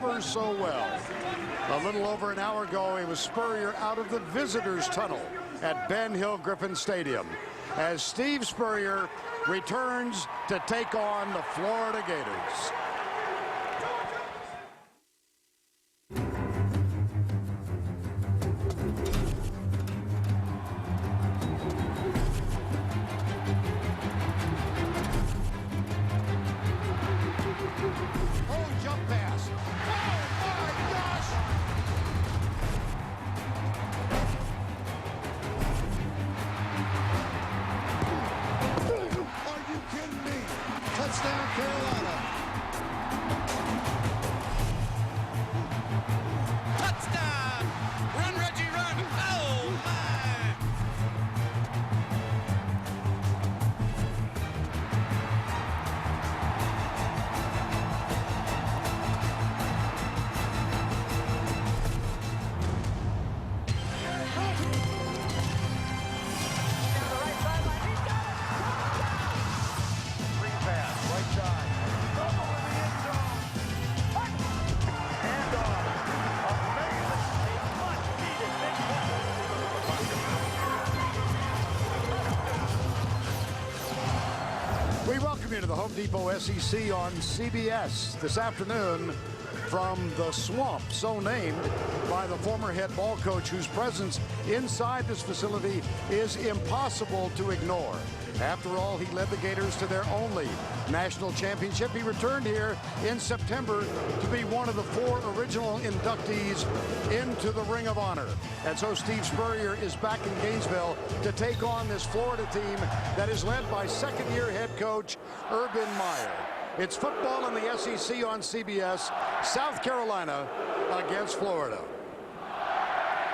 ever so well. A little over an hour ago, it was Spurrier out of the visitors' tunnel at Ben Hill Griffin Stadium as Steve Spurrier returns to take on the Florida Gators. We welcome you to the Home Depot SEC on CBS this afternoon from the swamp, so named by the former head ball coach whose presence inside this facility is impossible to ignore. After all, he led the Gators to their only national championship. He returned here in September to be one of the 4 original inductees into the Ring of Honor. And so Steve Spurrier is back in Gainesville to take on this Florida team that is led by second-year head coach Urban Meyer. It's football in the SEC on CBS, South Carolina against Florida.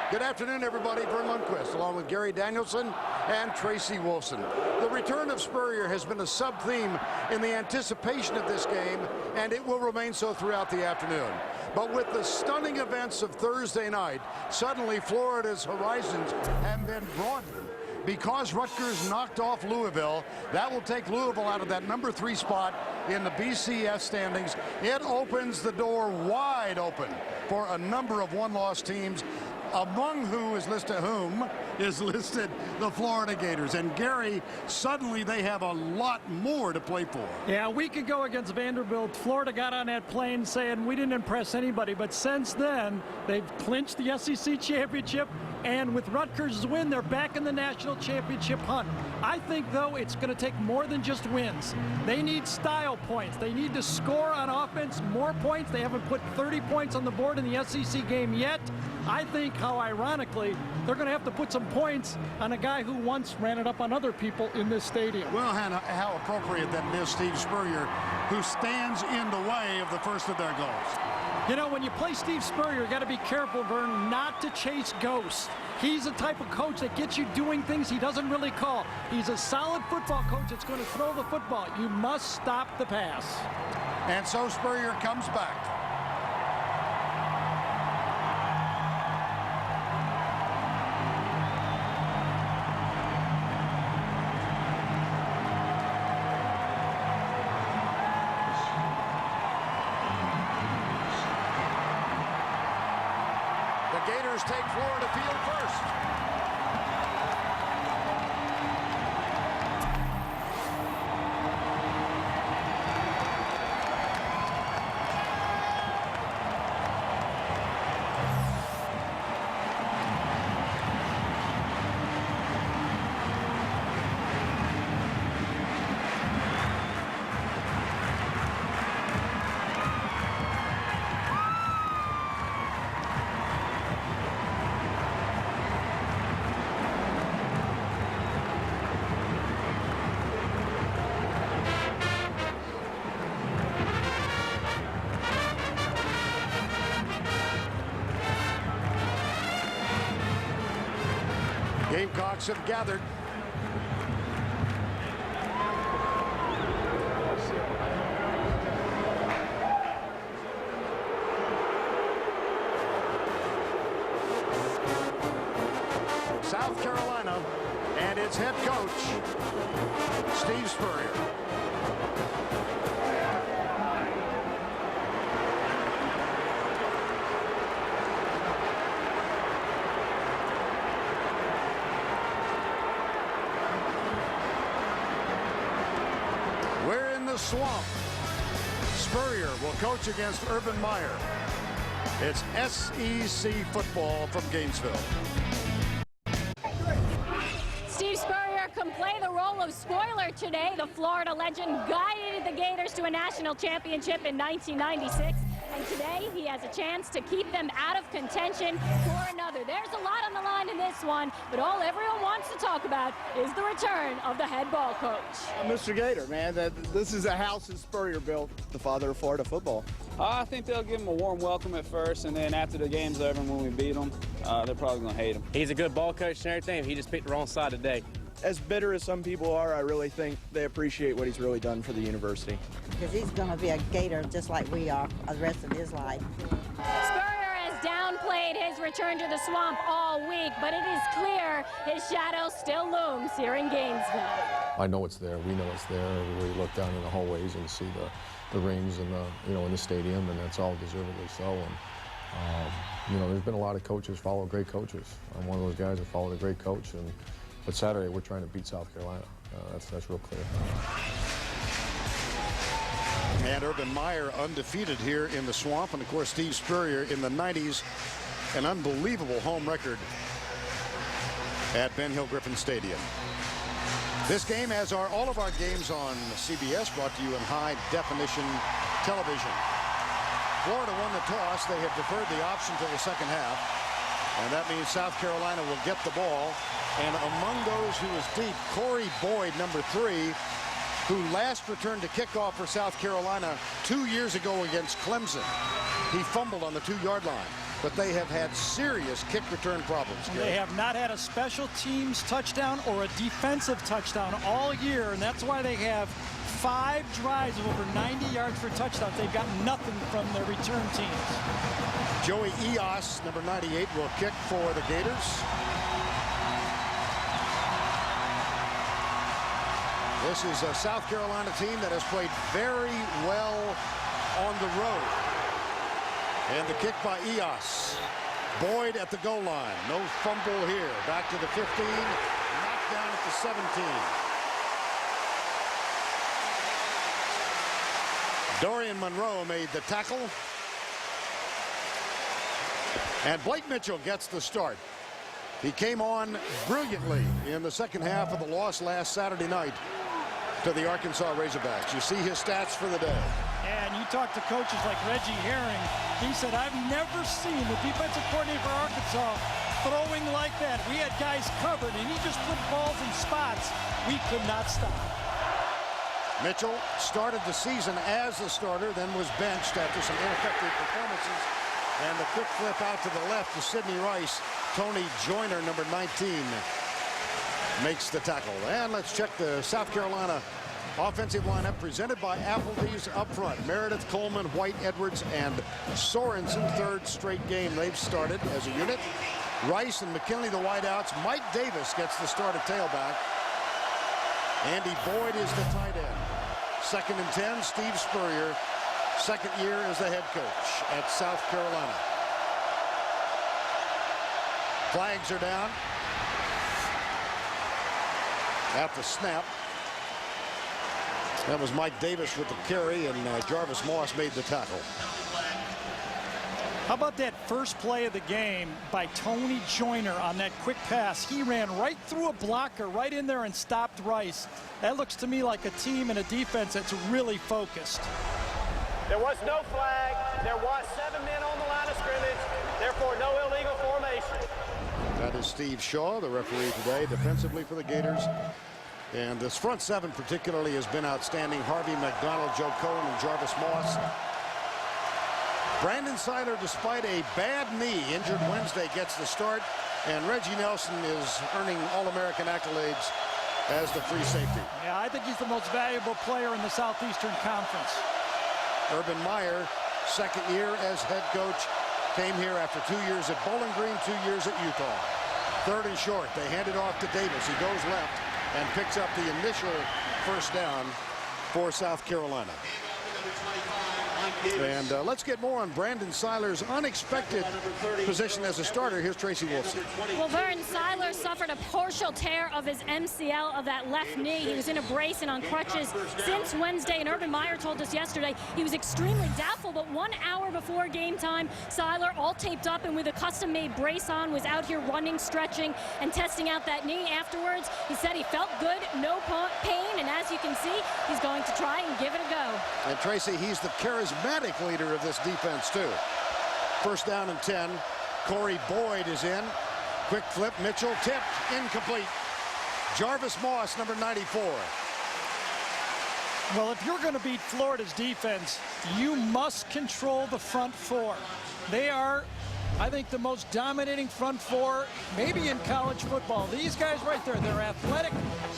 Good afternoon, everybody. Vern Lundquist, along with Gary Danielson and Tracy Wolfson. The return of Spurrier has been a sub-theme in the anticipation of this game, and it will remain so throughout the afternoon. But with the stunning events of Thursday night, suddenly Florida's horizons have been broadened. Because Rutgers knocked off Louisville, that will take Louisville out of that number 3 spot in the BCS standings. It opens the door wide open for a number of one-loss teams, among whom is listed the Florida Gators. And Gary, suddenly they have a lot more to play for. Yeah, a week ago against Vanderbilt, Florida got on that plane saying we didn't impress anybody, but since then they've clinched the SEC championship, and with Rutgers' win, they're back in the national championship hunt. I think, though, it's going to take more than just wins. They need style points. They need to score on offense more points. They haven't put 30 points on the board in the SEC game yet. I think, how ironically, they're going to have to put some points on a guy who once ran it up on other people in this stadium. Well, Hannah, how appropriate that it is Steve Spurrier who stands in the way of the first of their goals. You know, when you play Steve Spurrier, you got to be careful, Vern, not to chase ghosts. He's the type of coach that gets you doing things he doesn't really call. He's a solid football coach that's going to throw the football. You must stop the pass. And so Spurrier comes back. Gators take Florida field first. Gamecocks have gathered. South Carolina and its head coach, Steve Spurrier. the Swamp. Spurrier will coach against Urban Meyer. It's SEC football from Gainesville. Steve Spurrier can play the role of spoiler today. The Florida legend guided the Gators to a national championship in 1996. And today he has a chance to keep them out of contention for another. There's a lot on the line in this one, but all everyone wants to talk about is the return of the head ball coach. Mr. Gator, man, this is a house that Spurrier built, the father of Florida football. I think they'll give him a warm welcome at first, and then after the game's over and when we beat them, they're probably going to hate him. He's a good ball coach and everything. He just picked the wrong side today. As bitter as some people are, I really think they appreciate what he's really done for the university. Because he's going to be a Gator just like we are the rest of his life. Spurrier has downplayed his return to the Swamp all week, but it is clear his shadow still looms here in Gainesville. I know it's there. We know it's there. We look down in the hallways and see the rings and in the stadium, and that's all deservedly so. And there's been a lot of coaches follow great coaches. I'm one of those guys that followed a great coach, but Saturday we're trying to beat South Carolina. That's real clear. And Urban Meyer undefeated here in the Swamp, and of course Steve Spurrier in the 90s, an unbelievable home record at Ben Hill Griffin Stadium. This game, as are all of our games on CBS, brought to you in high-definition television. Florida won the toss. They have deferred the option till the second half, and that means South Carolina will get the ball. And among those who is deep, Corey Boyd, number 3, who last returned a kickoff for South Carolina 2 years ago against Clemson. He fumbled on the 2-yard line, but they have had serious kick return problems. They have not had a special teams touchdown or a defensive touchdown all year, and that's why they have 5 drives of over 90 yards for touchdowns. They've got nothing from their return teams. Joey Eos, number 98, will kick for the Gators. This is a South Carolina team that has played very well on the road. And the kick by Eos. Boyd at the goal line. No fumble here. Back to the 15. Knocked down at the 17. Dorian Monroe made the tackle. And Blake Mitchell gets the start. He came on brilliantly in the second half of the loss last Saturday night to the Arkansas Razorbacks. You see his stats for the day. And you talk to coaches like Reggie Herring. He said, I've never seen the defensive coordinator for Arkansas throwing like that. We had guys covered, and he just put balls in spots we could not stop. Mitchell started the season as a starter, then was benched after some ineffective performances. And the quick flip out to the left to Sidney Rice. Tony Joyner, number 19, makes the tackle. And let's check the South Carolina offensive lineup presented by Applebee's up front. Meredith, Coleman, White, Edwards, and Sorensen. Third straight game they've started as a unit. Rice and McKinley, the wideouts. Mike Davis gets the start at tailback. Andy Boyd is the tight end. 2nd and 10, Steve Spurrier. Second year as the head coach at South Carolina. Flags are down at the snap. That was Mike Davis with the carry, and Jarvis Moss made the tackle. How about that first play of the game by Tony Joyner on that quick pass? He ran right through a blocker, right in there, and stopped Rice. That looks to me like a team and a defense that's really focused. There was no flag. There was 7 men on the line of scrimmage. Therefore, no illegal formation. That is Steve Shaw, the referee today, defensively for the Gators. And this front 7 particularly has been outstanding. Harvey McDonald, Joe Cohen, and Jarvis Moss. Brandon Seiler, despite a bad knee, injured Wednesday, gets the start. And Reggie Nelson is earning All-American accolades as the free safety. Yeah, I think he's the most valuable player in the Southeastern Conference. Urban Meyer, second year as head coach, came here after 2 years at Bowling Green, 2 years at Utah. Third and short, they hand it off to Davis. He goes left and picks up the initial first down for South Carolina. And let's get more on Brandon Seiler's unexpected position as a starter. Here's Tracy Wolfson. Well, Vern, Seiler suffered a partial tear of his MCL of that left knee. He was in a brace and on crutches since Wednesday, and Urban Meyer told us yesterday he was extremely doubtful, but 1 hour before game time, Seiler, all taped up and with a custom-made brace on, was out here running, stretching, and testing out that knee. Afterwards, he said he felt good, no pain, and as you can see, he's going to try and give it a go. And Tracy, he's the charismatic leader of this defense, too. First down and 10. Corey Boyd is in. Quick flip, Mitchell tipped, incomplete. Jarvis Moss, number 94. Well, if you're going to beat Florida's defense, you must control the front four. They are, I think, the most dominating front four maybe in college football. These guys right there, they're athletic.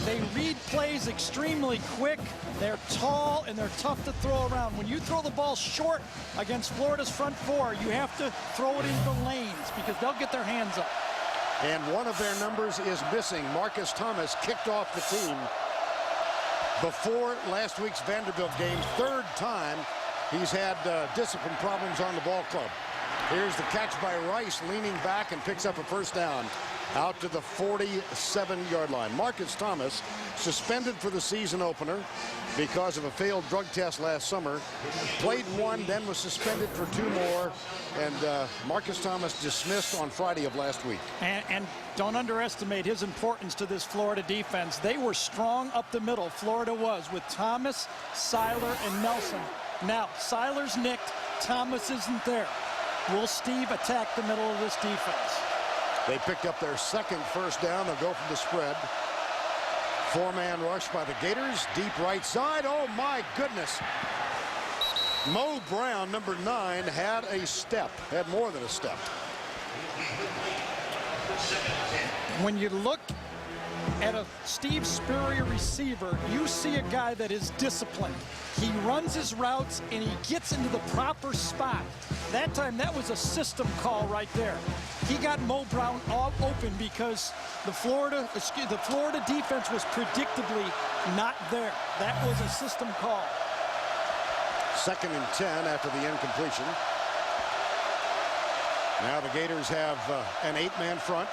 They read plays extremely quick. They're tall, and they're tough to throw around. When you throw the ball short against Florida's front four, you have to throw it into the lanes because they'll get their hands up. And one of their numbers is missing. Marcus Thomas kicked off the team before last week's Vanderbilt game. Third time he's had discipline problems on the ball club. Here's the catch by Rice, leaning back and picks up a first down out to the 47-yard line. Marcus Thomas suspended for the season opener because of a failed drug test last summer. Played one, then was suspended for 2 more. And Marcus Thomas dismissed on Friday of last week. And don't underestimate his importance to this Florida defense. They were strong up the middle, Florida was, with Thomas, Seiler, and Nelson. Now, Seiler's nicked, Thomas isn't there. Will Steve attack the middle of this defense? They picked up their second first down. They'll go for the spread. 4-man rush by the Gators. Deep right side. Oh, my goodness. Mo Brown, number 9, had a step. Had more than a step. When you look at a Steve Spurrier receiver, you see a guy that is disciplined. He runs his routes, and he gets into the proper spot. That time, that was a system call right there. He got Mo Brown all open because the Florida defense was predictably not there. That was a system call. 2nd and 10 after the incompletion. Now the Gators have an 8-man front.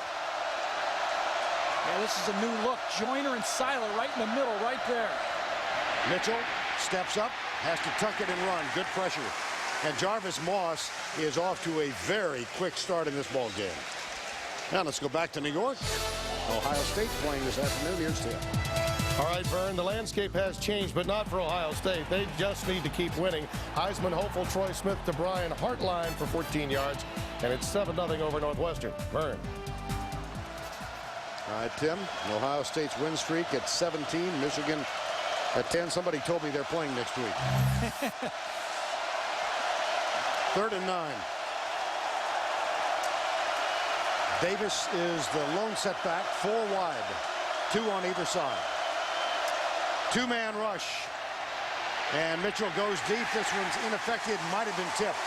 Yeah, this is a new look. Joyner and Seiler right in the middle, right there. Mitchell steps up, has to tuck it and run. Good pressure. And Jarvis Moss is off to a very quick start in this ball game. Now let's go back to New York. Ohio State playing this afternoon. Here's Tim. All right, Vern, the landscape has changed, but not for Ohio State. They just need to keep winning. Heisman hopeful Troy Smith to Brian Hartline for 14 yards, and it's 7-0 over Northwestern. Vern. All right, Tim. Ohio State's win streak at 17. Michigan at 10. Somebody told me they're playing next week. 3rd and 9. Davis is the lone setback. 4 wide. 2 on either side. 2-man rush. And Mitchell goes deep. This one's ineffective. Might have been tipped.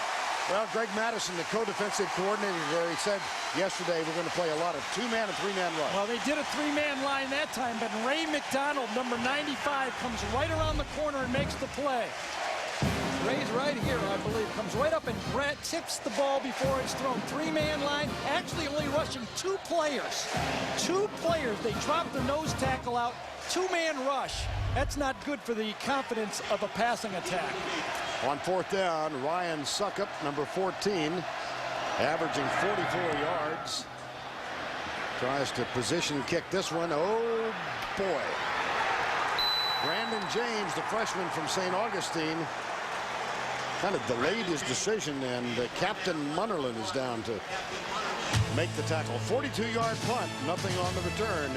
Well, Greg Madison, the co-defensive coordinator there, he said yesterday we're going to play a lot of 2-man and 3-man rush. Well, they did a 3-man line that time, but Ray McDonald, number 95, comes right around the corner and makes the play. Ray's right here, I believe. Comes right up and tips the ball before it's thrown. 3-man line, actually only rushing 2 players. 2 players. They dropped the nose tackle out. 2-man rush. That's not good for the confidence of a passing attack. On 4th down, Ryan Suckup, number 14, averaging 44 yards. Tries to position kick this one. Oh, boy. Brandon James, the freshman from St. Augustine, kind of delayed his decision, and Captain Munnerlyn is down to make the tackle. 42-yard punt, nothing on the return.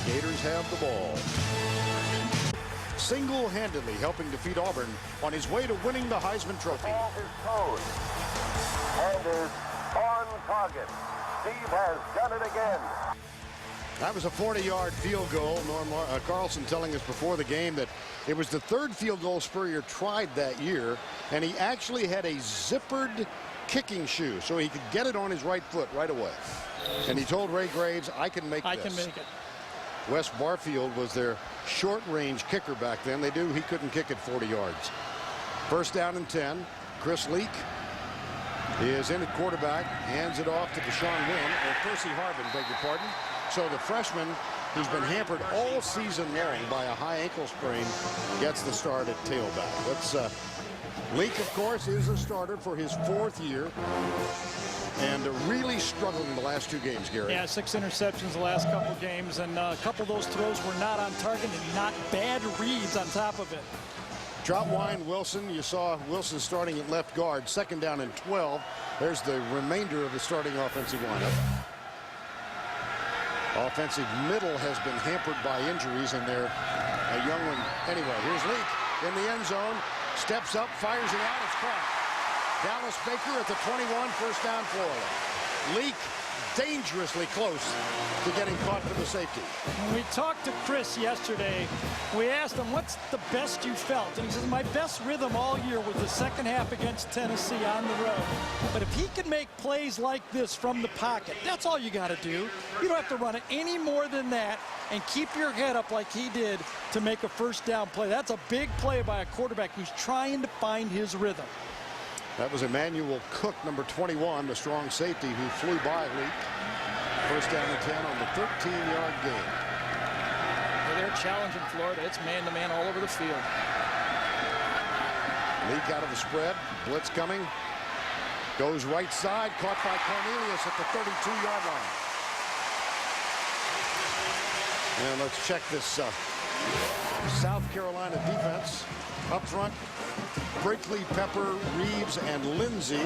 Gators have the ball. Single-handedly helping defeat Auburn on his way to winning the Heisman Trophy. Ball is closed and is on target. Steve has done it again. That was a 40-yard field goal. Norm Carlson telling us before the game that it was the 3rd field goal Spurrier tried that year, and he actually had a zippered kicking shoe so he could get it on his right foot right away. And he told Ray Graves, I can make this. I can make it. Wes Barfield was their short-range kicker back then. They knew he couldn't kick it 40 yards. 1st down and 10. Chris Leak is in at quarterback, hands it off to Deshaun Wynn, or Percy Harvin, beg your pardon. So the freshman, who's been hampered all season long by a high ankle sprain, gets the start at tailback. Let's Leak, of course, is a starter for his 4th year and really struggled in the last 2 games, Gary. Yeah, 6 interceptions the last couple of games, and a couple of those throws were not on target and not bad reads on top of it. Troutwine, Wilson, you saw Wilson starting at left guard, 2nd down and 12. There's the remainder of the starting offensive lineup. Offensive middle has been hampered by injuries, and they're a young one. Anyway, here's Leak in the end zone. Steps up, fires it out, it's caught. Dallas Baker at the 21, first down Florida. Leak dangerously close to getting caught for the safety. When we talked to Chris yesterday, we asked him, what's the best you felt? And he says, my best rhythm all year was the second half against Tennessee on the road. But if he can make plays like this from the pocket, that's all you got to do. You don't have to run it any more than that and keep your head up like he did to make a first down play. That's a big play by a quarterback who's trying to find his rhythm. That was Emmanuel Cook, number 21, the strong safety who flew by Leak. First down and 10 on the 13-yard gain. They're challenging Florida. It's man-to-man all over the field. Leak out of the spread. Blitz coming. Goes right side. Caught by Cornelius at the 32-yard line. And let's check this South Carolina defense. Up front, Brinkley, Pepper, Reeves, and Lindsey.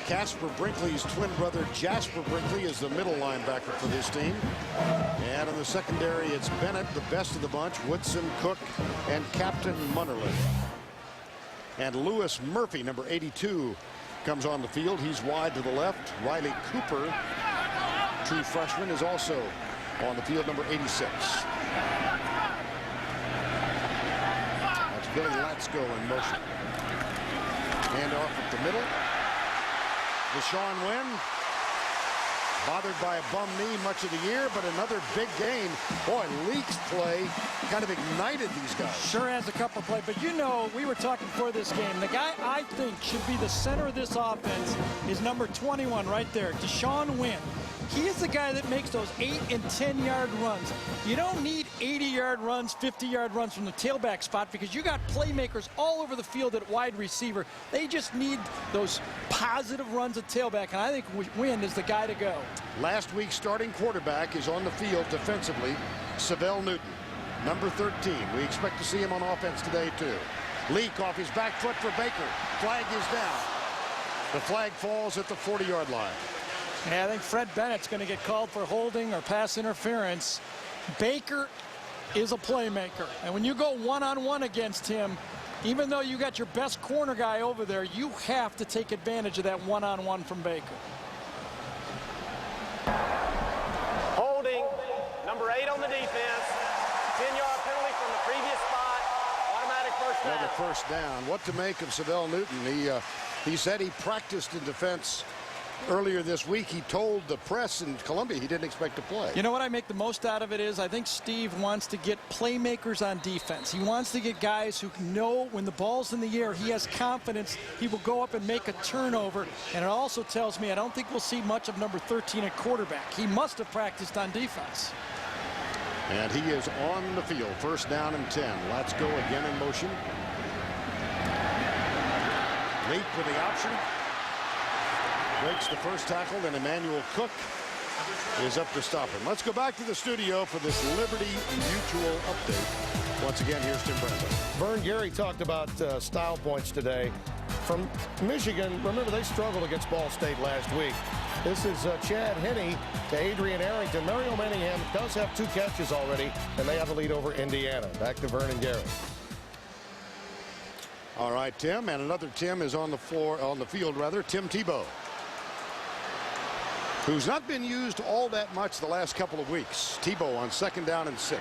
Casper Brinkley's twin brother Jasper Brinkley is the middle linebacker for this team. And in the secondary, it's Bennett, the best of the bunch, Woodson, Cook, and Captain Munnerlyn. And Lewis Murphy, number 82, comes on the field. He's wide to the left. Riley Cooper, true freshman, is also on the field, number 86. That's Billy Latsko in motion. Hand off at the middle. Deshaun Wynn, bothered by a bum knee much of the year, but another big game. Boy, Leak's play kind of ignited these guys. Sure has a couple of plays, but you know, we were talking before this game. The guy I think should be the center of this offense is number 21 right there, Deshaun Wynn. He is the guy that makes those 8- and 10-yard runs. You don't need 80-yard runs, 50-yard runs from the tailback spot because you got playmakers all over the field at wide receiver. They just need those positive runs at tailback, and I think Wynn is the guy to go. Last week's starting quarterback is on the field defensively, Savell Newton, number 13. We expect to see him on offense today, too. Leak off his back foot for Baker. Flag is down. The flag falls at the 40-yard line. Yeah, I think Fred Bennett's going to get called for holding or pass interference. Baker is a playmaker, and when you go one-on-one against him, even though you got your best corner guy over there, you have to take advantage of that one-on-one from Baker. Holding, number 8 on the defense. 10-yard penalty from the previous spot. Automatic first down. Another first down. What to make of Savell Newton? He said he practiced in defense earlier this week. He told the press in Columbia he didn't expect to play. You know what I make the most out of it is I think Steve wants to get playmakers on defense. He wants to get guys who know when the ball's in the air, he has confidence he will go up and make a turnover. And it also tells me I don't think we'll see much of number 13 at quarterback. He must have practiced on defense. And he is on the field. First down and 10. Let's go again in motion. Leak with the option. Breaks the first tackle, then Emmanuel Cook is up to stop him. Let's go back to the studio for this Liberty Mutual update. Once again, here's Tim Bradley. Vern, Gary talked about style points today. From Michigan, remember they struggled against Ball State last week. This is Chad Henne to Adrian Arrington. Mario Manningham does have 2 catches already, and they have a lead over Indiana. Back to Vern and Gary. All right, Tim, and another Tim is on the field, Tim Tebow, who's not been used all that much the last couple of weeks. Tebow on 2nd down and 6.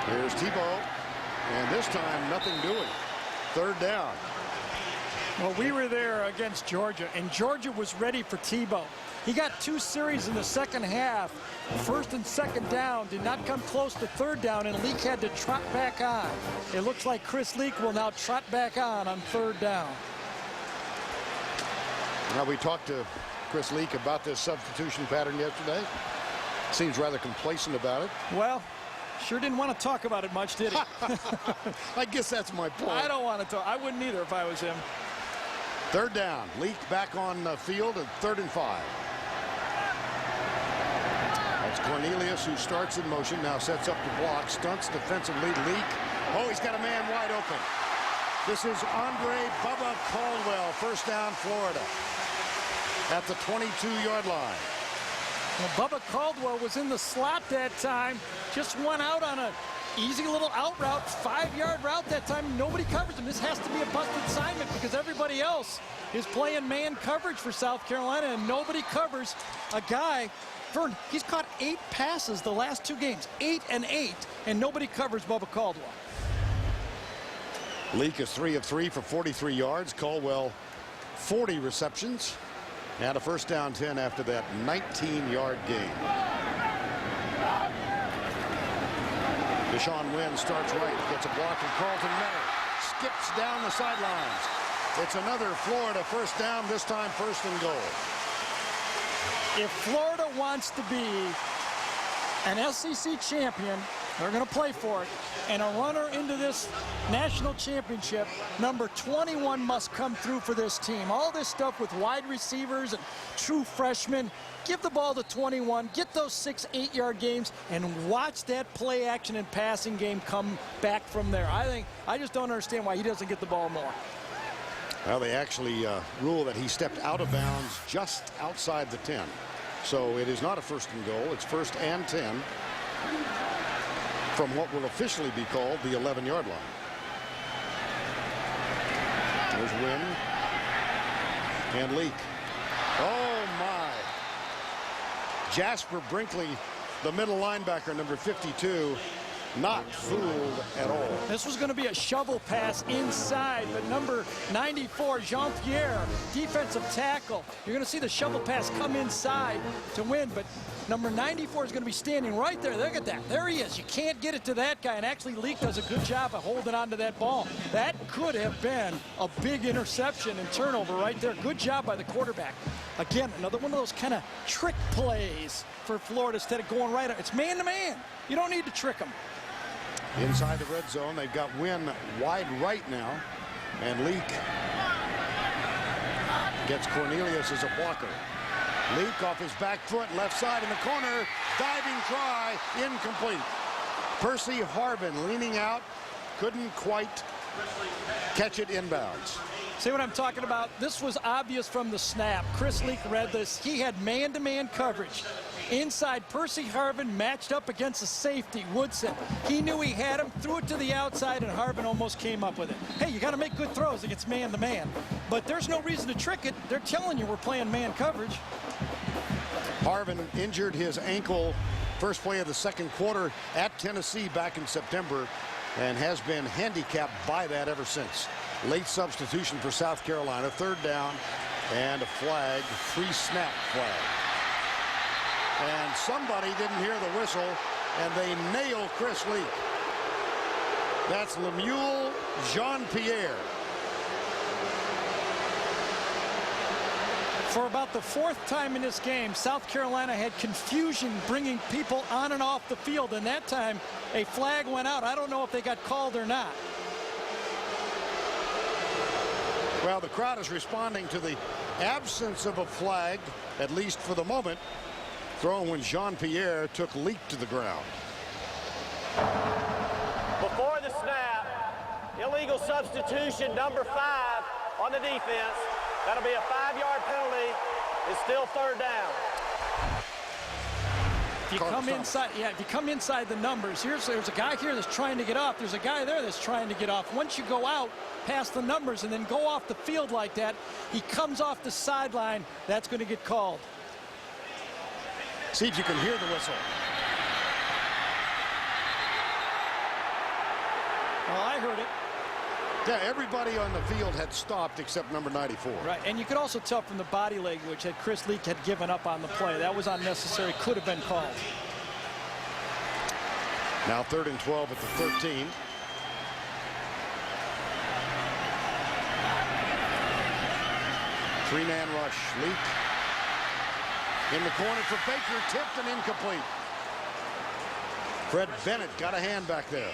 Here's Tebow, and this time nothing doing. 3rd down. Well, we were there against Georgia, and Georgia was ready for Tebow. He got 2 series in the second half. First and second down, did not come close to third down, and Leak had to trot back on. It looks like Chris Leak will now trot back on third down. Now, we talked to Chris Leak about this substitution pattern yesterday. Seems rather complacent about it. Well, sure didn't want to talk about it much, did he? I guess that's my point. I don't want to talk. I wouldn't either if I was him. Third down. Leak back on the field at 3rd and 5. That's Cornelius, who starts in motion, now sets up the block, stunts defensively. Leak. Oh, he's got a man wide open. This is Andre Bubba Caldwell. First down, Florida. At the 22-yard line. Well, Bubba Caldwell was in the slot that time. Just went out on a easy little out route, 5-yard route that time. Nobody covers him. This has to be a busted assignment because everybody else is playing man coverage for South Carolina, and nobody covers a guy. Vern, he's caught 8 passes the last 2 games, 8 and 8, and nobody covers Bubba Caldwell. Leak is 3 of 3 for 43 yards. Caldwell, 40 receptions. And a first down 10 after that 19-yard gain. Deshaun Wynn starts right, gets a block from Carlton Miller. Skips down the sidelines. It's another Florida first down, this time 1st and goal. If Florida wants to be an SEC champion, they're going to play for it, and a runner into this national championship, number 21 must come through for this team. All this stuff with wide receivers and true freshmen, give the ball to 21, get those 6-8-yard games, and watch that play action and passing game come back from there. I just don't understand why he doesn't get the ball more. Well, they actually rule that he stepped out of bounds just outside the 10. So it is not a 1st and goal. It's 1st and 10 from what will officially be called the 11-yard line. There's Wynn and Leak. Oh, my. Jasper Brinkley, the middle linebacker, number 52, not fooled at all. This was going to be a shovel pass inside, but number 94, Jean-Pierre, defensive tackle. You're going to see the shovel pass come inside to Win, but number 94 is going to be standing right there. Look at that. There he is. You can't get it to that guy, and actually Leak does a good job of holding on to that ball. That could have been a big interception and turnover right there. Good job by the quarterback. Again, another one of those kind of trick plays for Florida instead of going right. It's man-to-man. You don't need to trick them. Inside the red zone, they've got Wynn wide right now, and Leak gets Cornelius as a blocker. Leak off his back foot, left side in the corner, diving try, incomplete. Percy Harvin leaning out, couldn't quite catch it inbounds. See what I'm talking about? This was obvious from the snap. Chris Leak read this. He had man-to-man coverage. Inside, Percy Harvin matched up against a safety, Woodson. He knew he had him, threw it to the outside, and Harvin almost came up with it. Hey, you got to make good throws against man-to-man. But there's no reason to trick it. They're telling you we're playing man coverage. Harvin injured his ankle first play of the 2nd quarter at Tennessee back in September and has been handicapped by that ever since. Late substitution for South Carolina, 3rd down and a flag, free snap flag. And somebody didn't hear the whistle, and they nail Chris Leak. That's Lemuel Jean-Pierre. For about the 4th time in this game, South Carolina had confusion bringing people on and off the field, and that time a flag went out. I don't know if they got called or not. Well, the crowd is responding to the absence of a flag, at least for the moment, thrown when Jean-Pierre took Leak to the ground. Before the snap, illegal substitution, number 5 on the defense. That'll be a 5-yard penalty. It's still 3rd down. If you come inside, if you come inside the numbers, there's a guy here that's trying to get off. There's a guy there that's trying to get off. Once you go out past the numbers and then go off the field like that, he comes off the sideline, that's going to get called. See if you can hear the whistle. Well, I heard it. Yeah, everybody on the field had stopped except number 94. Right, and you could also tell from the body language that Chris Leak had given up on the play. That was unnecessary, could have been called. Now 3rd and 12 at the 13. Three-man rush. Leak in the corner for Baker, tipped and incomplete. Fred Bennett got a hand back there.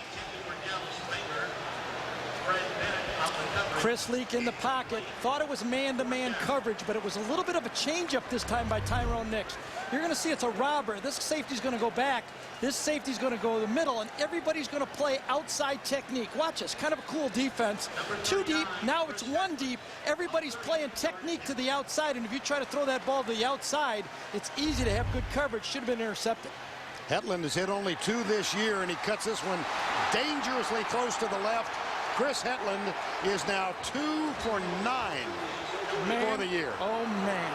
Chris Leak in the pocket, thought it was man-to-man coverage, but it was a little bit of a change-up this time by Tyrone Nix. You're going to see it's a robber. This safety's going to go back. This safety's going to go to the middle, and everybody's going to play outside technique. Watch this, kind of a cool defense. 2 deep, now it's 1 deep. Everybody's playing technique to the outside, and if you try to throw that ball to the outside, it's easy to have good coverage. Should have been intercepted. Hetland has hit only 2 this year, and he cuts this one dangerously close to the left. Chris Hetland is now 2 for 9 for the year. Oh, man.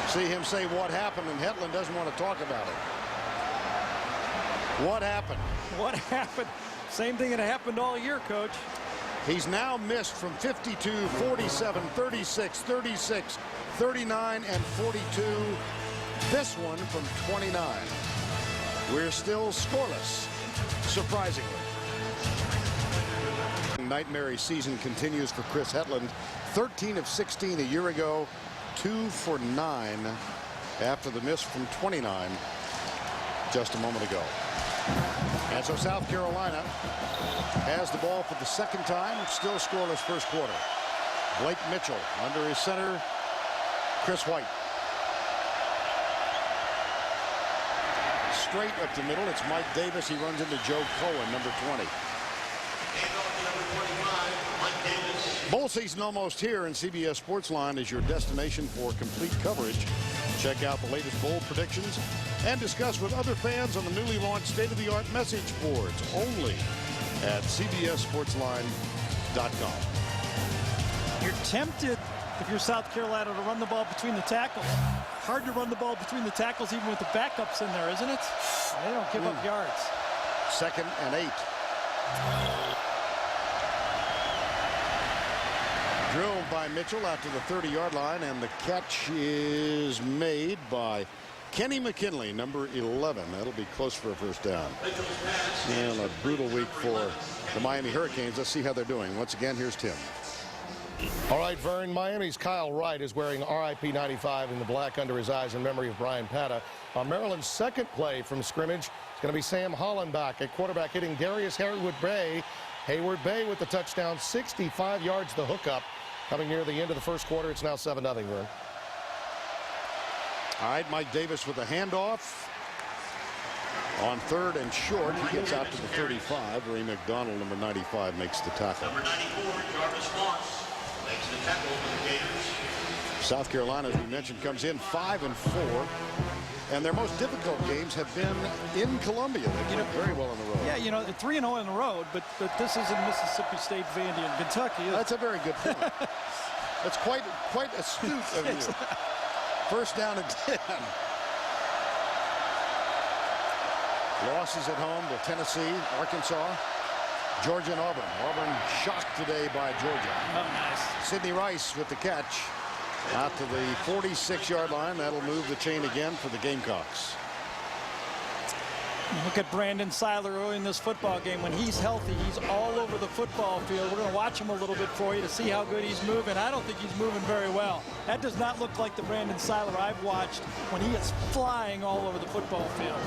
See him say what happened, and Hetland doesn't want to talk about it. What happened? What happened? Same thing that happened all year, Coach. He's now missed from 52, 47, 36, 36, 39, and 42. This one from 29. We're still scoreless, surprisingly. Nightmare season continues for Chris Hetland. 13 of 16 a year ago, 2 for 9 after the miss from 29 just a moment ago. And so South Carolina has the ball for the 2nd time, still scoreless first quarter. Blake Mitchell under his center, Chris White. Straight up the middle, it's Mike Davis. He runs into Joe Cohen, number 20. Bowl season almost here, and CBS Sportsline is your destination for complete coverage. Check out the latest bowl predictions and discuss with other fans on the newly launched state-of-the-art message boards only at cbssportsline.com. You're tempted, if you're South Carolina, to run the ball between the tackles. Hard to run the ball between the tackles even with the backups in there, isn't it? They don't give up yards. 2nd and 8. Drilled by Mitchell after the 30-yard line, and the catch is made by Kenny McKinley, number 11. That'll be close for a first down. And a brutal week for the Miami Hurricanes. Let's see how they're doing. Once again, here's Tim. All right, Vern, Miami's Kyle Wright is wearing RIP 95 in the black under his eyes in memory of Brian Pata. On Maryland's 2nd play from scrimmage, it's going to be Sam Hollenbach at quarterback, hitting Darius Hayward Bay. Hayward Bay with the touchdown, 65 yards the hookup. Coming near the end of the first quarter, it's now 7-0, Vern. All right, Mike Davis with a handoff. On 3rd and short, he gets out to the 35. Ray McDonald, number 95, makes the tackle. Number 94, Jarvis Moss, makes the tackle for the Gators. South Carolina, as we mentioned, comes in 5 and 4. And their most difficult games have been in Columbia. They played very well on the road. Yeah, you know, 3-0 on the road, but this isn't Mississippi State, Vandy, and Kentucky. That's a very good point. That's quite astute of you. First down and 10. Losses at home to Tennessee, Arkansas, Georgia, and Auburn. Auburn shocked today by Georgia. Oh, nice. Sidney Rice with the catch. Out to the 46-yard line. That'll move the chain again for the Gamecocks. Look at Brandon Seiler early in this football game. When he's healthy, he's all over the football field. We're going to watch him a little bit for you to see how good he's moving. I don't think he's moving very well. That does not look like the Brandon Seiler I've watched when he is flying all over the football field.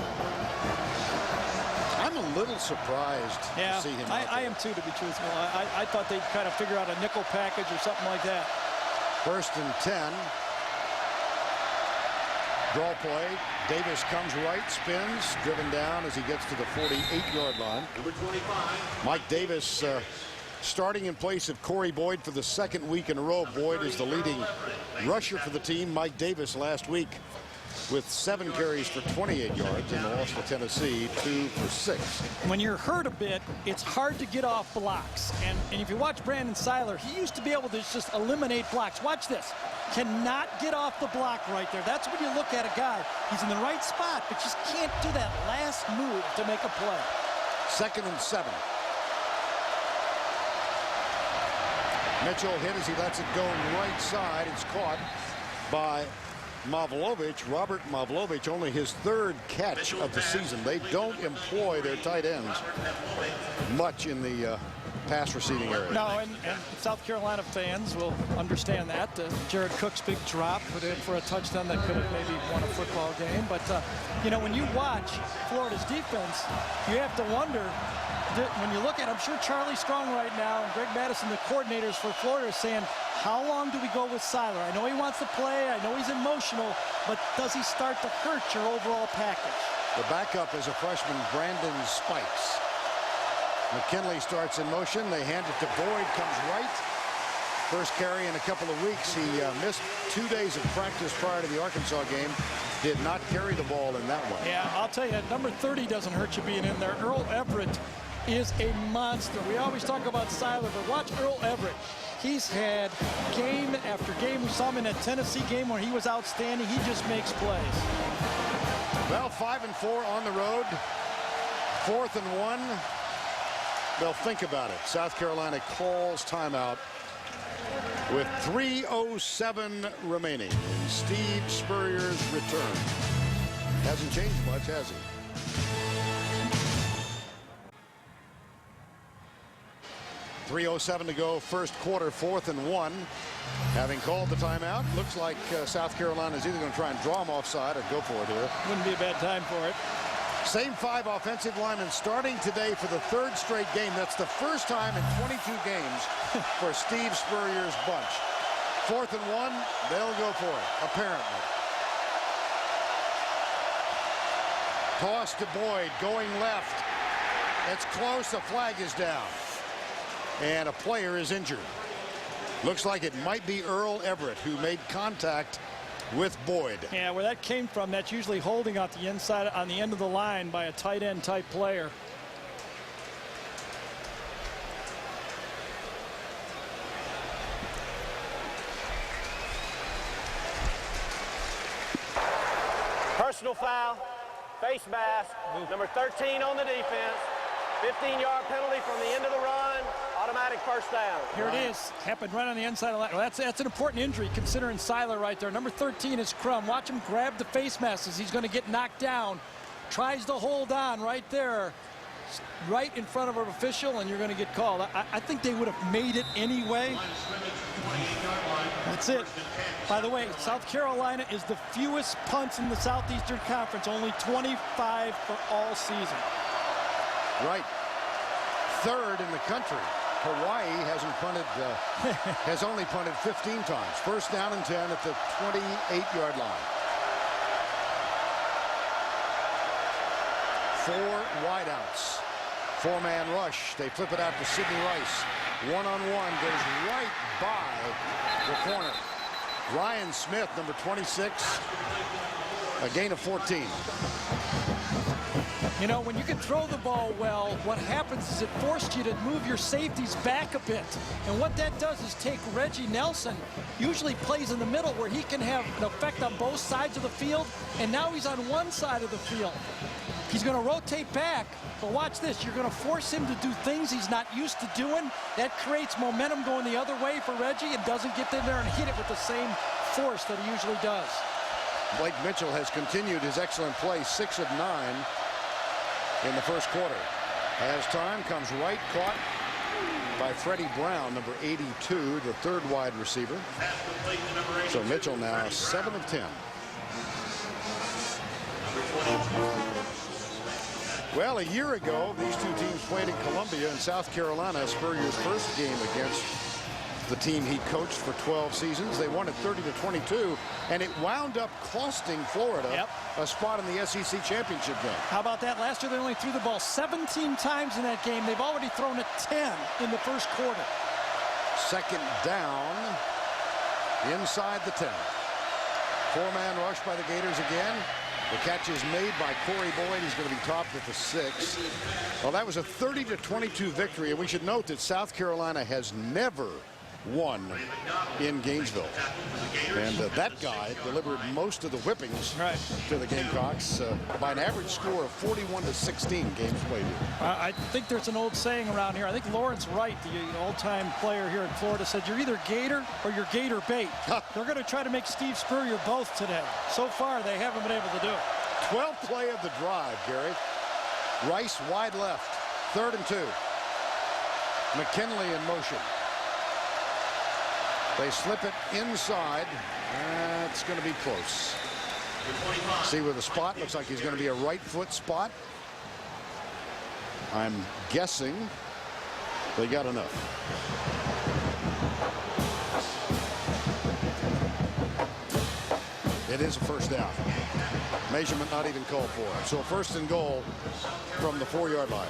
I'm a little surprised to see him out there. I am too, to be truthful. I thought they'd kind of figure out a nickel package or something like that. 1st and 10. Draw play. Davis comes right, spins, driven down as he gets to the 48-yard line. Number 25. Mike Davis starting in place of Corey Boyd for the 2nd week in a row. Boyd is the leading rusher for the team. Mike Davis last week with 7 carries for 28 yards in the loss to Tennessee, 2 for 6. When you're hurt a bit, it's hard to get off blocks. And if you watch Brandon Seiler, he used to be able to just eliminate blocks. Watch this. Cannot get off the block right there. That's when you look at a guy. He's in the right spot, but just can't do that last move to make a play. 2nd and 7. Mitchell hit as he lets it go right side. It's caught by Mavlovich. Robert Mavlovich, only his 3rd catch of the season. They don't employ their tight ends much in the pass receiving area. No, and South Carolina fans will understand that. Jared Cook's big drop put in for a touchdown that could have maybe won a football game. But, you know, when you watch Florida's defense, you have to wonder, when you look at, I'm sure Charlie Strong right now and Greg Madison, the coordinators for Florida, are saying, how long do we go with Seiler? I know he wants to play. I know he's emotional. But does he start to hurt your overall package? The backup is a freshman, Brandon Spikes. McKinley starts in motion. They hand it to Boyd, comes right. First carry in a couple of weeks. He missed 2 days of practice prior to the Arkansas game. Did not carry the ball in that one. Yeah, I'll tell you, number 30 doesn't hurt you being in there. Earl Everett is a monster. We always talk about Seiler, but watch Earl Everett. He's had game after game. We saw him in that Tennessee game where he was outstanding. He just makes plays. Well, 5-4 on the road. 4th and 1. They'll think about it. South Carolina calls timeout with 3:07 remaining in Steve Spurrier's return. Hasn't changed much, has he? .307 to go, first quarter, 4th and 1. Having called the timeout, looks like South Carolina is either going to try and draw him offside or go for it here. Wouldn't be a bad time for it. Same 5 offensive linemen starting today for the 3rd straight game. That's the first time in 22 games for Steve Spurrier's bunch. 4th and 1, they'll go for it, apparently. Toss to Boyd, going left. It's close, a flag is down. And a player is injured. Looks like it might be Earl Everett who made contact with Boyd. Yeah, where that came from, that's usually holding out the inside on the end of the line by a tight end type player. Personal foul, face mask, number 13 on the defense. 15-yard penalty from the end of the run. Automatic first down. Here it is. Happened right on the inside of the line. Well, that's an important injury considering Seiler right there. Number 13 is Crum. Watch him grab the face mask as he's going to get knocked down. Tries to hold on right there, right in front of an official, and you're going to get called. I think they would have made it anyway. That's it. By the way, South Carolina is the fewest punts in the Southeastern Conference, only 25 for all season. Right. 3rd in the country. Hawaii hasn't punted, has only punted 15 times. First down and 10 at the 28-yard line. 4 wideouts. 4-man rush. They flip it out to Sidney Rice. One-on-one goes right by the corner. Ryan Smith, number 26, a gain of 14. You know, when you can throw the ball well, what happens is it forced you to move your safeties back a bit. And what that does is take Reggie Nelson, usually plays in the middle where he can have an effect on both sides of the field, and now he's on one side of the field. He's going to rotate back, but watch this. You're going to force him to do things he's not used to doing. That creates momentum going the other way for Reggie and doesn't get in there and hit it with the same force that he usually does. Blake Mitchell has continued his excellent play, 6 of 9 in the first quarter. As time comes right, caught by Freddie Brown, number 82, the 3rd wide receiver. So Mitchell now 7 of 10. Well, a year ago, these two teams played in Columbia, and South Carolina, Spurrier's first game against the team he coached for 12 seasons. They won it 30-22, and it wound up costing Florida a spot in the SEC championship game. How about that? Last year they only threw the ball 17 times in that game. They've already thrown it 10 in the first quarter. 2nd down inside the 10. 4-man rush by the Gators again. The catch is made by Corey Boyd. He's going to be topped at the 6. Well, that was a 30-22 victory, and we should note that South Carolina has never in Gainesville. And that guy delivered most of the whippings to the Gamecocks by an average score of 41-16 games played here. I think there's an old saying around here. I think Lawrence Wright, the old-time player here in Florida, said you're either Gator or you're Gator bait. They're going to try to make Steve Spurrier both today. So far, they haven't been able to do it. 12th play of the drive, Gary. Rice wide left, 3rd and 2. McKinley in motion. They slip it inside. It's going to be close. See where the spot looks like he's going to be a right foot spot. I'm guessing they got enough. It is a first down. Measurement not even called for. So 1st and goal from the 4-yard line.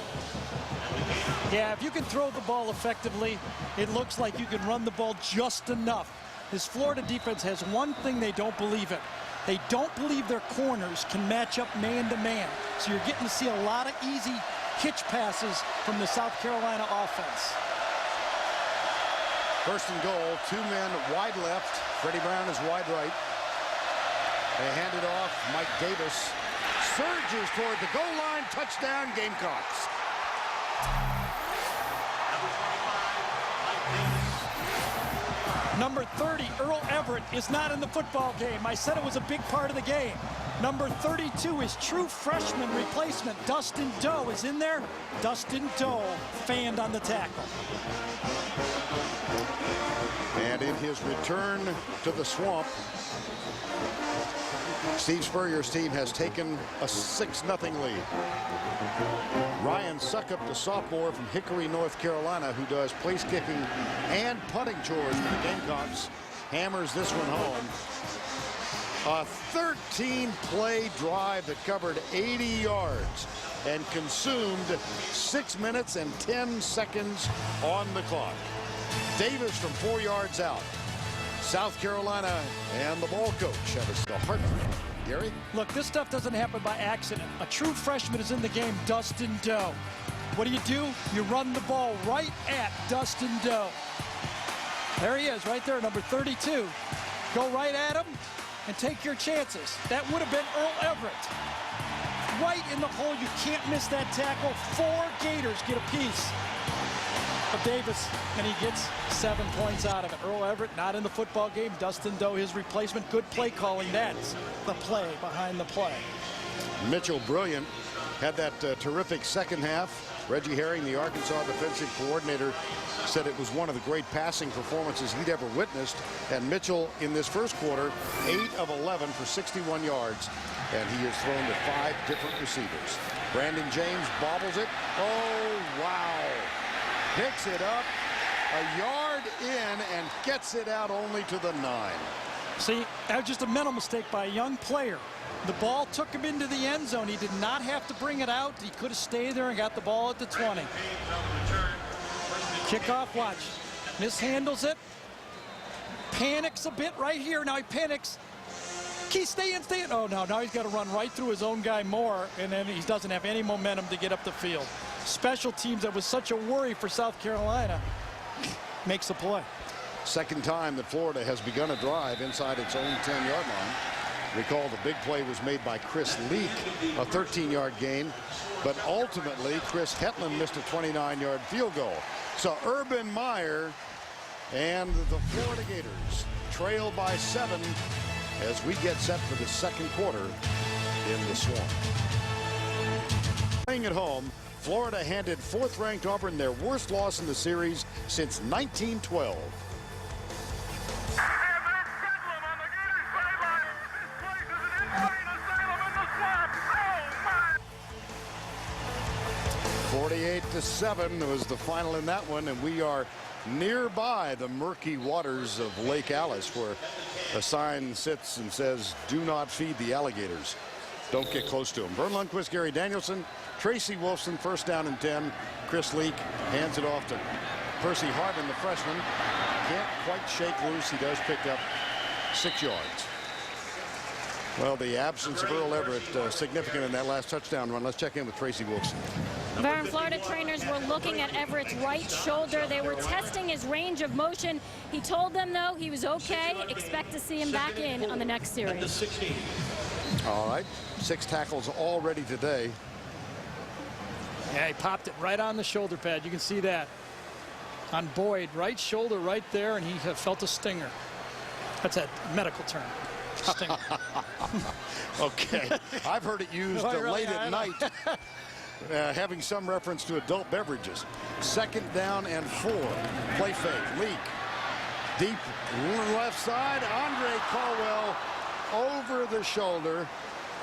Yeah, if you can throw the ball effectively, it looks like you can run the ball just enough. This Florida defense has one thing they don't believe in. They don't believe their corners can match up man-to-man. So you're getting to see a lot of easy hitch passes from the South Carolina offense. 1st and goal, 2 men wide left. Freddie Brown is wide right. They hand it off. Mike Davis surges toward the goal line. Touchdown, Gamecocks. Number 30, Earl Everett, is not in the football game. I said it was a big part of the game. Number 32 is true freshman replacement. Dustin Doe is in there. Dustin Doe fanned on the tackle. And in his return to the Swamp, Steve Spurrier's team has taken a 6-0 lead. Ryan Suckup, the sophomore from Hickory, North Carolina, who does place kicking and punting chores for the Gamecocks, hammers this one home. A 13-play drive that covered 80 yards and consumed 6 minutes and 10 seconds on the clock. Davis from 4 yards out. South Carolina and the ball coach have the heart. Gary? Look, this stuff doesn't happen by accident. A true freshman is in the game, Dustin Doe. What do? You run the ball right at Dustin Doe. There he is, right there, number 32. Go right at him and take your chances. That would have been Earl Everett. Right in the hole. You can't miss that tackle. 4 Gators get a piece of Davis, and he gets 7 points out of it. Earl Everett not in the football game. Dustin Doe, his replacement. Good play calling. That's the play behind the play. Mitchell Brilliant had that terrific second half. Reggie Herring, the Arkansas defensive coordinator, said it was one of the great passing performances he'd ever witnessed. And Mitchell in this first quarter, 8 of 11 for 61 yards. And he has thrown to 5 different receivers. Brandon James bobbles it. Oh, wow. Picks it up a yard in and gets it out only to the 9. See, that was just a mental mistake by a young player. The ball took him into the end zone. He did not have to bring it out. He could have stayed there and got the ball at the 20. Kickoff, watch. Mishandles it. Panics a bit right here. Now he panics. Stay in. Oh, no, now he's got to run right through his own guy more, and then he doesn't have any momentum to get up the field. Special teams, that was such a worry for South Carolina, makes the play. Second time that Florida has begun a drive inside its own 10-yard line. Recall the big play was made by Chris Leak, a 13-yard gain, but ultimately Chris Hetland missed a 29-yard field goal. So Urban Meyer and the Florida Gators trail by 7 as we get set for the second quarter in the Swamp. Playing at home, Florida handed 4th-ranked Auburn their worst loss in the series since 1912. (48-7) was the final in that one, and we are nearby the murky waters of Lake Alice, where a sign sits and says, "Do not feed the alligators. Don't get close to them." Vern Lundquist, Gary Danielson, Tracy Wolfson, 1st down and 10. Chris Leak hands it off to Percy Harvin, the freshman. Can't quite shake loose. He does pick up 6 yards. Well, the absence of Earl Everett significant in that last touchdown run. Let's check in with Tracy Wolfson. Vern, Florida trainers were looking at Everett's right shoulder. They were testing his range of motion. He told them, though, he was okay. Expect to see him back in on the next series. All right, 6 tackles already today. Yeah, he popped it right on the shoulder pad. You can see that on Boyd, right shoulder right there, and he felt a stinger. That's a medical term. Stinger. Okay, I've heard it used late at night, having some reference to adult beverages. 2nd down and 4. Play fake, leak. Deep left side, Andre Caldwell over the shoulder.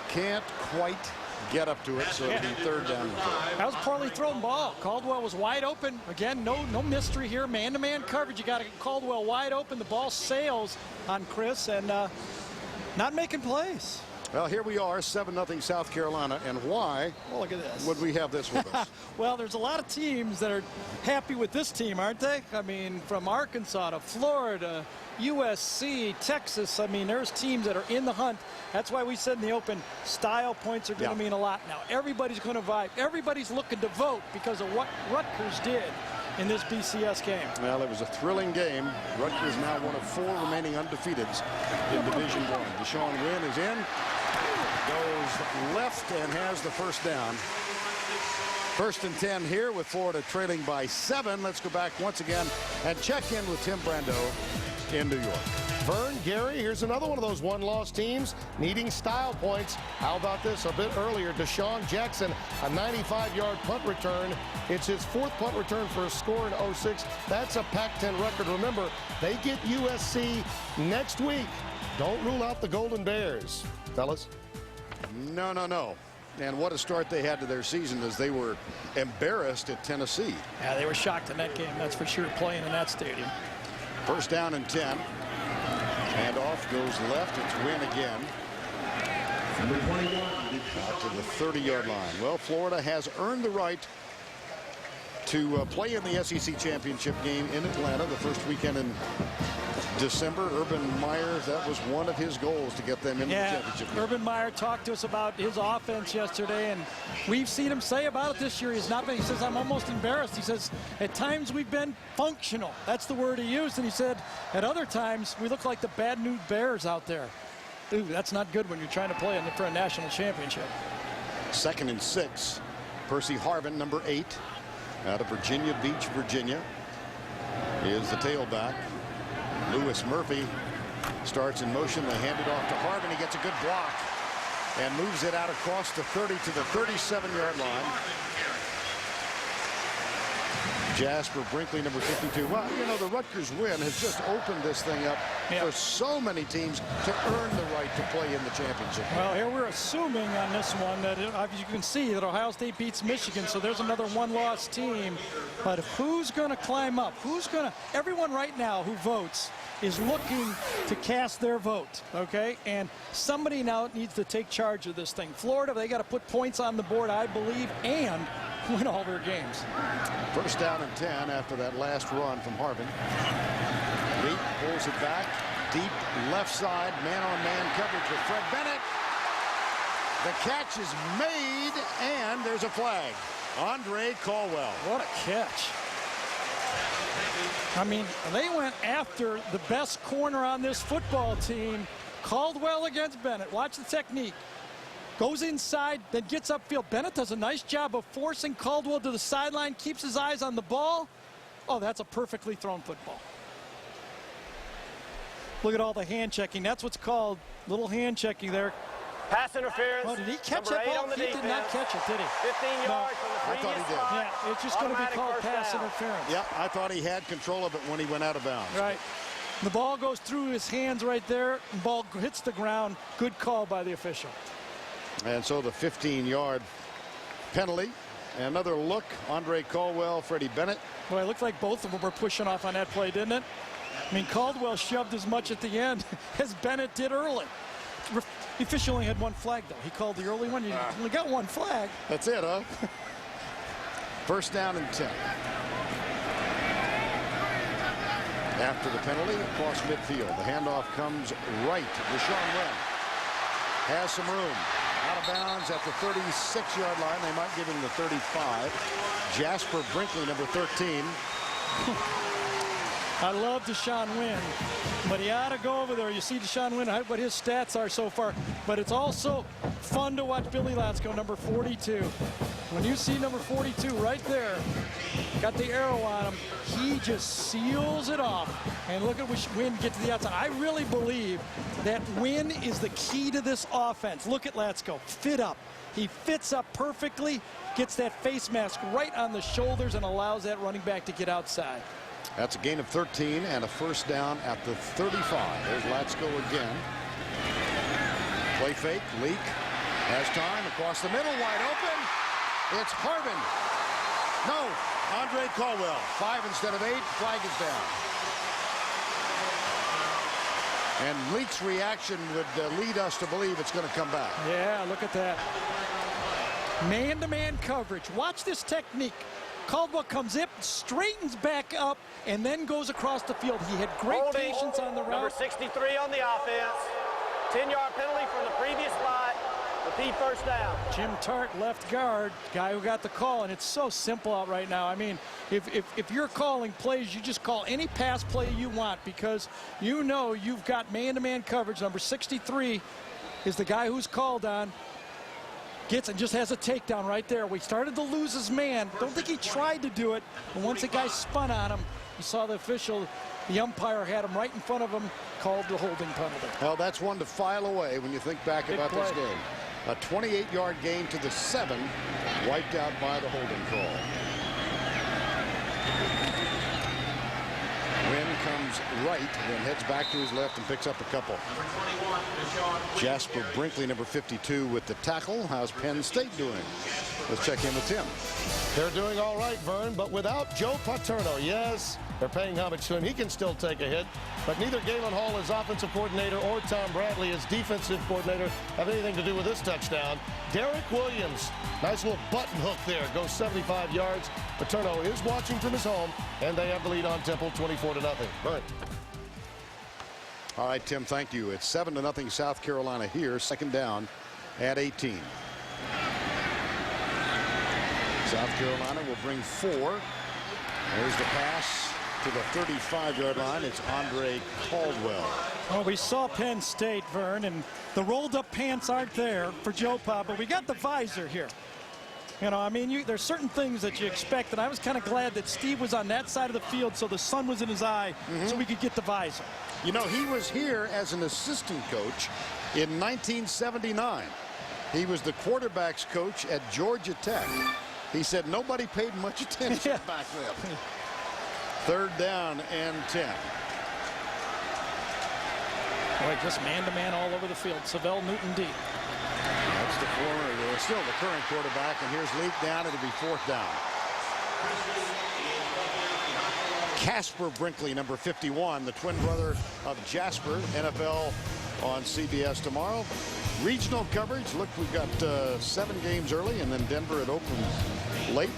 Can't quite get up to it, so it'll be 3rd down and 4. That was a poorly thrown ball. Caldwell was wide open. Again, no mystery here. Man-to-man coverage. You got Caldwell wide open. The ball sails on Chris and not making plays. Well, here we are, 7-0 South Carolina, and why look at this. Would we have this with us? Well, there's a lot of teams that are happy with this team, aren't they? I mean, from Arkansas to Florida, USC, Texas. I mean, there's teams that are in the hunt. That's why we said in the open, style points are going to mean a lot now. Everybody's going to vibe. Everybody's looking to vote because of what Rutgers did in this BCS game. Well, it was a thrilling game. Rutgers now one of 4 remaining undefeateds in Division I. Deshaun Wynn is in, goes left and has the 1st down. 1st and 10 here with Florida trailing by 7. Let's go back once again and check in with Tim Brando in New York. Vern, Gary, here's another one of those one-loss teams needing style points. How about this? A bit earlier, Deshaun Jackson, a 95-yard punt return. It's his 4th punt return for a score in 06. That's a Pac-10 record. Remember, they get USC next week. Don't rule out the Golden Bears. Fellas? No, no, no. And what a start they had to their season as they were embarrassed at Tennessee. Yeah, they were shocked in that game, that's for sure, playing in that stadium. 1st down and 10. And off goes left. It's Wynn again. Out to the 30-yard line. Well, Florida has earned the right to play in the SEC championship game in Atlanta the first weekend in December. Urban Meyer, that was one of his goals to get them into the championship game. Urban Meyer talked to us about his offense yesterday, and we've seen him say about it this year. He says, I'm almost embarrassed. He says, at times we've been functional. That's the word he used. And he said, at other times we look like the bad news Bears out there. Ooh, that's not good when you're trying to play for a national championship. 2nd and 6. Percy Harvin, number 8, out of Virginia Beach, Virginia, is the tailback. Lewis Murphy starts in motion. They hand it off to Harvin. He gets a good block and moves it out across the 30 to the 37-yard line. Jasper Brinkley, number 52. Well, you know, the Rutgers win has just opened this thing up for so many teams to earn the right to play in the championship. Well, here we're assuming on this one that, as you can see, that Ohio State beats Michigan, so there's another one-loss team. But who's going to climb up? Who's going to? Everyone right now who votes is looking to cast their vote, okay? And somebody now needs to take charge of this thing. Florida, they got to put points on the board, I believe, and win all their games. 1st down and 10 after that last run from Harvin. Lee pulls it back, deep left side, man-on-man coverage with Fred Bennett. The catch is made, and there's a flag. Andre Caldwell. What a catch. I mean, they went after the best corner on this football team. Caldwell against Bennett. Watch the technique. Goes inside, then gets upfield. Bennett does a nice job of forcing Caldwell to the sideline, keeps his eyes on the ball. Oh, that's a perfectly thrown football. Look at all the hand checking. That's what's called little hand checking there. Pass interference. Oh, did he catch that ball? He did not catch it, did he? 15 yards from the I thought he did. Yeah, it's just going to be called pass interference. Yeah, I thought he had control of it when he went out of bounds. Right. The ball goes through his hands right there. The ball hits the ground. Good call by the official. And so the 15-yard penalty. Another look. Andre Caldwell, Freddie Bennett. Well, it looked like both of them were pushing off on that play, didn't it? I mean, Caldwell shoved as much at the end as Bennett did early. The official only had one flag, though. He called the early one. You only got one flag. That's it, huh? 1st down and 10. After the penalty, across midfield. The handoff comes right. Deshaun Wynn has some room. Out of bounds at the 36-yard line. They might give him the 35. Jasper Brinkley, number 13. I love Deshaun Wynn, but he ought to go over there. You see Deshaun Wynn, what his stats are so far, but it's also fun to watch Billy Latsko, number 42. When you see number 42 right there, got the arrow on him, he just seals it off. And look at Wynn get to the outside. I really believe that Wynn is the key to this offense. Look at Latsko, fit up. He fits up perfectly, gets that face mask right on the shoulders and allows that running back to get outside. That's a gain of 13 and a first down at the 35. There's Latsko again. Play fake, leak, has time, across the middle, wide open. It's Harvin. No, Andre Caldwell. 5 instead of 8, flag is down. And Leak's reaction would lead us to believe it's going to come back. Yeah, look at that. Man-to-man coverage. Watch this technique. Caldwell comes in, straightens back up, and then goes across the field. He had great patience on the route. Number 63 on the offense. 10-yard penalty from the previous slide. Repeat first down. Jim Tart, left guard, guy who got the call, and it's so simple out right now. I mean, if you're calling plays, you just call any pass play you want because you know you've got man-to-man coverage. Number 63 is the guy who's called on. Gets and just has a takedown right there. We started to lose his man. Don't think he tried to do it. And once the guy spun on him, you saw the official, the umpire had him right in front of him, called the holding penalty. Well, that's one to file away when you think back about this game. A 28-yard gain to the 7, wiped out by the holding call. Wynn comes right, then heads back to his left and picks up a couple. Jasper Brinkley, number 52, with the tackle. How's Penn State doing? Let's check in with Tim. They're doing all right, Vern, but without Joe Paterno, yes, they're paying homage to him. He can still take a hit, but neither Galen Hall, his offensive coordinator, or Tom Bradley, his defensive coordinator, have anything to do with this touchdown. Derek Williams, nice little button hook there, goes 75 yards. Paterno is watching from his home, and they have the lead on Temple, 24-0. Vern. All right, Tim, thank you. It's 7-0 South Carolina here, second down at 18. South Carolina will bring 4. There's the pass to the 35-yard line. It's Andre Caldwell. Well, we saw Penn State, Vern, and the rolled-up pants aren't there for Joe Pa, but we got the visor here. You know, I mean, there's certain things that you expect, and I was kind of glad that Steve was on that side of the field so the sun was in his eye so we could get the visor. You know, he was here as an assistant coach in 1979. He was the quarterback's coach at Georgia Tech. He said nobody paid much attention back then. Third down and 10. Boy, just man-to-man all over the field. Savell Newton deep. That's the former, still the current quarterback, and here's Leak down. It'll be 4th down. Casper Brinkley, number 51, the twin brother of Jasper. NFL on CBS tomorrow. Regional coverage. Look, we've got 7 games early, and then Denver, it opens late.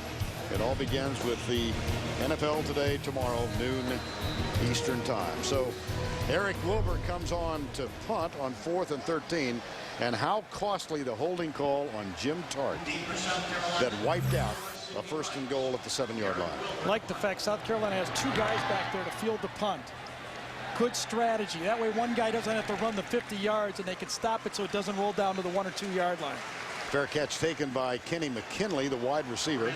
It all begins with the NFL Today tomorrow, noon Eastern time. So Eric Wilbur comes on to punt on 4th and 13. And how costly the holding call on Jim Tart that wiped out a 1st and goal at the 7-yard line. Like the fact South Carolina has 2 guys back there to field the punt. Good strategy. That way one guy doesn't have to run the 50 yards and they can stop it so it doesn't roll down to the 1 or 2 yard line. Fair catch taken by Kenny McKinley, the wide receiver,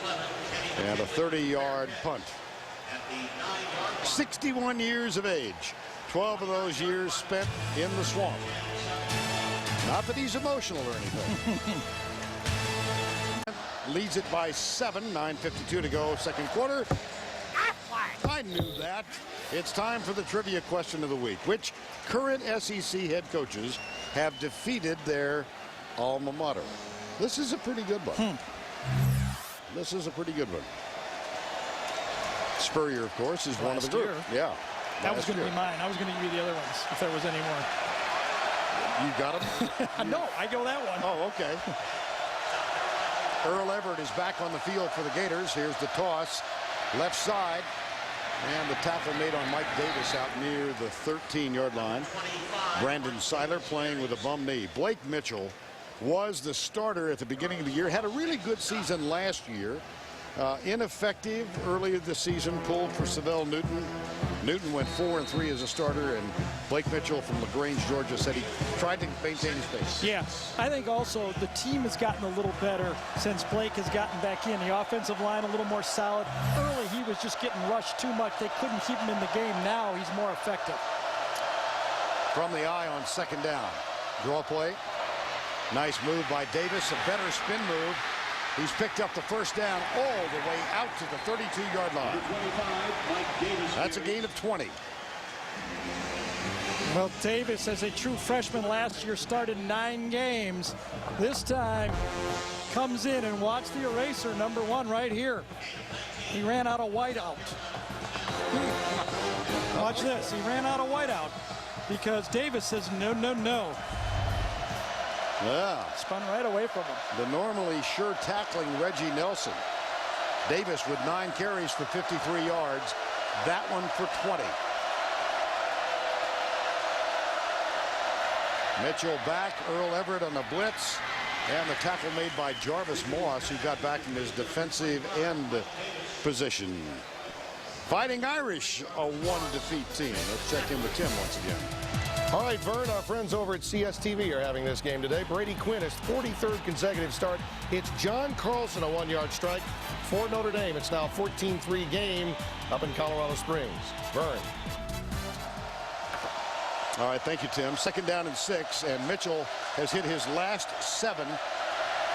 and a 30-yard punt. 61 years of age. 12 of those years spent in the swamp. Not that he's emotional or anything. Leads it by 7, 9:52 to go, second quarter. I knew that. It's time for the trivia question of the week. Which current SEC head coaches have defeated their alma mater? This is a pretty good one. This is a pretty good one. Spurrier, of course, is one of the group. Yeah. That was going to be mine. I was going to give you the other ones if there was any more. You got him? No, I go that one. Oh, okay. Earl Everett is back on the field for the Gators. Here's the toss. Left side. And the tackle made on Mike Davis out near the 13-yard line. Brandon Seiler playing with a bum knee. Blake Mitchell was the starter at the beginning of the year. Had a really good season last year. Ineffective earlier this season, pulled for Savell Newton. Newton went 4-3 as a starter, and Blake Mitchell from LaGrange, Georgia, said he tried to maintain his pace. Yeah, I think also the team has gotten a little better since Blake has gotten back in. The offensive line a little more solid. Early, he was just getting rushed too much. They couldn't keep him in the game. Now he's more effective. From the eye on second down. Draw play. Nice move by Davis. A better spin move. He's picked up the first down all the way out to the 32-yard line. That's a gain of 20. Well, Davis, as a true freshman last year, started 9 games. This time comes in, and watch the eraser, number 1 right here. He ran out of whiteout. Watch this. He ran out of whiteout because Davis says no, no, no. Yeah. Spun right away from him. The normally sure tackling Reggie Nelson. Davis with 9 carries for 53 yards. That one for 20. Mitchell back. Earl Everett on the blitz. And the tackle made by Jarvis Moss, who got back in his defensive end position. Fighting Irish, a 1-defeat team. Let's check in with Tim once again. All right, Vern, our friends over at CSTV are having this game today. Brady Quinn, his 43rd consecutive start. It's John Carlson, a 1-yard strike for Notre Dame. It's now a 14-3 game up in Colorado Springs. Vern. All right, thank you, Tim. Second down and 6, and Mitchell has hit his last 7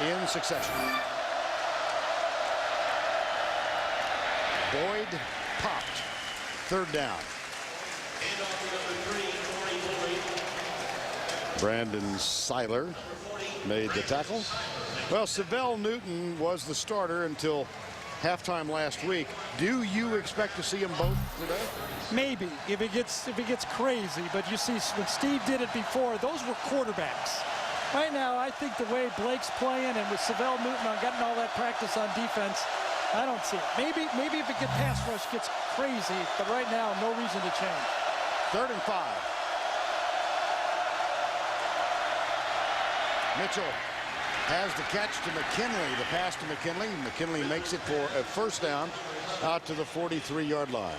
in succession. Boyd popped. Third down. Brandon Seiler made the tackle. Well, Savell Newton was the starter until halftime last week. Do you expect to see them both today? Maybe, if it gets crazy. But you see, when Steve did it before, those were quarterbacks. Right now, I think the way Blake's playing and with Savell Newton on getting all that practice on defense, I don't see it. Maybe if it gets pass rush gets crazy, but right now, no reason to change. 3rd and 5. Mitchell has the catch to McKinley. The pass to McKinley. McKinley makes it for a first down out to the 43-yard line.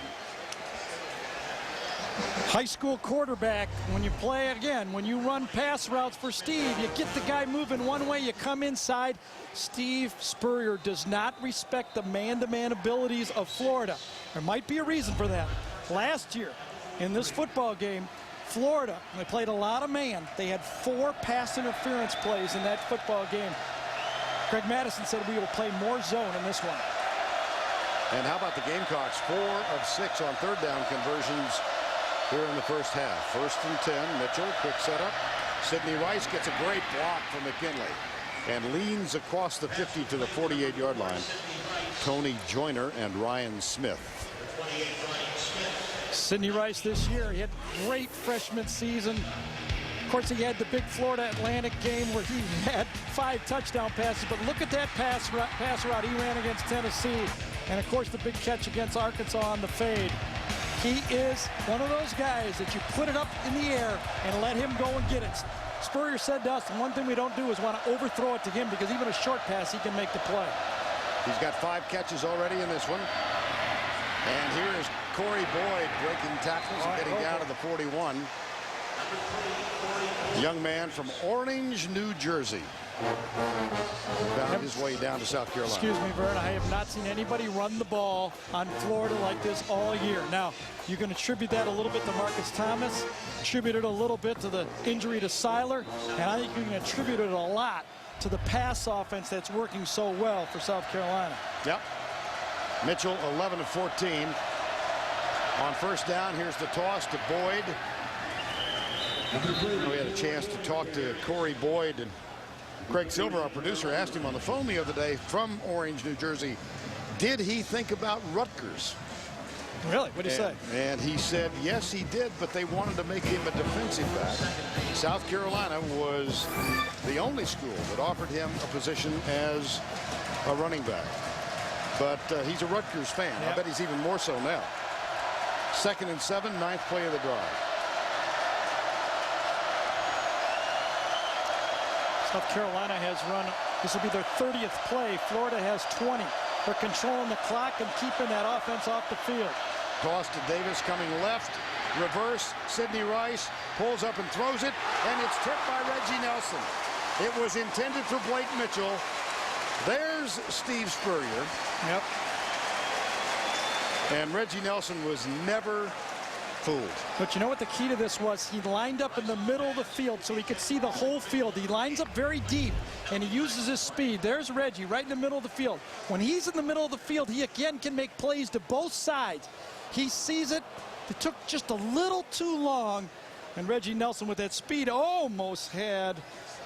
High school quarterback, when you play again, when you run pass routes for Steve, you get the guy moving one way, you come inside. Steve Spurrier does not respect the man-to-man abilities of Florida. There might be a reason for that. Last year, in this football game, Florida, they played a lot of man. They had 4 pass interference plays in that football game. Greg Madison said we will play more zone in this one. And how about the Gamecocks? 4 of 6 on third down conversions here in the first half. 1st and 10. Mitchell, quick setup. Sidney Rice gets a great block from McKinley and leans across the 50 to the 48-yard line. Tony Joyner and Ryan Smith. Sidney Rice this year, he had a great freshman season. Of course, he had the big Florida Atlantic game where he had 5 touchdown passes, but look at that pass route he ran against Tennessee. And of course, the big catch against Arkansas on the fade. He is one of those guys that you put it up in the air and let him go and get it. Spurrier said to us, the one thing we don't do is want to overthrow it to him, because even a short pass, he can make the play. He's got 5 catches already in this one. And here is Corey Boyd breaking tackles and getting down to the 41. Young man from Orange, New Jersey. Found his way down to South Carolina. Excuse me, Vern. I have not seen anybody run the ball on Florida like this all year. Now, you can attribute that a little bit to Marcus Thomas, attribute it a little bit to the injury to Seiler, and I think you can attribute it a lot to the pass offense that's working so well for South Carolina. Yep. Mitchell, 11 of 14. On first down, here's the toss to Boyd. We had a chance to talk to Corey Boyd, and Craig Silver, our producer, asked him on the phone the other day from Orange, New Jersey, did he think about Rutgers? Really? What did he say? And he said, yes, he did, but they wanted to make him a defensive back. South Carolina was the only school that offered him a position as a running back. But he's a Rutgers fan. Yep. I bet he's even more so now. 2nd and 7, 9th play of the drive. South Carolina has run, this will be their 30th play. Florida has 20. They're controlling the clock and keeping that offense off the field. Toss to Davis coming left. Reverse. Sidney Rice pulls up and throws it, and it's tipped by Reggie Nelson. It was intended for Blake Mitchell. There's Steve Spurrier. Yep. And Reggie Nelson was never fooled. But you know what the key to this was? He lined up in the middle of the field so he could see the whole field. He lines up very deep, and he uses his speed. There's Reggie right in the middle of the field. When he's in the middle of the field, he again can make plays to both sides. He sees it. It took just a little too long, and Reggie Nelson with that speed almost had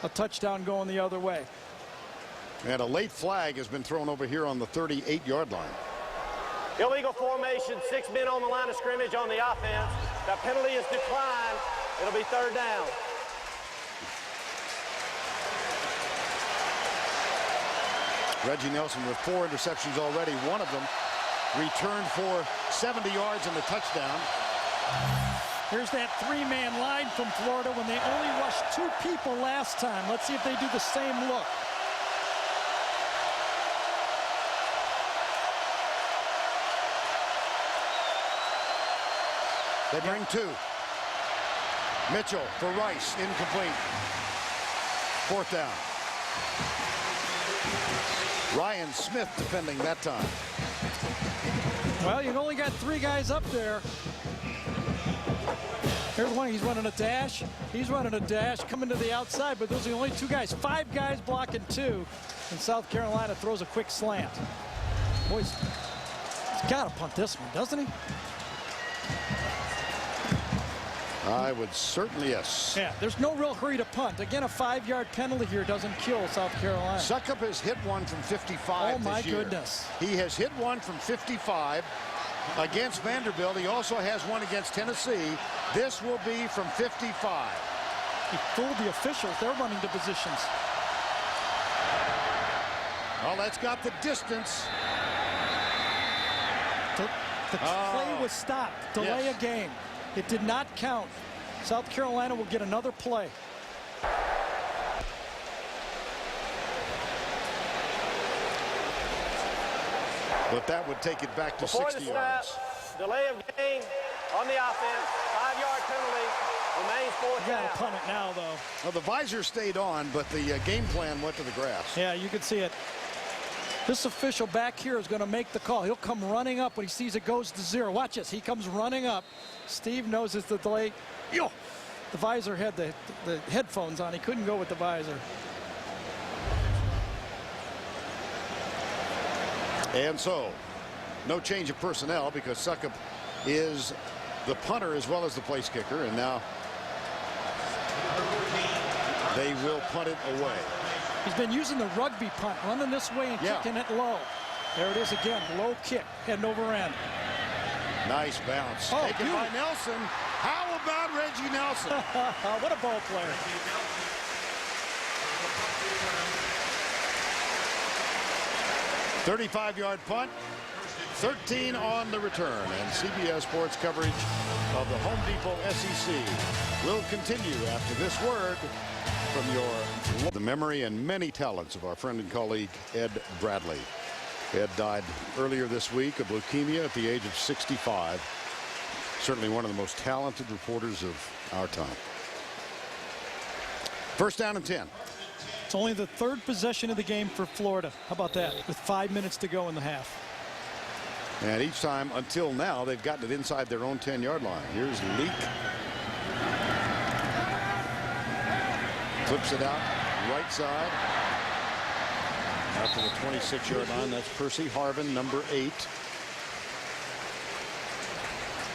a touchdown going the other way. And a late flag has been thrown over here on the 38-yard line. Illegal formation, 6 men on the line of scrimmage on the offense. The penalty is declined. It'll be 3rd down. Reggie Nelson with 4 interceptions already. One of them returned for 70 yards and a touchdown. Here's that 3-man line from Florida when they only rushed 2 people last time. Let's see if they do the same look. They bring 2. Mitchell for Rice, incomplete. 4th down. Ryan Smith defending that time. Well, you've only got 3 guys up there. Here's one, he's running a dash. He's running a dash, coming to the outside, but those are the only 2 guys. 5 guys blocking 2, and South Carolina throws a quick slant. Boys, he's got to punt this one, doesn't he? I would certainly, yes. Yeah, there's no real hurry to punt. Again, a 5-yard penalty here doesn't kill South Carolina. Succop has hit one from 55 Oh, my this year. goodness. He has hit one from 55 against Vanderbilt. He also has one against Tennessee. This will be from 55. He fooled the officials. They're running to positions. Well, that's got the distance. The play was stopped. Delay Yes. a game. It did not count. South Carolina will get another play. But that would take it back to Before 60 the snap, yards. delay of game on the offense. 5-yard penalty. Remains 4th You down. got to punt it now, though. Well, the visor stayed on, but the game plan went to the grass. Yeah, you can see it. This official back here is going to make the call. He'll come running up when he sees it goes to 0. Watch this. He comes running up. Steve knows it's the delay. Yo! The visor had the headphones on. He couldn't go with the visor. And so, no change of personnel because Succop is the punter as well as the place kicker. And now they will punt it away. He's been using the rugby punt, running this way and kicking it low. There it is again, low kick, heading over end. Nice bounce. Oh, taken by Nelson. How about Reggie Nelson? What a ball player. .35-yard punt, 13 on the return, and CBS Sports coverage of the Home Depot SEC will continue after this word from the memory and many talents of our friend and colleague Ed Bradley. Ed died earlier this week of leukemia at the age of 65. Certainly one of the most talented reporters of our time. 1st down and 10. It's only the 3rd possession of the game for Florida. How about that? With 5 minutes to go in the half. And each time until now, they've gotten it inside their own 10-yard line. Here's Leak. Flips it out, right side. Out to the 26-yard line. That's Percy Harvin, number 8.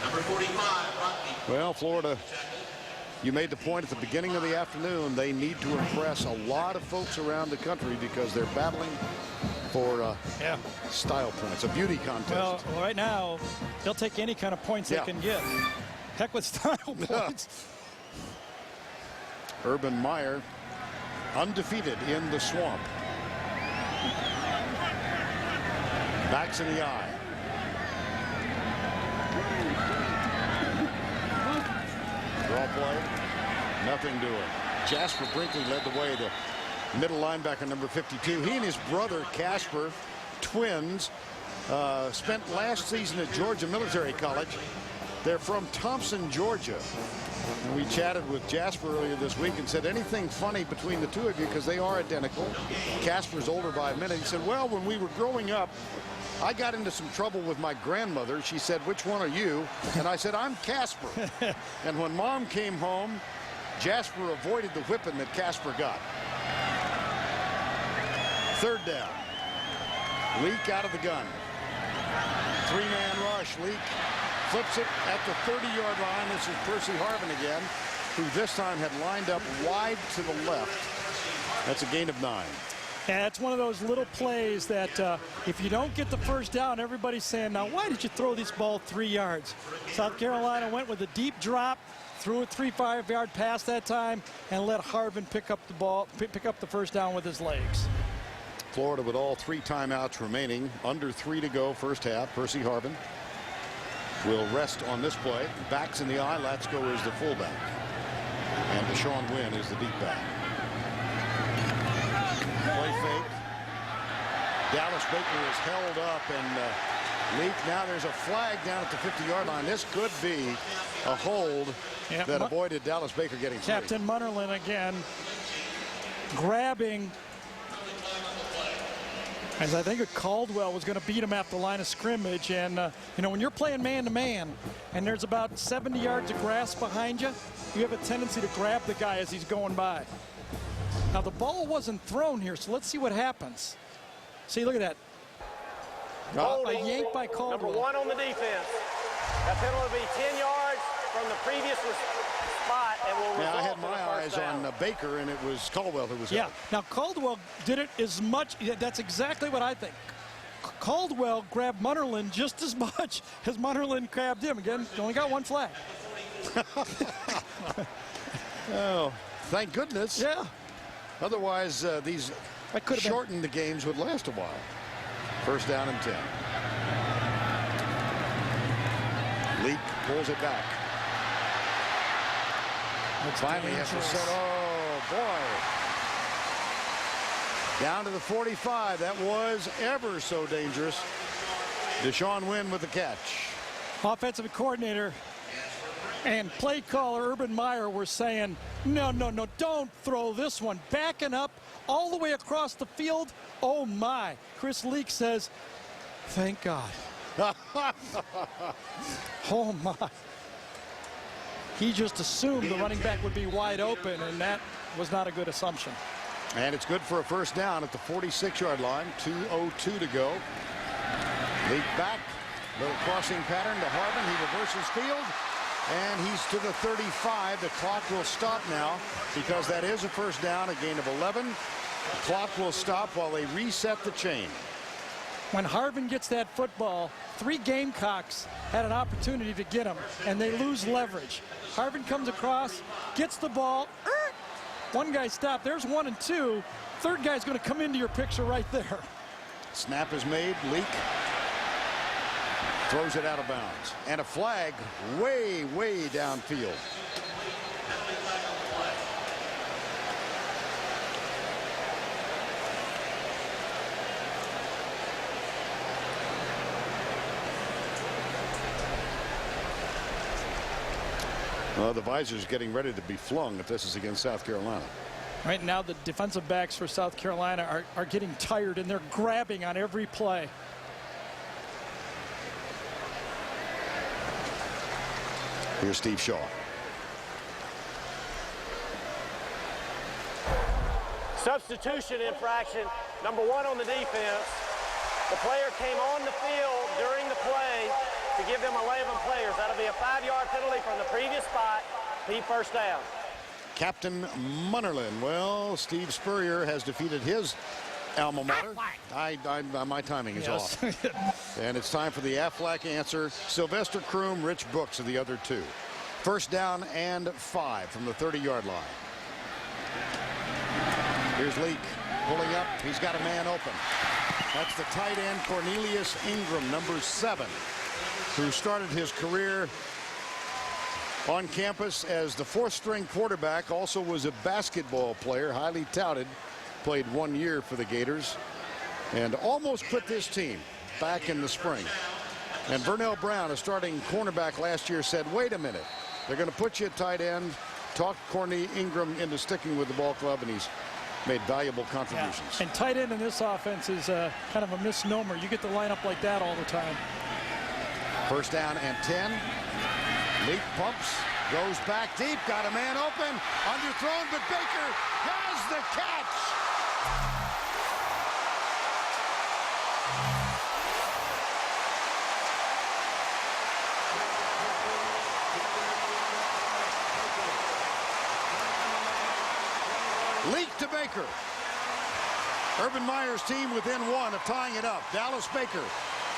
Number 45, Rodney. Well, Florida, you made the point at the beginning of the afternoon. They need to impress a lot of folks around the country because they're battling for style points, a beauty contest. Well, right now, they'll take any kind of points they can get. Heck with style points. Urban Meyer, undefeated in the swamp. Backs in the eye. Draw play, nothing doing. Jasper Brinkley led the way. The middle linebacker, number 52. He and his brother, Casper, twins, spent last season at Georgia Military College. They're from Thompson, Georgia. And we chatted with Jasper earlier this week and said, anything funny between the two of you, because they are identical. Casper's older by a minute. He said, well, when we were growing up, I got into some trouble with my grandmother. She said, which one are you? And I said, I'm Casper. And when Mom came home, Jasper avoided the whipping that Casper got. Third down. Leak out of the gun. Three-man rush. Leak flips it at the 30-yard line. This is Percy Harvin again, who this time had lined up wide to the left. That's a gain of 9. Yeah, it's one of those little plays that if you don't get the first down, everybody's saying, now, why did you throw this ball 3 yards? South Carolina went with a deep drop, threw a 3-5-yard pass that time, and let Harvin pick up the ball, pick up the first down with his legs. Florida with all 3 timeouts remaining, under 3 to go first half. Percy Harvin will rest on this play. Backs in the eye. Latsko is the fullback, and Deshaun Wynn is the deep back. Play fake. Dallas Baker is held up, and Leak. Now there's a flag down at the 50-yard line. This could be a hold that avoided Dallas Baker getting free. Captain Munnerlyn again grabbing, as I think Caldwell was going to beat him at the line of scrimmage. And, you know, when you're playing man-to-man and there's about 70 yards of grass behind you, you have a tendency to grab the guy as he's going by. Now, the ball wasn't thrown here, so let's see what happens. See, look at that. A yank by Caldwell. Number 1 on the defense. That penalty will be 10 yards from the previous spot, and will result I had my eyes down. on Baker, and it was Caldwell who was Yeah. out. Now, Caldwell did it as much. That's exactly what I think. Caldwell grabbed Munnerlyn just as much as Munnerlyn grabbed him. Again, he only got 1 flag. Oh, thank goodness. Yeah. Otherwise, these shortened the games would last a while. First down and 10. Leak pulls it back. Finally has to set. Oh, boy. Down to the 45. That was ever so dangerous. Deshaun Wynn with the catch. Offensive coordinator and play caller Urban Meyer were saying, no, don't throw this one. Backing up all the way across the field. Oh, my. Chris Leak says, thank God. Oh, my. He just assumed the running back would be wide open, and that was not a good assumption. And it's good for a first down at the 46-yard line. 2:02 to go. Leak back. Little crossing pattern to Harvin. He reverses field. And he's to the 35. The clock will stop now because that is a first down, a gain of 11. The clock will stop while they reset the chain. When Harvin gets that football, 3 Gamecocks had an opportunity to get him, and they lose leverage. Harvin comes across, gets the ball. One guy stopped. There's 1 and 2. Third guy's going to come into your picture right there. Snap is made. Leak throws it out of bounds. And a flag way, way downfield. Well, the visor's getting ready to be flung if this is against South Carolina. Right now, the defensive backs for South Carolina are getting tired, and they're grabbing on every play. Here's Steve Shaw. Substitution infraction, number 1 on the defense. The player came on the field during the play to give them 11 players. That'll be a 5-yard penalty from the previous spot. He first down. Captain Munnerlyn. Well, Steve Spurrier has defeated his alma mater. My timing is off. And it's time for the Aflac answer. Sylvester Croom, Rich Brooks are the other 2. First down and 5 from the 30-yard line. Here's Leak pulling up. He's got a man open. That's the tight end Cornelius Ingram, number 7, who started his career on campus as the 4th-string quarterback, also was a basketball player, highly touted played 1 year for the Gators and almost quit this team back in the spring. And Vernell Brown, a starting cornerback last year, said, wait a minute, they're going to put you at tight end, talk Corny Ingram into sticking with the ball club, and he's made valuable contributions. Yeah. And tight end in this offense is kind of a misnomer. You get to line up like that all the time. First down and 10. Leak pumps, goes back deep, got a man open, underthrown, but Baker has the catch. Leak to Baker. Urban Meyer's team within 1 of tying it up. Dallas Baker,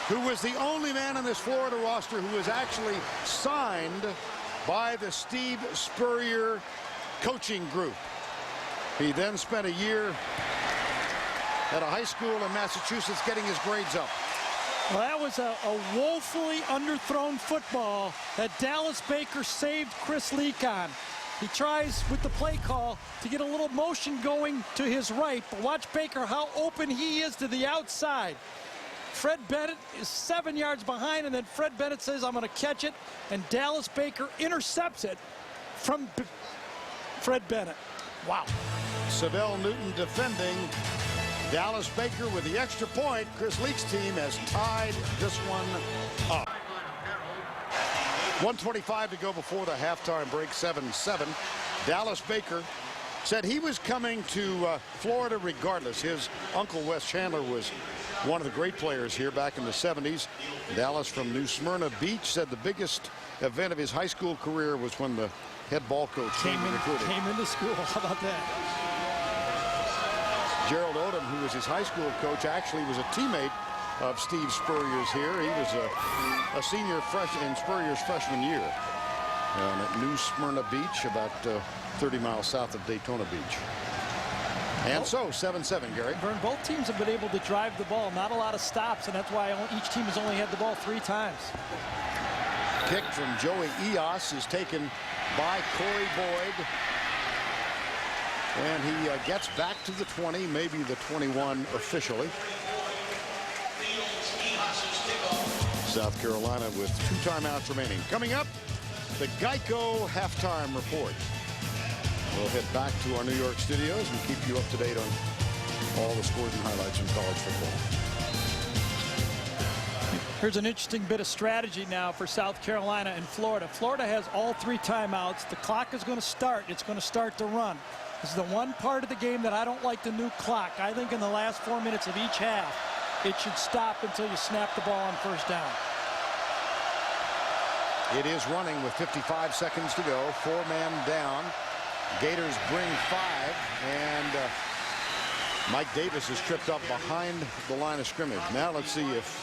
who was the only man on this Florida roster who was actually signed by the Steve Spurrier coaching group. He then spent a year at a high school in Massachusetts getting his grades up. Well, that was a woefully underthrown football that Dallas Baker saved Chris Leak on. He tries with the play call to get a little motion going to his right, but watch Baker how open he is to the outside. Fred Bennett is 7 yards behind, and then Fred Bennett says, I'm going to catch it, and Dallas Baker intercepts it from Fred Bennett. Wow. Savell Newton defending. Dallas Baker with the extra point. Chris Leak's team has tied this one up. 1:25 to go before the halftime break, 7-7. Dallas Baker said he was coming to Florida regardless. His uncle Wes Chandler was one of the great players here back in the 70s. Dallas from New Smyrna Beach said the biggest event of his high school career was when the head ball coach came into school. How about that? Gerald Odom, who was his high school coach, actually was a teammate of Steve Spurrier's here. He was a senior in Spurrier's freshman year at New Smyrna Beach, about 30 miles south of Daytona Beach. And so 7-7, Gary. Vern, both teams have been able to drive the ball, not a lot of stops, and that's why each team has only had the ball 3 times. Kick from Joey Eos is taken by Corey Boyd. And he gets back to the 20, maybe the 21 officially. South Carolina with 2 timeouts remaining. Coming up, the Geico halftime report. We'll head back to our New York studios and keep you up to date on all the scores and highlights from college football. Here's an interesting bit of strategy now for South Carolina and Florida. Florida has all 3 timeouts. The clock is going to start. It's going to start to run. This is the one part of the game that I don't like the new clock. I think in the last 4 minutes of each half, it should stop until you snap the ball on first down. It is running with 55 seconds to go. 4-man down. Gators bring 5, and Mike Davis is tripped up behind the line of scrimmage. Now let's see if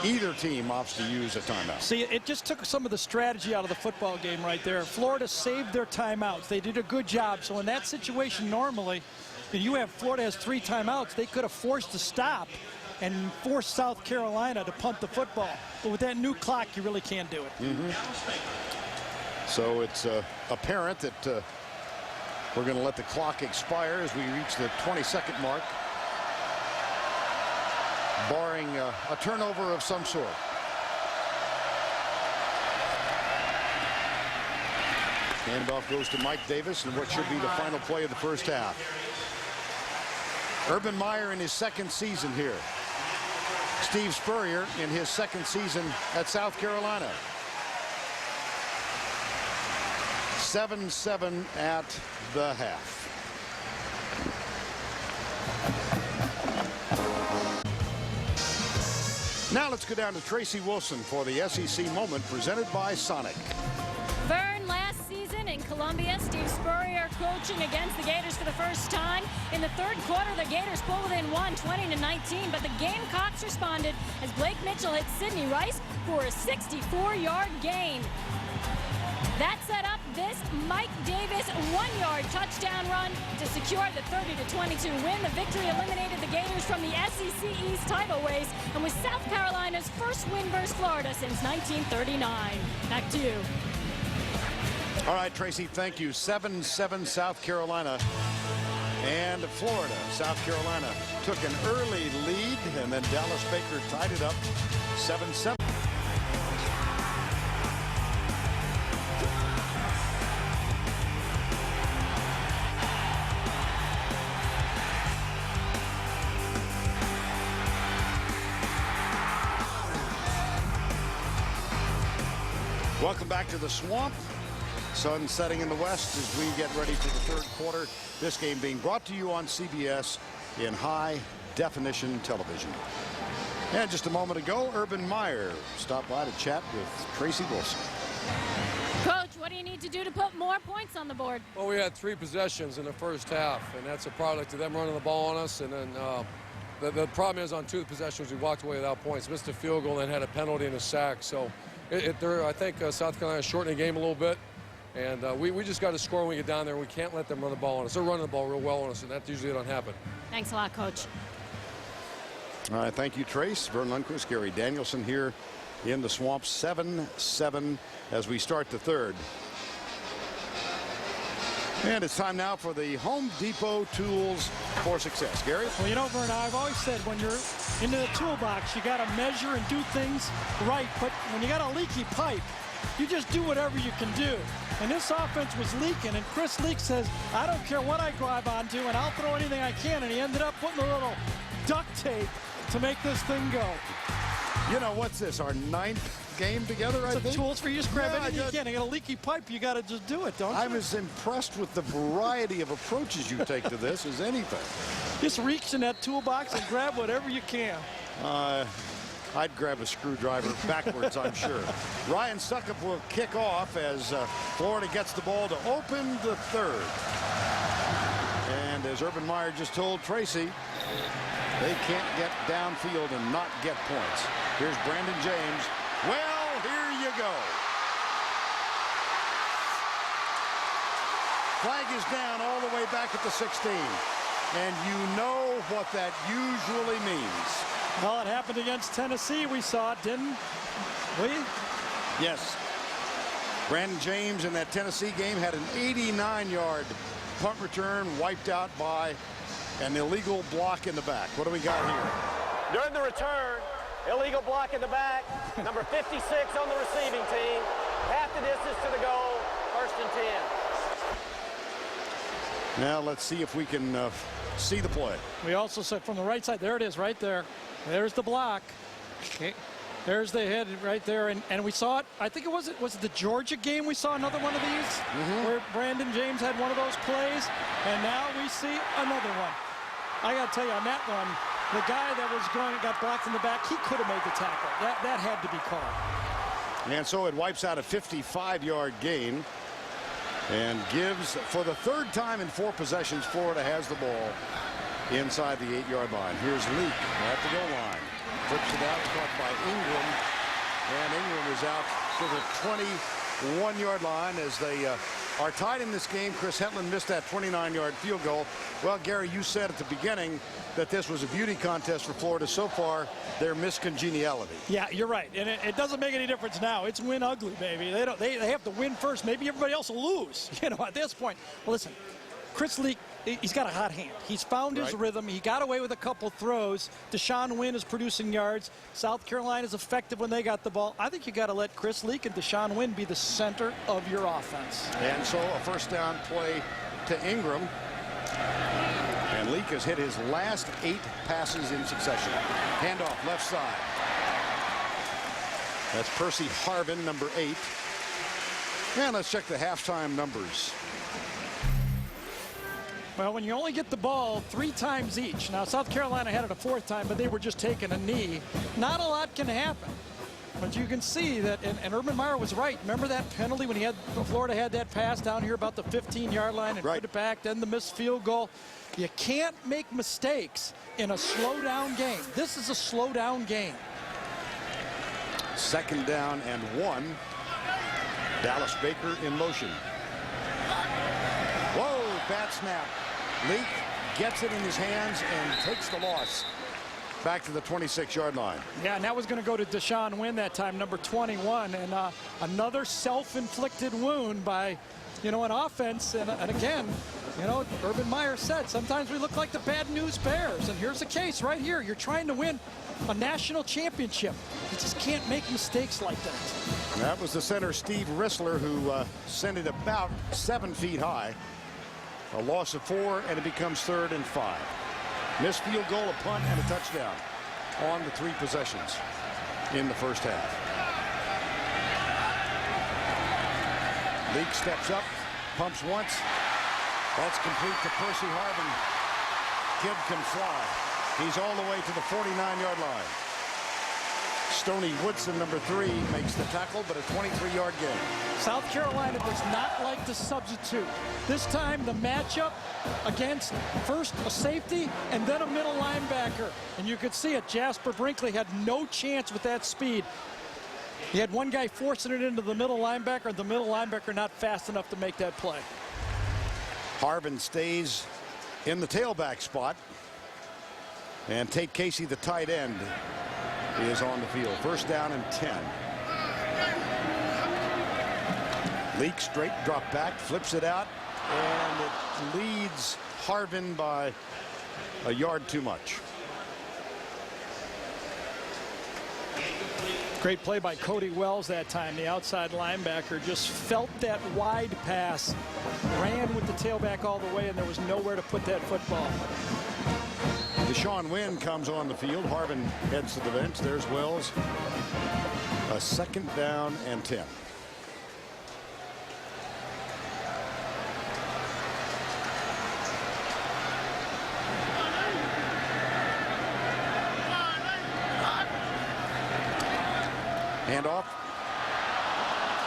either team opts to use a timeout. See, it just took some of the strategy out of the football game right there. Florida saved their timeouts. They did a good job. So in that situation, normally, Florida has 3 timeouts. They could have forced a stop and forced South Carolina to punt the football. But with that new clock, you really can't do it. So it's apparent that we're going to let the clock expire as we reach the 20-second mark, barring a turnover of some sort. Handoff goes to Mike Davis in what should be the final play of the first half. Urban Meyer in his 2nd season here. Steve Spurrier in his 2nd season at South Carolina. 7-7 at the half. Now let's go down to Tracy Wilson for the SEC moment presented by Sonic. Vern, last season in Columbia, Steve Spurrier coaching against the Gators for the first time. In the 3rd quarter, the Gators pulled within 1, 20-19, but the Gamecocks responded as Blake Mitchell hit Sidney Rice for a 64-yard gain. That set up this Mike Davis 1-yard touchdown run to secure the 30-22 win. The victory eliminated the Gators from the SEC East title race and was South Carolina's first win versus Florida since 1939. Back to you. All right, Tracy, thank you. 7-7 South Carolina And Florida, South Carolina took an early lead, and then Dallas Baker tied it up 7-7. Welcome back to the Swamp. Sun setting in the west as we get ready for the third quarter. This game being brought to you on CBS in high definition television. And just a moment ago, Urban Meyer stopped by to chat with Tracy Wilson. Coach, what do you need to do to put more points on the board? Well, we had 3 possessions in the first half, and that's a product of them running the ball on us. And then the problem is on 2 possessions, we walked away without points. Missed a field goal and had a penalty and a sack. So I think South Carolina shortened the game a little bit. And we just got to score when we get down there. We can't let them run the ball on us. They're running the ball real well on us, and that usually don't happen. Thanks a lot, Coach. All right, thank you, Trace. Vern Lundquist, Gary Danielson here in the Swamp. 7-7 as we start the third. And it's time now for the Home Depot tools for success. Gary? Well, you know, Vern, I've always said when you're into the toolbox, you got to measure and do things right. But when you got a leaky pipe, you just do whatever you can do. And this offense was leaking, and Chris Leak says, I don't care what I grab onto, and I'll throw anything I can. And he ended up putting a little duct tape to make this thing go. You know, what's this, our 9th game together, I think? Tools for you, just grab anything you can. You got a leaky pipe, you got to just do it, don't you? I'm as impressed with the variety of approaches you take to this as anything. Just reach in that toolbox and grab whatever you can. I'd grab a screwdriver backwards, I'm sure. Ryan Succop will kick off as Florida gets the ball to open the third. And as Urban Meyer just told Tracy, they can't get downfield and not get points. Here's Brandon James. Well, here you go. Flag is down all the way back at the 16. And you know what that usually means. Well, it happened against Tennessee. We saw it, didn't we? Yes. Brandon James in that Tennessee game had an 89-yard punt return wiped out by an illegal block in the back. What do we got here? During the return, illegal block in the back, number 56 on the receiving team, half the distance to the goal, 1st and 10. Now let's see if we can see the play. We also said from the right side, there it is right there. There's the block. Okay. There's the head right there, and we saw it. I think it was the Georgia game. We saw another one of these where Brandon James had one of those plays, and now we see another one. I got to tell you, on that one, the guy that was going and got blocked in the back, he could have made the tackle. That had to be called. And so it wipes out a 55-yard gain and gives, for the 3rd time in 4 possessions, Florida has the ball inside the 8-yard line. Here's Leak at the goal line. Flips it out, caught by Ingram. And Ingram is out to the 21-yard line as they are tied in this game. Chris Hetland missed that 29-yard field goal. Well, Gary, you said at the beginning that this was a beauty contest for Florida. So far, their miscongeniality. Yeah, you're right. And it doesn't make any difference now. It's win ugly, baby. They have to win first. Maybe everybody else will lose, you know, at this point. Well, listen, Chris Leak, he's got a hot hand. He's found his rhythm. He got away with a couple throws. Deshaun Wynn is producing yards. South Carolina is effective when they got the ball. I think you got to let Chris Leak and Deshaun Wynn be the center of your offense. And so a 1st down play to Ingram. And Leak has hit his last 8 passes in succession. Handoff left side. That's Percy Harvin, number 8. And let's check the halftime numbers. Well, when you only get the ball 3 times each, now South Carolina had it a 4th time, but they were just taking a knee. Not a lot can happen. But you can see that, and Urban Meyer was right. Remember that penalty when Florida had that pass down here about the 15-yard line and put it back, then the missed field goal. You can't make mistakes in a slow-down game. This is a slow-down game. 2nd down and 1. Dallas Baker in motion. Whoa, bad snap. Leak gets it in his hands and takes the loss back to the 26-yard line. Yeah, and that was going to go to Deshaun Wynn that time, number 21, and another self-inflicted wound by, you know, an offense. And again, You know, Urban Meyer said, sometimes we look like the bad news bears. And here's the case right here. You're trying to win a national championship. You just can't make mistakes like that. That was the center, Steve Rissler, who sent it about 7 feet high. A loss of 4, and it becomes 3rd and 5. Missed field goal, a punt, and a touchdown on the 3 possessions in the first half. Leak steps up, pumps once. That's complete to Percy Harvin. Kid can fly. He's all the way to the 49-yard line. Stoney Woodson, number 3, makes the tackle, but a 23-yard gain. South Carolina does not like to substitute. This time, the matchup against first a safety and then a middle linebacker. And you could see it. Jasper Brinkley had no chance with that speed. He had one guy forcing it into the middle linebacker, the middle linebacker not fast enough to make that play. Harvin stays in the tailback spot. And Tate Casey, the tight end, is on the field. First down and 10. Leak straight drop back, flips it out, and it leads Harvin by a yard too much. Great play by Cody Wells that time. The outside linebacker just felt that wide pass, ran with the tailback all the way, and there was nowhere to put that football. Deshaun Wynn comes on the field. Harvin heads to the bench. There's Wells. A second down and 10. Handoff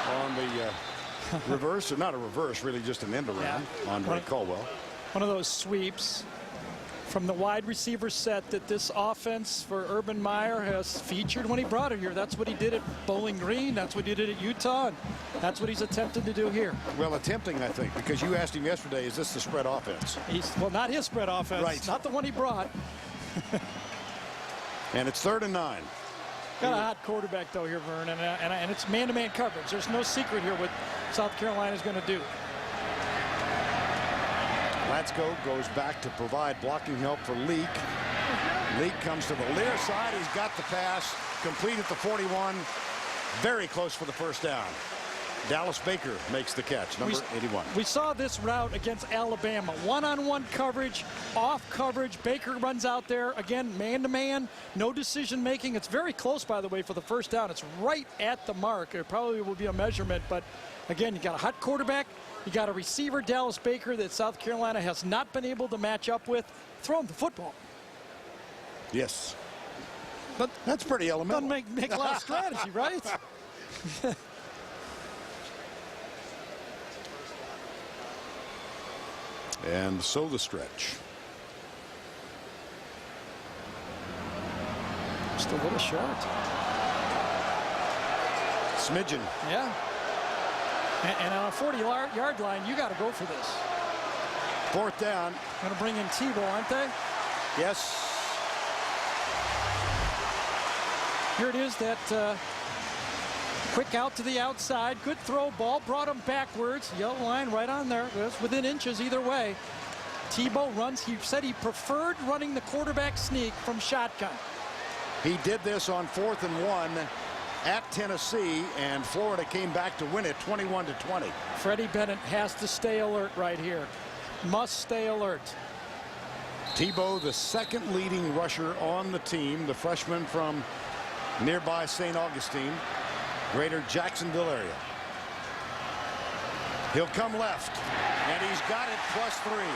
on the reverse, or not a reverse, really just an end around. Andre Caldwell. One of those sweeps from the wide receiver set that this offense for Urban Meyer has featured when he brought it here. That's what he did at Bowling Green. That's what he did at Utah. And that's what he's attempted to do here. Well, attempting, I think, because you asked him yesterday, is this the spread offense? Well, not his spread offense. Right. Not the one he brought. And it's 3rd and 9. Got a hot quarterback, though, here, Vern, and it's man-to-man coverage. There's no secret here what South Carolina's going to do. Latsko goes back to provide blocking help for Leak. Leak comes to the near side. He's got the pass. Complete at the 41. Very close for the first down. Dallas Baker makes the catch, number 81. We saw this route against Alabama. One-on-one coverage, off coverage. Baker runs out there. Again, man-to-man, no decision-making. It's very close, by the way, for the first down. It's right at the mark. It probably will be a measurement, but again, you got a hot quarterback. You got a receiver, Dallas Baker, that South Carolina has not been able to match up with. Throw him the football. Yes. But that's pretty elemental. Doesn't make a lot of strategy, right? And so the stretch. Just a little short. Smidgen. Yeah. And on a 40-yard line, you got to go for this. 4th down. Going to bring in Tebow, aren't they? Yes. Here it is, that quick out to the outside. Good throw ball. Brought him backwards. Yellow line right on there. That's within inches either way. Tebow runs. He said he preferred running the quarterback sneak from shotgun. He did this on 4th and 1 at Tennessee, and Florida came back to win it 21-20. Freddie Bennett has to stay alert right here. Must stay alert. Tebow, the second leading rusher on the team, the freshman from nearby St. Augustine, Greater Jacksonville area. He'll come left, and he's got it +3.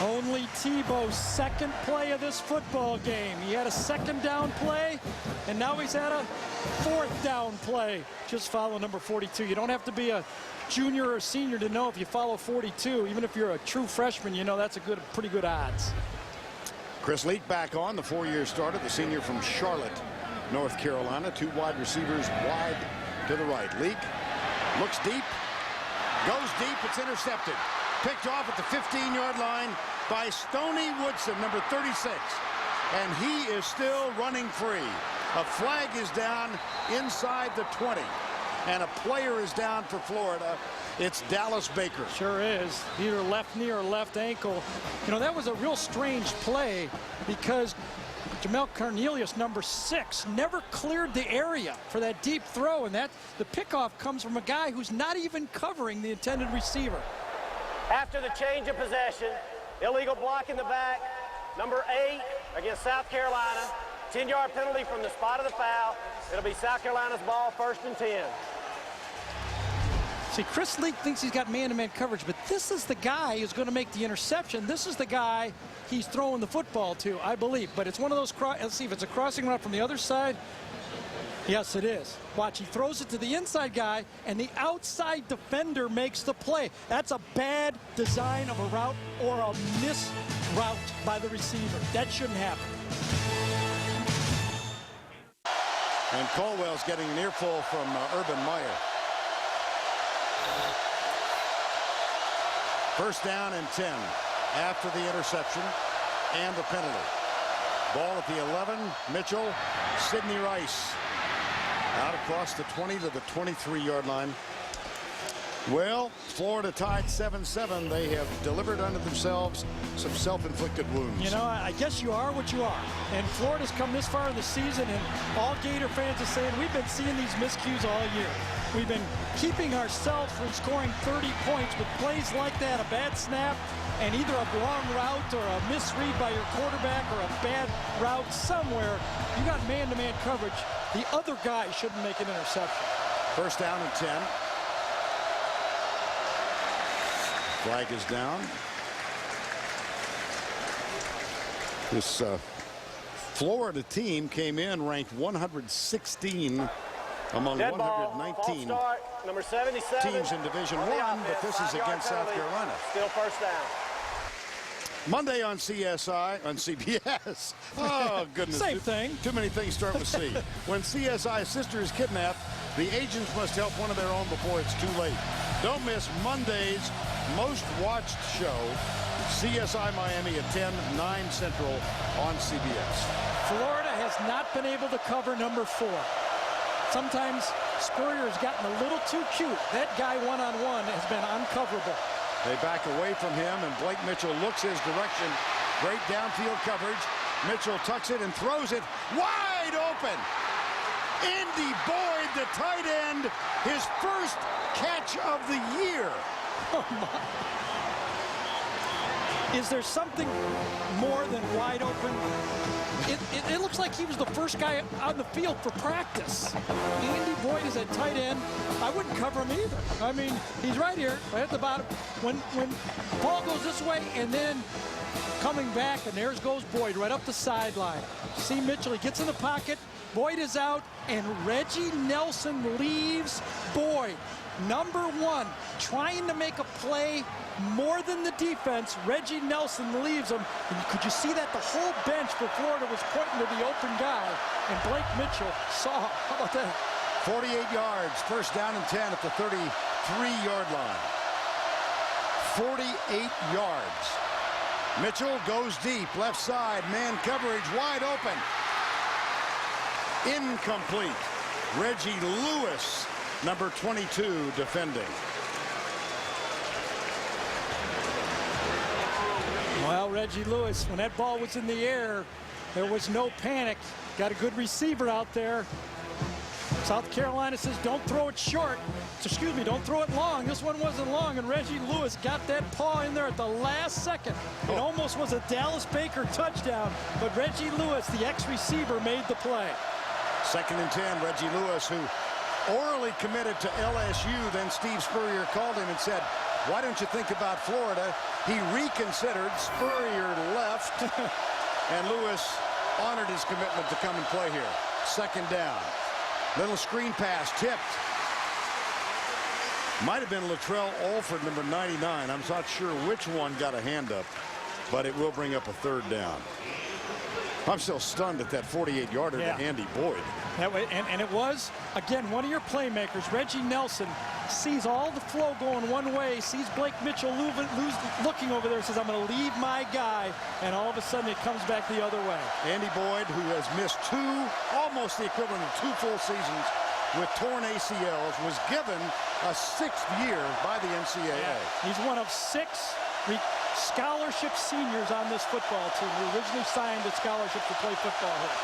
Only Tebow's second play of this football game. He had a second down play, and now he's had a 4th down play. Just follow number 42. You don't have to be a junior or senior to know if you follow 42. Even if you're a true freshman, you know that's pretty good odds. Chris Leak back on, the 4-year starter, the senior from Charlotte, North Carolina. 2 wide receivers wide to the right. Leak looks deep, goes deep, it's intercepted. Picked off at the 15-yard line by Stoney Woodson, number 36. and he is still running free. A flag is down inside the 20, and a player is down for Florida. It's Dallas Baker. Sure is. Either left knee or left ankle. You know, that was a real strange play because Jamel Cornelius, number 6, never cleared the area for that deep throw, and the pickoff comes from a guy who's not even covering the intended receiver. After the change of possession, illegal block in the back, number 8 against South Carolina. 10-yard penalty from the spot of the foul. It'll be South Carolina's ball, 1st and 10. See, Chris Leak thinks he's got man-to-man coverage, but this is the guy who's going to make the interception. This is the guy he's throwing the football to, I believe. But it's one of those, let's see if it's a crossing route from the other side. Yes, it is. Watch, he throws it to the inside guy, and the outside defender makes the play. That's a bad design of a route or a miss route by the receiver. That shouldn't happen. And Colwell's getting an earful from Urban Meyer. 1st down and 10 after the interception and the penalty. Ball at the 11. Mitchell, Sidney Rice out across the 20 to the 23-yard line. Well, Florida tied 7-7. They have delivered unto themselves some self-inflicted wounds. You know, I guess you are what you are. And Florida's come this far in the season, and all Gator fans are saying we've been seeing these miscues all year. We've been keeping ourselves from scoring 30 points with plays like that, a bad snap, and either a wrong route or a misread by your quarterback or a bad route somewhere. You got man-to-man coverage. The other guy shouldn't make an interception. 1st down and 10. Flag is down. This Florida team came in ranked 116 among 119 number 77 teams in Division I, but this is against South Carolina. Still 1st down. Monday on CSI, on CBS. Oh, goodness. Same thing. Too many things start with C. When CSI's sister is kidnapped, the agents must help one of their own before it's too late. Don't miss Monday's most watched show, CSI Miami at 10, 9 Central on CBS. Florida has not been able to cover number 4. Sometimes Spurrier has gotten a little too cute. That guy one-on-one has been uncoverable. They back away from him, and Blake Mitchell looks his direction. Great downfield coverage. Mitchell tucks it and throws it wide open. Andy Boyd, the tight end, his first catch of the year. Oh my. Is there something more than wide open? It looks like he was the first guy on the field for practice. Andy Boyd is a tight end. I wouldn't cover him either. I mean, he's right here, right at the bottom. When ball goes this way and then coming back, and there goes Boyd right up the sideline. See Mitchell, he gets in the pocket. Boyd is out, and Reggie Nelson leaves Boyd. Number 1, trying to make a play more than the defense. Reggie Nelson leaves him. And could you see that? The whole bench for Florida was pointing to the open guy, and Blake Mitchell saw. How about that? 48 yards, 1st down and 10 at the 33-yard line. 48 yards. Mitchell goes deep, left side, man coverage wide open. Incomplete. Reggie Lewis, number 22, defending. Well, Reggie Lewis, when that ball was in the air, there was no panic. Got a good receiver out there. South Carolina says don't throw it short. Excuse me, don't throw it long. This one wasn't long, and Reggie Lewis got that paw in there at the last second. It almost was a Dallas Baker touchdown, but Reggie Lewis, the ex-receiver, made the play. 2nd and 10, Reggie Lewis, who orally committed to LSU. Then Steve Spurrier called him and said, why don't you think about Florida? He reconsidered. Spurrier left, and Lewis honored his commitment to come and play here. 2nd down. Little screen pass, tipped. Might have been Latrell Alford, number 99. I'm not sure which one got a hand up, but it will bring up a 3rd down. I'm still stunned at that 48-yarder to Andy Boyd. That way, and it was, again, one of your playmakers, Reggie Nelson, sees all the flow going one way, sees Blake Mitchell looking over there, says, I'm going to leave my guy, and all of a sudden it comes back the other way. Andy Boyd, who has missed almost the equivalent of 2 full seasons with torn ACLs, was given a 6th year by the NCAA. Yeah. He's one of 6 scholarship seniors on this football team who originally signed a scholarship to play football here.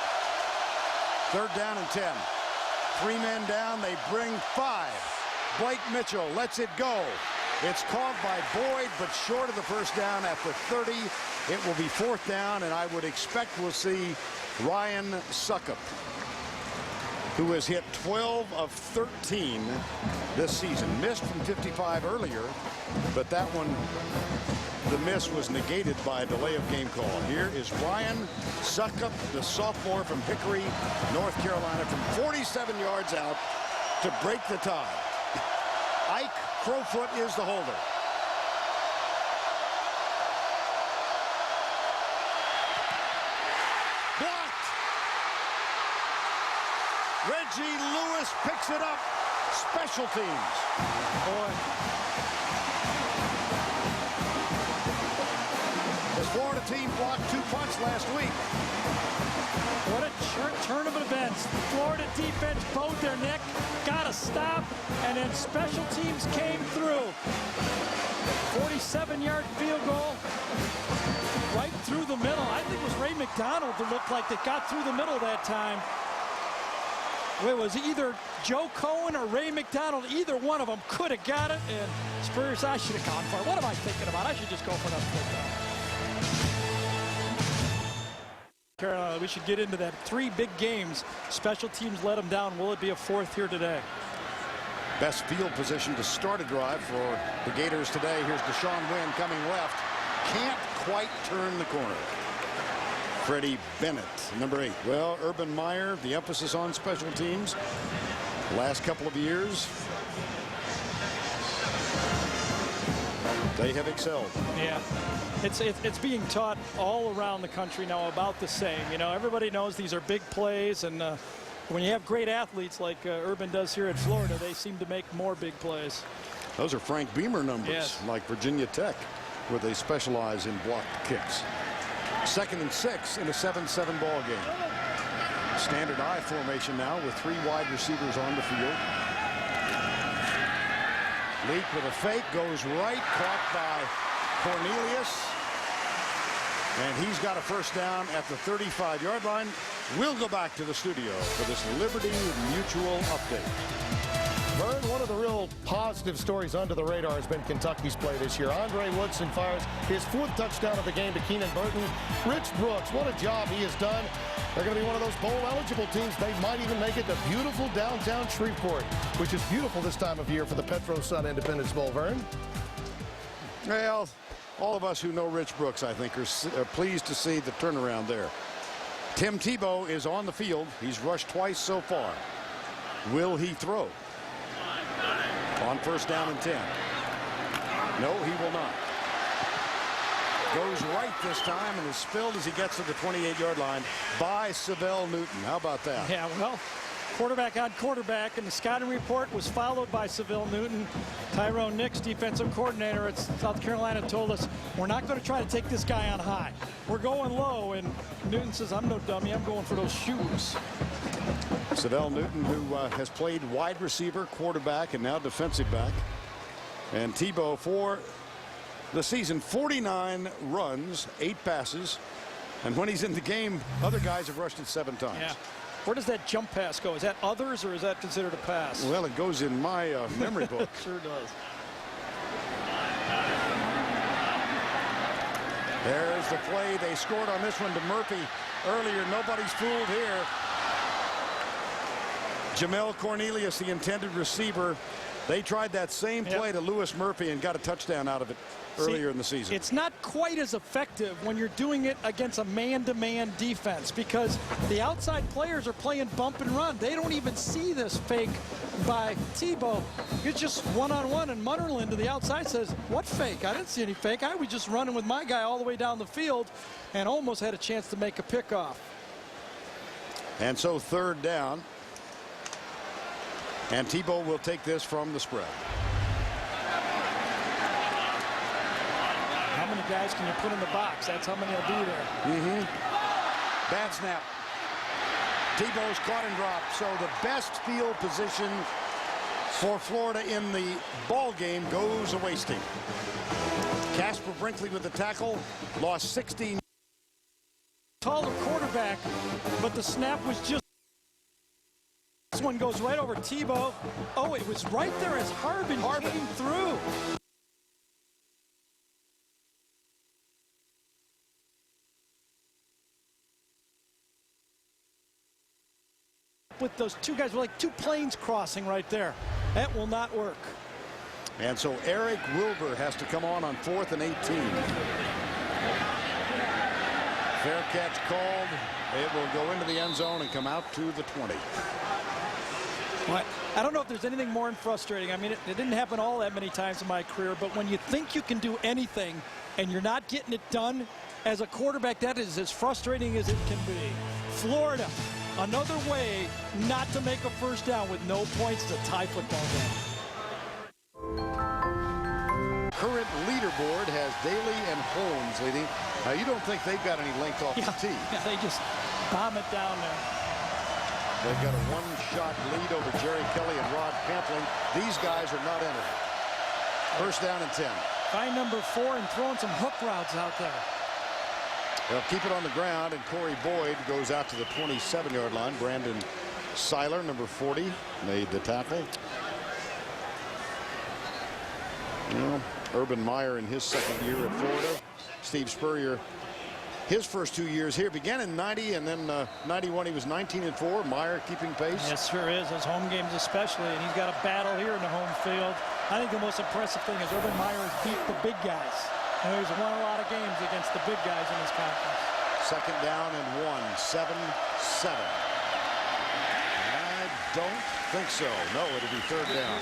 3rd down and 10. 3 men down, they bring 5. Blake Mitchell lets it go. It's caught by Boyd, but short of the 1st down at the 30. It will be 4th down, and I would expect we'll see Ryan Succop, who has hit 12 of 13 this season. Missed from 55 earlier, but that one, the miss was negated by a delay of game call. Here is Ryan Succop, the sophomore from Hickory, North Carolina, from 47 yards out to break the tie. Ike Crowfoot is the holder. Blocked. Reggie Lewis picks it up. Special teams. Boy. This Florida team blocked 2 punts last week. What a turn of events. The Florida defense bowed their neck, got a stop, and then special teams came through. 47-yard field goal right through the middle. I think it was Ray McDonald that looked like that got through the middle that time. It was either Joe Cohen or Ray McDonald. Either one of them could have got it, and Spurrier said, I should have gone for it. What am I thinking about? I should just go for another football. Carolina, we should get into that. 3 big games. Special teams let them down. Will it be a 4th here today? Best field position to start a drive for the Gators today. Here's Deshaun Wynn coming left. Can't quite turn the corner. Freddie Bennett, number 8. Well, Urban Meyer, the emphasis on special teams. Last couple of years, they have excelled. Yeah. It's being taught all around the country now about the same. You know, everybody knows these are big plays, and when you have great athletes like Urban does here at Florida, they seem to make more big plays. Those are Frank Beamer numbers, like Virginia Tech, where they specialize in blocked kicks. 2nd and 6 in a 7-7 ball game. Standard I formation now with 3 wide receivers on the field. Leak with a fake, goes right, caught by Cornelius, and he's got a 1st down at the 35-yard line. We'll go back to the studio for this Liberty Mutual update. Vern, one of the real positive stories under the radar has been Kentucky's play this year. Andre Woodson fires his 4th touchdown of the game to Keenan Burton. Rich Brooks, what a job he has done. They're going to be one of those bowl-eligible teams. They might even make it to beautiful downtown Shreveport, which is beautiful this time of year for the Petro Sun Independence Bowl, Vern. Well, all of us who know Rich Brooks, I think, are pleased to see the turnaround there. Tim Tebow is on the field. He's rushed twice so far. Will he throw? On 1st down and 10. No, he will not. Goes right this time and is spilled as he gets to the 28-yard line by Savell Newton. How about that? Yeah, well, quarterback on quarterback, and the scouting report was followed by Savell Newton. Tyrone Nix, defensive coordinator at South Carolina, told us, we're not going to try to take this guy on high. We're going low, and Newton says, I'm no dummy. I'm going for those shoes. Savell Newton, who has played wide receiver, quarterback, and now defensive back. And Tebow for the season, 49 runs, 8 passes. And when he's in the game, other guys have rushed it 7 times. Yeah. Where does that jump pass go? Is that others, or is that considered a pass? Well, it goes in my memory book. Sure does. There's the play. They scored on this one to Murphy earlier. Nobody's fooled here. Jamel Cornelius, the intended receiver, They tried that same play to Lewis Murphy and got a touchdown out of it earlier in the season. It's not quite as effective when you're doing it against a man-to-man defense because the outside players are playing bump and run. They don't even see this fake by Tebow. It's just one-on-one, and Munnerlyn to the outside says, what fake? I didn't see any fake. I was just running with my guy all the way down the field and almost had a chance to make a pickoff. And so 3rd down. And Tebow will take this from the spread. How many guys can you put in the box? That's how many will be there. Bad snap. Tebow's caught and dropped. So the best field position for Florida in the ball game goes a wasting. Casper Brinkley with the tackle. Lost 16. Taller quarterback, but the snap was just. This one goes right over Tebow. Oh, it was right there as Harbin came through. With those two guys were like two planes crossing right there. That will not work. And so Eric Wilbur has to come on 4th and 18. Fair catch called. It will go into the end zone and come out to the 20. What? I don't know if there's anything more frustrating. I mean, it didn't happen all that many times in my career, but when you think you can do anything and you're not getting it done, as a quarterback, that is as frustrating as it can be. Florida, another way not to make a first down with no points to tie football game. Current leaderboard has Daly and Holmes leading. Now, you don't think they've got any length off the tee. Yeah, they just bomb it down there. They've got a one-shot lead over Jerry Kelly and Rod Campling. These guys are not entering. First down and 10. Find number 4 and throwing some hook routes out there. They'll keep it on the ground, and Corey Boyd goes out to the 27-yard line. Brandon Seiler, number 40, made the tackle. You know, Urban Meyer in his 2nd year at Florida. Steve Spurrier, his first 2 years here, began in 90, and then 91 he was 19-4. Meyer keeping pace. Yes, sure is. His home games especially, and he's got a battle here in the home field. I think the most impressive thing is Urban Meyer has beat the big guys. And he's won a lot of games against the big guys in this conference. 2nd down and 1, 7-7. I don't think so. No, it'll be 3rd down.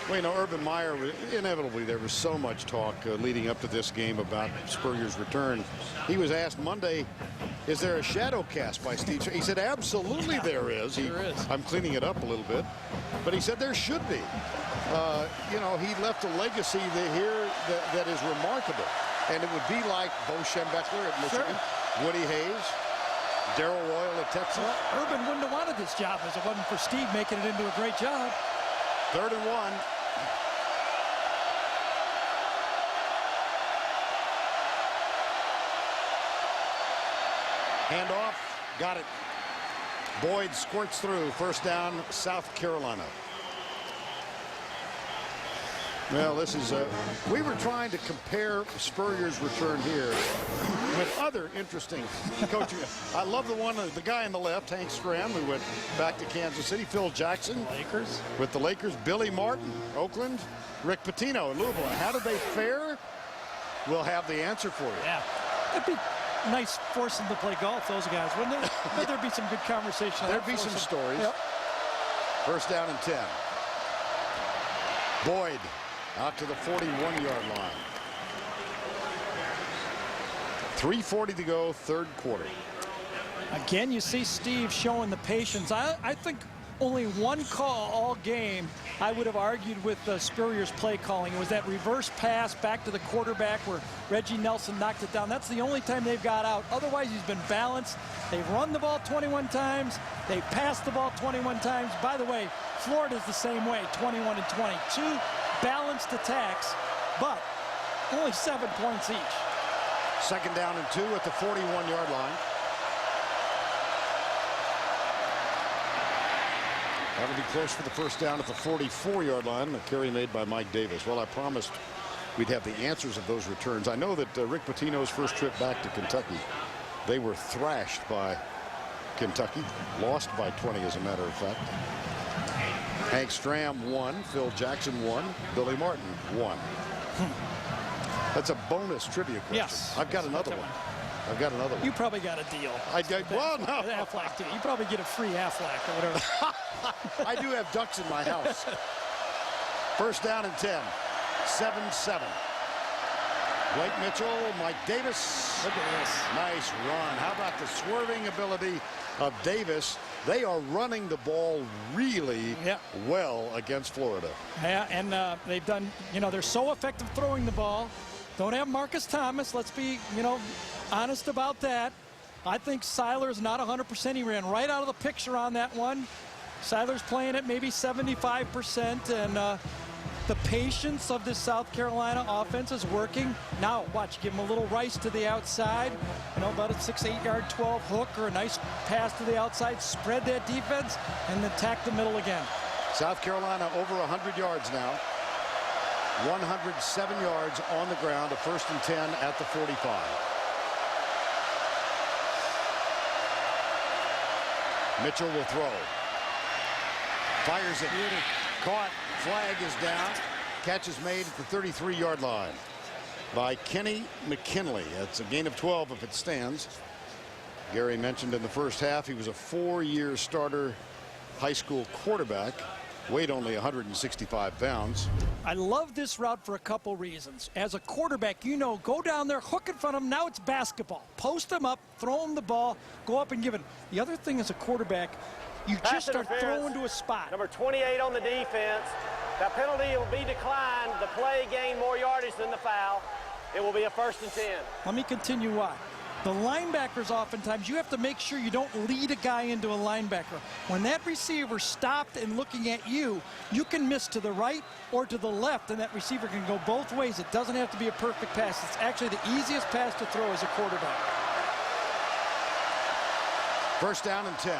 Well, you know, Urban Meyer, inevitably, there was so much talk leading up to this game about Spurrier's return. He was asked Monday, is there a shadow cast by Steve? He said, absolutely there is. There is. I'm cleaning it up a little bit. But he said there should be. You know, he left a legacy that is remarkable. And it would be like Bo Schembechler at Michigan, Woody Hayes, Darrell Royal at Texas. Well, Urban wouldn't have wanted this job if it wasn't for Steve making it into a great job. 3rd and 1. Handoff, got it. Boyd squirts through. First down, South Carolina. Well, this is we were trying to compare Spurrier's return here with other interesting coaching. I love the guy on the left, Hank Stram, who went back to Kansas City. Phil Jackson, Lakers. With the Lakers. Billy Martin, Oakland. Rick Pitino in Louisville. How did they fare? We'll have the answer for you. Yeah, it'd be nice forcing them to play golf, those guys, wouldn't it? But there'd be some good conversation. There'd be some stories. Yep. First down and 10. Boyd out to the 41-yard line. 3:40 to go, 3rd quarter. Again, you see Steve showing the patience. I think only one call all game I would have argued with Spurrier's play calling. It was that reverse pass back to the quarterback where Reggie Nelson knocked it down. That's the only time they've got out. Otherwise, he's been balanced. They've run the ball 21 times. They've passed the ball 21 times. By the way, Florida's the same way, 21 and 20. 2 balanced attacks, but only 7 points each. 2nd down and 2 at the 41-yard line. That'll be close for the first down at the 44-yard line. A carry made by Mike Davis. Well, I promised we'd have the answers of those returns. I know that Rick Pitino's first trip back to Kentucky, they were thrashed by Kentucky. Lost by 20, as a matter of fact. Hank Stram 1, Phil Jackson 1, Billy Martin 1. That's a bonus trivia question. Yes. I've got another one. I've got another one. You probably got a deal. I did. Well, no. Aflac too. You probably get a free Aflac or whatever. I do have ducks in my house. First down and 10. 7-7. Blake Mitchell, Mike Davis. Look at this. Nice run. How about the swerving ability of Davis? They are running the ball really well against Florida. Yeah, and they've done, they're so effective throwing the ball. Don't have Marcus Thomas. Let's be, honest about that. I think Seiler's not 100%. He ran right out of the picture on that one. Seiler's playing at maybe 75%, and the patience of this South Carolina offense is working. Now, watch, give him a little Rice to the outside, about a 6-8 yard 12 hook or a nice pass to the outside, spread that defense, and attack the middle again. South Carolina over 100 yards now. 107 yards on the ground, a 1st and 10 at the 45. Mitchell will throw. Fires it. Caught. Flag is down. Catch is made at the 33-yard line by Kenny McKinley. It's a gain of 12 if it stands. Gary mentioned in the first half he was a 4-year starter high school quarterback. Weighed only 165 pounds. I love this route for a couple reasons. As a quarterback, go down there, hook in front of him. Now it's basketball. Post him up, throw him the ball, go up and give it. The other thing as a quarterback, you just start throwing to a spot. Number 28 on the defense. That penalty will be declined. The play gained more yardage than the foul. It will be a 1st and 10. Let me continue why. The linebackers, oftentimes, you have to make sure you don't lead a guy into a linebacker. When that receiver stopped and looking at you, you can miss to the right or to the left, and that receiver can go both ways. It doesn't have to be a perfect pass. It's actually the easiest pass to throw as a quarterback. 1st down and 10.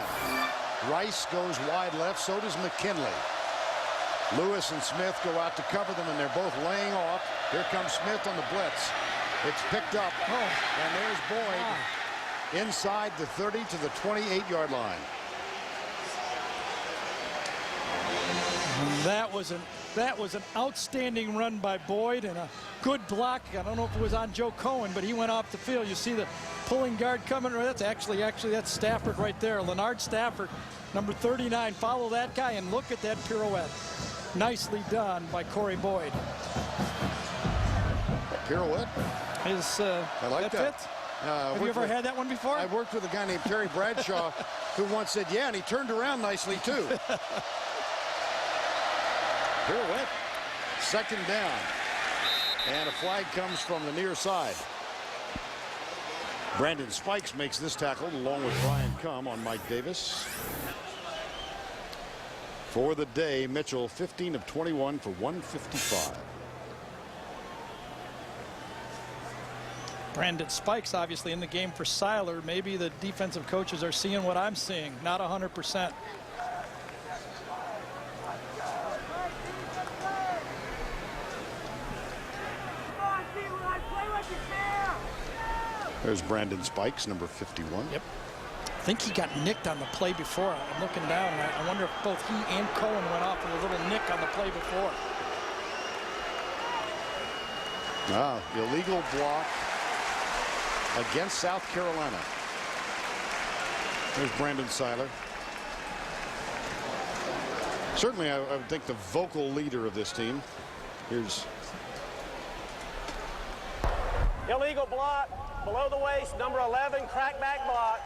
Rice goes wide left, so does McKinley. Lewis and Smith go out to cover them, and they're both laying off. Here comes Smith on the blitz. It's picked up, and there's Boyd inside the 30 to the 28-yard line. That was an outstanding run by Boyd and a good block. I don't know if it was on Joe Cohen, but he went off the field. You see the pulling guard coming. That's actually that's Stafford right there. Leonard Stafford, number 39. Follow that guy and look at that pirouette. Nicely done by Corey Boyd. Pirouette? I like that. Have you ever had that one before? I worked with a guy named Terry Bradshaw who once said, yeah, and he turned around nicely too. Pirouette. 2nd down. And a flag comes from the near side. Brandon Spikes makes this tackle along with Brian Cum on Mike Davis. For the day, Mitchell 15 of 21 for 155. Brandon Spikes obviously in the game for Seiler. Maybe the defensive coaches are seeing what I'm seeing, not 100%. There's Brandon Spikes, number 51. Yep. I think he got nicked on the play before. I'm looking down, and I wonder if both he and Cohen went off with a little nick on the play before. Illegal block against South Carolina. There's Brandon Seiler. Certainly, I would think the vocal leader of this team. Here's illegal block below the waist, number 11, crackback block.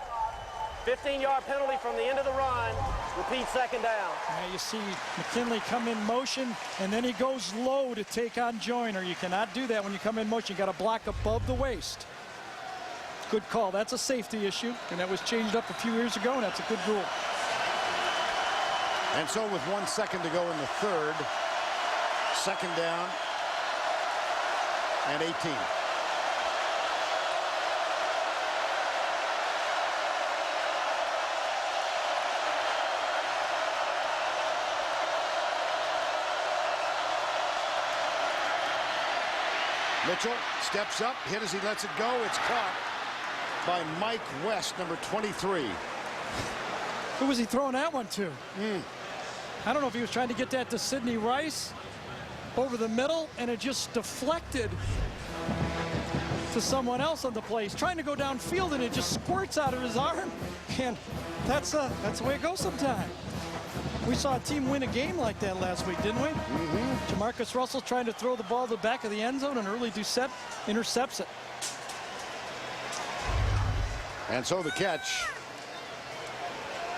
15-yard penalty from the end of the run. Repeat 2nd down. Now you see McKinley come in motion, and then he goes low to take on Joyner. You cannot do that when you come in motion. You got to block above the waist. Good call. That's a safety issue, and that was changed up a few years ago, and that's a good rule. And so with 1 second to go in the 3rd, 2nd down and 18. Mitchell steps up, hit as he lets it go. It's caught by Mike West, number 23. Who was he throwing that one to? I don't know if he was trying to get that to Sidney Rice over the middle, and it just deflected to someone else on the play. He's trying to go downfield, and it just squirts out of his arm, and that's the way it goes sometimes. We saw a team win a game like that last week, didn't we? Mm-hmm. Jamarcus Russell trying to throw the ball to the back of the end zone, and Early Doucette intercepts it. And so the catch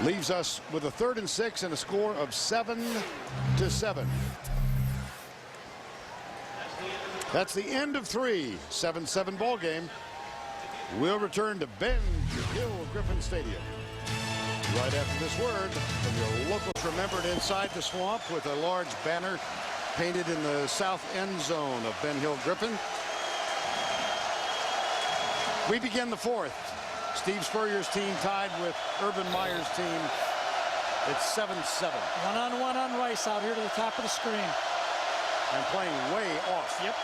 leaves us with a 3rd and 6 and a score of 7-7. That's the end of 3. 7-7 ball game. We'll return to Ben Hill Griffin Stadium right after this word from your local. Remembered inside the swamp with a large banner painted in the south end zone of Ben Hill Griffin. We begin the 4th. Steve Spurrier's team tied with Urban Meyer's team. It's 7-7. One-on-one on Rice out here to the top of the screen. And playing way off. Yep.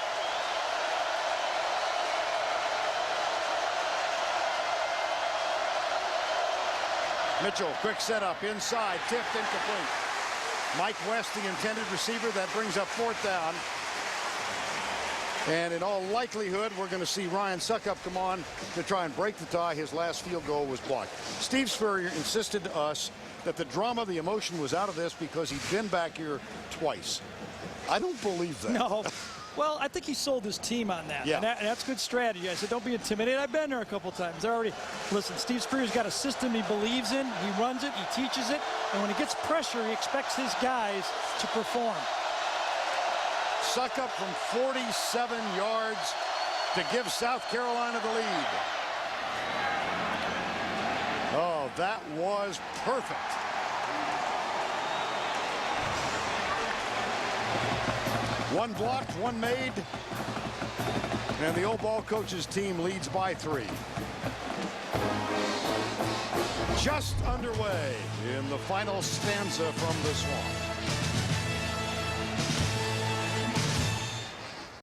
Mitchell, quick setup inside, tipped incomplete. Mike West, the intended receiver. That brings up 4th down. And in all likelihood, we're going to see Ryan Suckup come on to try and break the tie. His last field goal was blocked. Steve Spurrier insisted to us that the drama, the emotion was out of this because he'd been back here twice. I don't believe that. No. Well, I think he sold his team on that. Yeah. And that's good strategy. I said, don't be intimidated. I've been there a couple times. They're already, listen, Steve Spurrier's got a system he believes in. He runs it. He teaches it. And when he gets pressure, he expects his guys to perform. Suckup from 47 yards to give South Carolina the lead. Oh, that was perfect. One blocked, one made, and the old ball coach's team leads by 3. Just underway in the final stanza from the Swamp.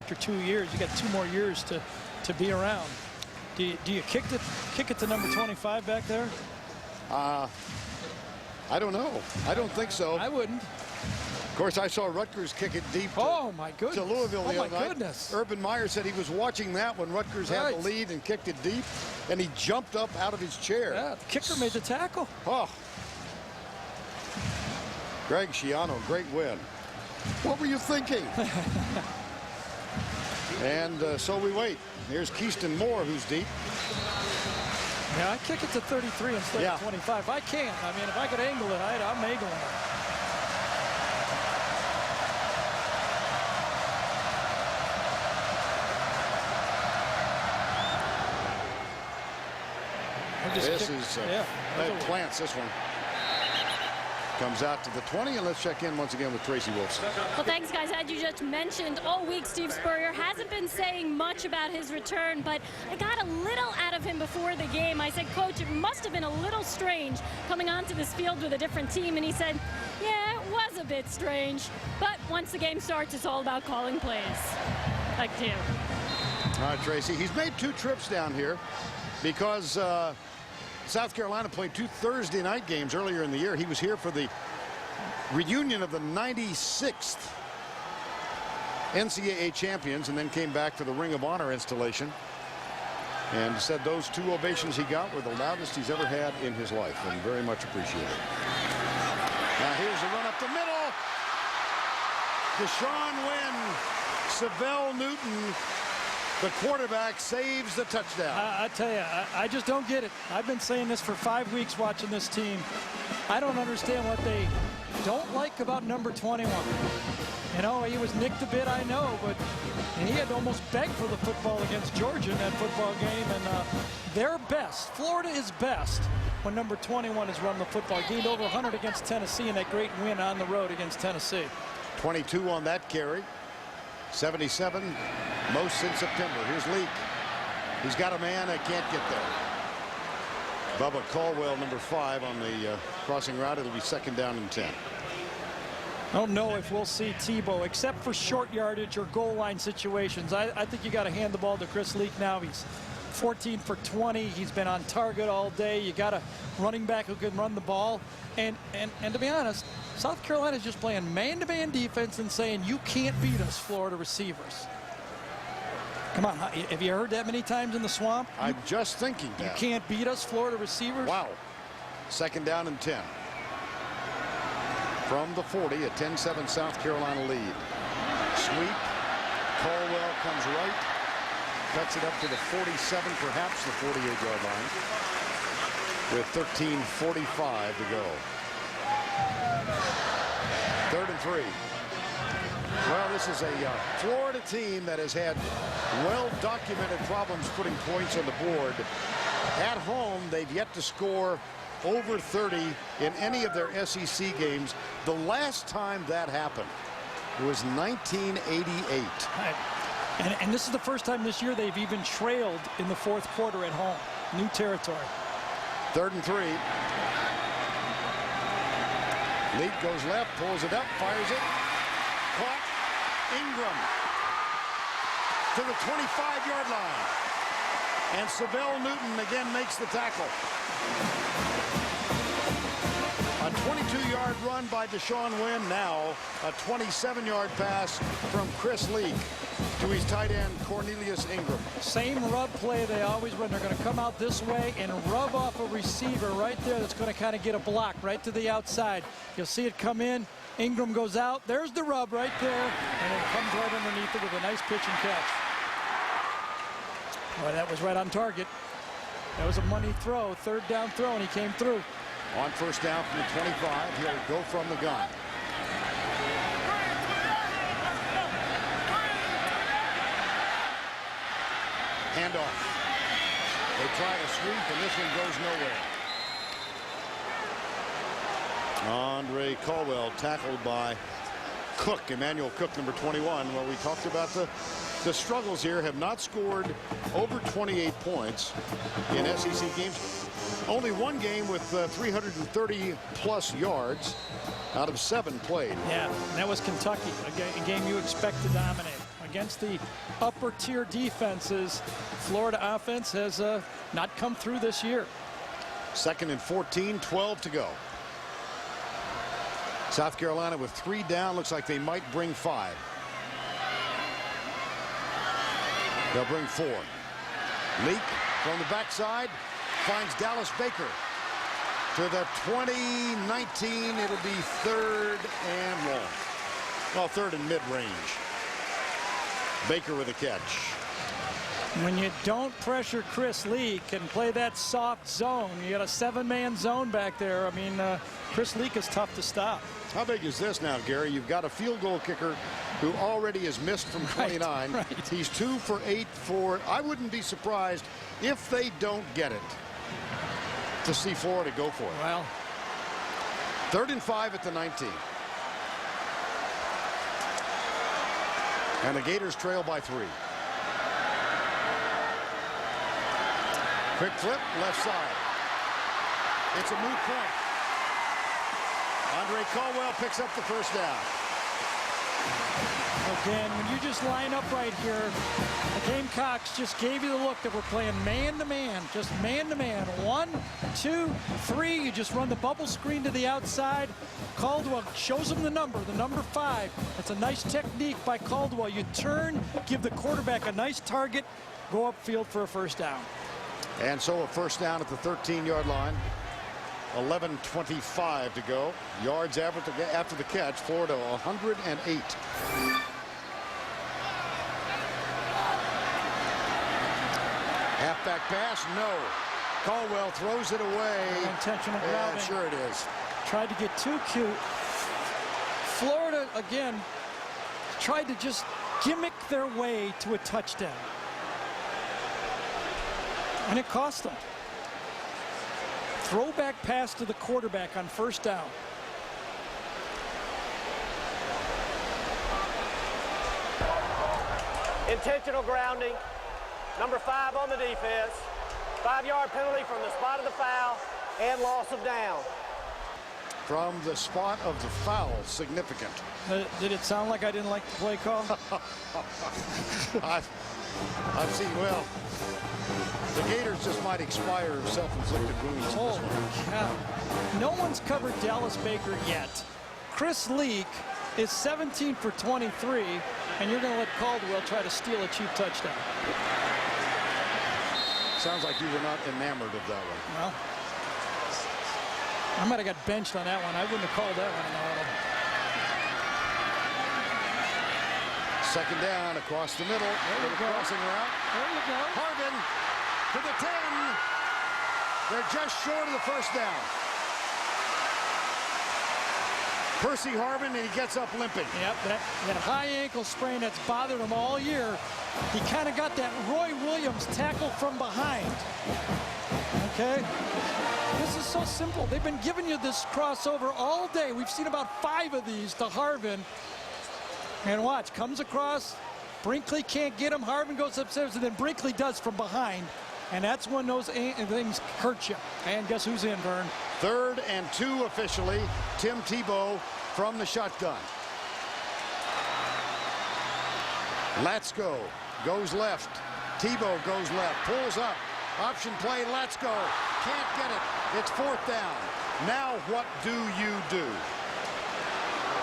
After 2 years, you got 2 more years to be around. Do you kick it to number 25 back there? I don't know. I don't think so. I wouldn't. Of course, I saw Rutgers kick it deep my goodness. to Louisville the other night. Goodness. Urban Meyer said he was watching that when Rutgers had the lead and kicked it deep, and he jumped up out of his chair. Yeah, the kicker made the tackle. Oh. Greg Schiano, great win. What were you thinking? And so we wait. Here's Keyston Moore, who's deep. Yeah, I kick it to 33 instead of 25. I can't. I mean, if I could angle it, I'm angling it. This is Plants, this one. Comes out to the 20, and let's check in once again with Tracy Wilson. Well, thanks, guys. As you just mentioned, all week Steve Spurrier hasn't been saying much about his return, but I got a little out of him before the game. I said, Coach, it must have been a little strange coming onto this field with a different team, and he said, yeah, it was a bit strange, but once the game starts, it's all about calling plays. Back to you. All right, Tracy. He's made 2 trips down here because South Carolina played 2 Thursday night games earlier in the year. He was here for the reunion of the 96th NCAA champions and then came back for the Ring of Honor installation and said those 2 ovations he got were the loudest he's ever had in his life, and very much appreciated. Now here's the run up the middle. Deshaun Wynn, Savell Newton, the quarterback, saves the touchdown. I tell you, I just don't get it. I've been saying this for 5 weeks watching this team. I don't understand what they don't like about number 21. You know, he was nicked a bit, I know, but he had to almost beg for the football against Georgia in that football game, and they're best. Florida is best when number 21 has run the football. Gained over 100 against Tennessee in that great win on the road against Tennessee. 22 on that carry. 77, most since September. Here's Leak. He's got a man that can't get there. Bubba Caldwell, number 5 on the crossing route. It'll be 2nd down and 10. I don't know if we'll see Tebow, except for short yardage or goal line situations. I think you got to hand the ball to Chris Leak now. He's 14 for 20. He's been on target all day. You got a running back who can run the ball. And to be honest, South Carolina's just playing man-to-man defense and saying, you can't beat us, Florida receivers. Come on, have you heard that many times in the Swamp? I'm just thinking that. You can't beat us, Florida receivers? Wow. 2nd down and 10. From the 40, a 10-7 South Carolina lead. Sweep. Caldwell comes right. Cuts it up to the 47, perhaps the 48-yard line. With 13:45 to go. 3rd and 3. Well, this is a Florida team that has had well-documented problems putting points on the board. At home, they've yet to score over 30 in any of their SEC games. The last time that happened was 1988. And this is the first time this year they've even trailed in the 4th quarter at home. New territory. 3rd and 3. Leak goes left, pulls it up, fires it. Caught. Ingram to the 25-yard line. And Savell Newton again makes the tackle. A 22-yard run by Deshaun Wynn. Now a 27-yard pass from Chris Leak to his tight end Cornelius Ingram. Same rub play they always run. They're going to come out this way and rub off a receiver right there that's going to kind of get a block right to the outside. You'll see it come in. Ingram goes out. There's the rub right there, and it comes right underneath it with a nice pitch and catch. Well, that was right on target. That was a money throw, 3rd down throw, and he came through. On 1st down from the 25, he'll go from the gun. Handoff. They try to sweep, and this one goes nowhere. Andre Caldwell tackled by Cook, Emmanuel Cook, number 21. Well, we talked about the struggles here. Have not scored over 28 points in SEC games. Only one game with 330-plus yards out of 7 played. Yeah, and that was Kentucky, a game you expect to dominate. Against the upper-tier defenses, Florida offense has not come through this year. 2nd and 14, 12 to go. South Carolina with 3 down. Looks like they might bring 5. They'll bring 4. Leak from the backside finds Dallas Baker to the 20-19. It'll be 3rd and long. Well, 3rd and mid-range. Baker with a catch. When you don't pressure Chris Leak and play that soft zone, you got a 7-man zone back there. I mean, Chris Leak is tough to stop. How big is this now, Gary? You've got a field goal kicker who already is missed from 29. Right. He's 2 for 8 for. I wouldn't be surprised if they don't get it to see Florida go for it. Well, 3rd and 5 at the 19. And the Gators trail by 3. Quick flip, left side. It's a moot point. Andre Caldwell picks up the 1st down. Again, when you just line up right here, the Gamecocks just gave you the look that we're playing man-to-man, just man-to-man. 1, 2, 3. You just run the bubble screen to the outside. Caldwell shows him the number 5. That's a nice technique by Caldwell. You turn, give the quarterback a nice target, go upfield for a 1st down. And so a 1st down at the 13-yard line. 11:25 to go. Yards after the catch, Florida 108. Halfback pass, no. Caldwell throws it away. Intentional Yeah, grounding. sure it is. Tried to get too cute. Florida, again, tried to just gimmick their way to a touchdown. And it cost them. Throwback pass to the quarterback on 1st down. Intentional grounding. Number 5 on the defense. 5-yard penalty from the spot of the foul and loss of down. From the spot of the foul, significant. Did it sound like I didn't like the play call? I've seen, well, the Gators just might expire of self-inflicted wounds. Holy cow. No one's covered Dallas Baker yet. Chris Leak is 17 for 23, and you're going to let Caldwell try to steal a cheap touchdown. Sounds like you were not enamored of that one. Well, I might have got benched on that one. I wouldn't have called that one in the huddle. Second down across the middle. There crossing route. There you go. Harvin to the 10. They're just short of the first down. Percy Harvin, and he gets up limping. Yep, that high ankle sprain that's bothered him all year. He kind of got that Roy Williams tackle from behind. Okay? This is so simple. They've been giving you this crossover all day. We've seen about 5 of these to Harvin. And watch, comes across. Brinkley can't get him. Harvin goes upstairs, and then Brinkley does from behind. And that's when those things hurt you. And guess who's in, Vern? 3rd and 2 officially. Tim Tebow from the shotgun. Latsko goes left. Tebow goes left. Pulls up. Option play. Latsko can't get it. It's 4th down. Now what do you do?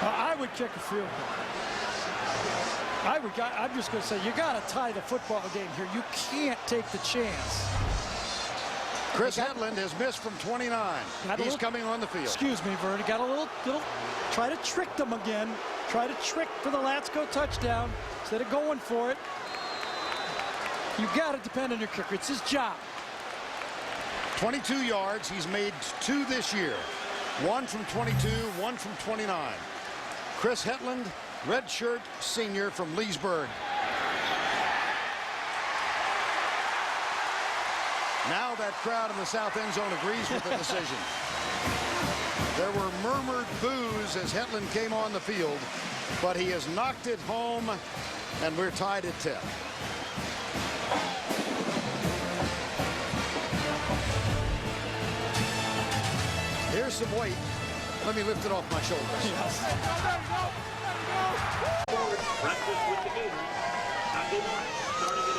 I would kick a field goal. I'm just going to say, you got to tie the football game here. You can't take the chance. Chris Hetland has missed from 29. He's coming on the field. Excuse me, Vern. Got a little, try to trick them again. Try to trick for the Latsko touchdown instead of going for it. You got to depend on your kicker. It's his job. 22 yards. He's made 2 this year. 1 from 22, 1 from 29. Chris Hetland, redshirt senior from Leesburg. Now that crowd in the south end zone agrees with the decision. There were murmured boos as Hetland came on the field, but he has knocked it home, and we're tied at 10. Here's some weight. Let me lift it off my shoulders. Yes. Practice with the Gators. Sunday morning, starting at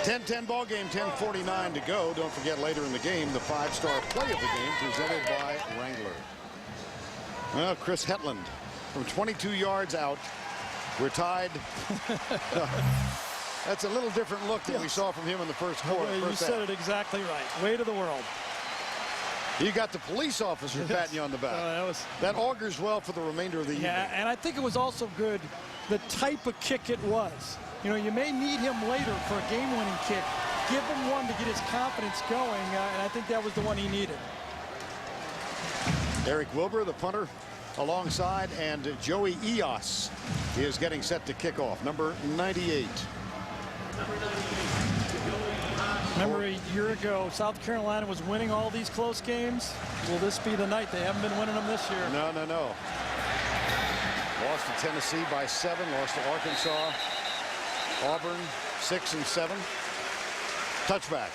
8:30. 10-10 ball game, 10:49 to go. Don't forget later in the game, the 5-star play of the game presented by Wrangler. Well, Chris Hetland from 22 yards out. We're tied. That's a little different look than we saw from him in the first quarter. You said it exactly right. Way to the world. You got the police officer patting you on the back. That augurs well for the remainder of the evening. Yeah, and I think it was also good the type of kick it was. You know, you may need him later for a game-winning kick. Give him one to get his confidence going, and I think that was the one he needed. Eric Wilbur, the punter, alongside, and Joey Eos is getting set to kick off. Number 98. Remember a year ago, South Carolina was winning all these close games. Will this be the night? They haven't been winning them this year. No. Lost to Tennessee by 7. Lost to Arkansas. Auburn 6 and 7. Touchback.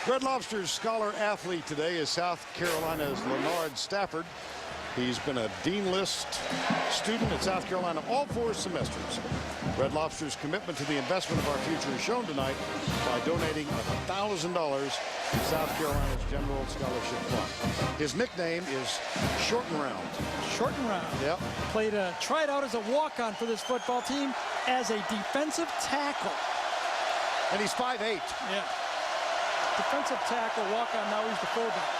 Red Lobster's scholar athlete today is South Carolina's Leonard Stafford. He's been a Dean List student at South Carolina all 4 semesters. Red Lobster's commitment to the investment of our future is shown tonight by donating $1,000 to South Carolina's General Scholarship Fund. His nickname is Short and Round. Short and Round. Yep. Tried out as a walk-on for this football team as a defensive tackle. And he's 5'8". Yeah. Defensive tackle, walk-on, now he's the fullback.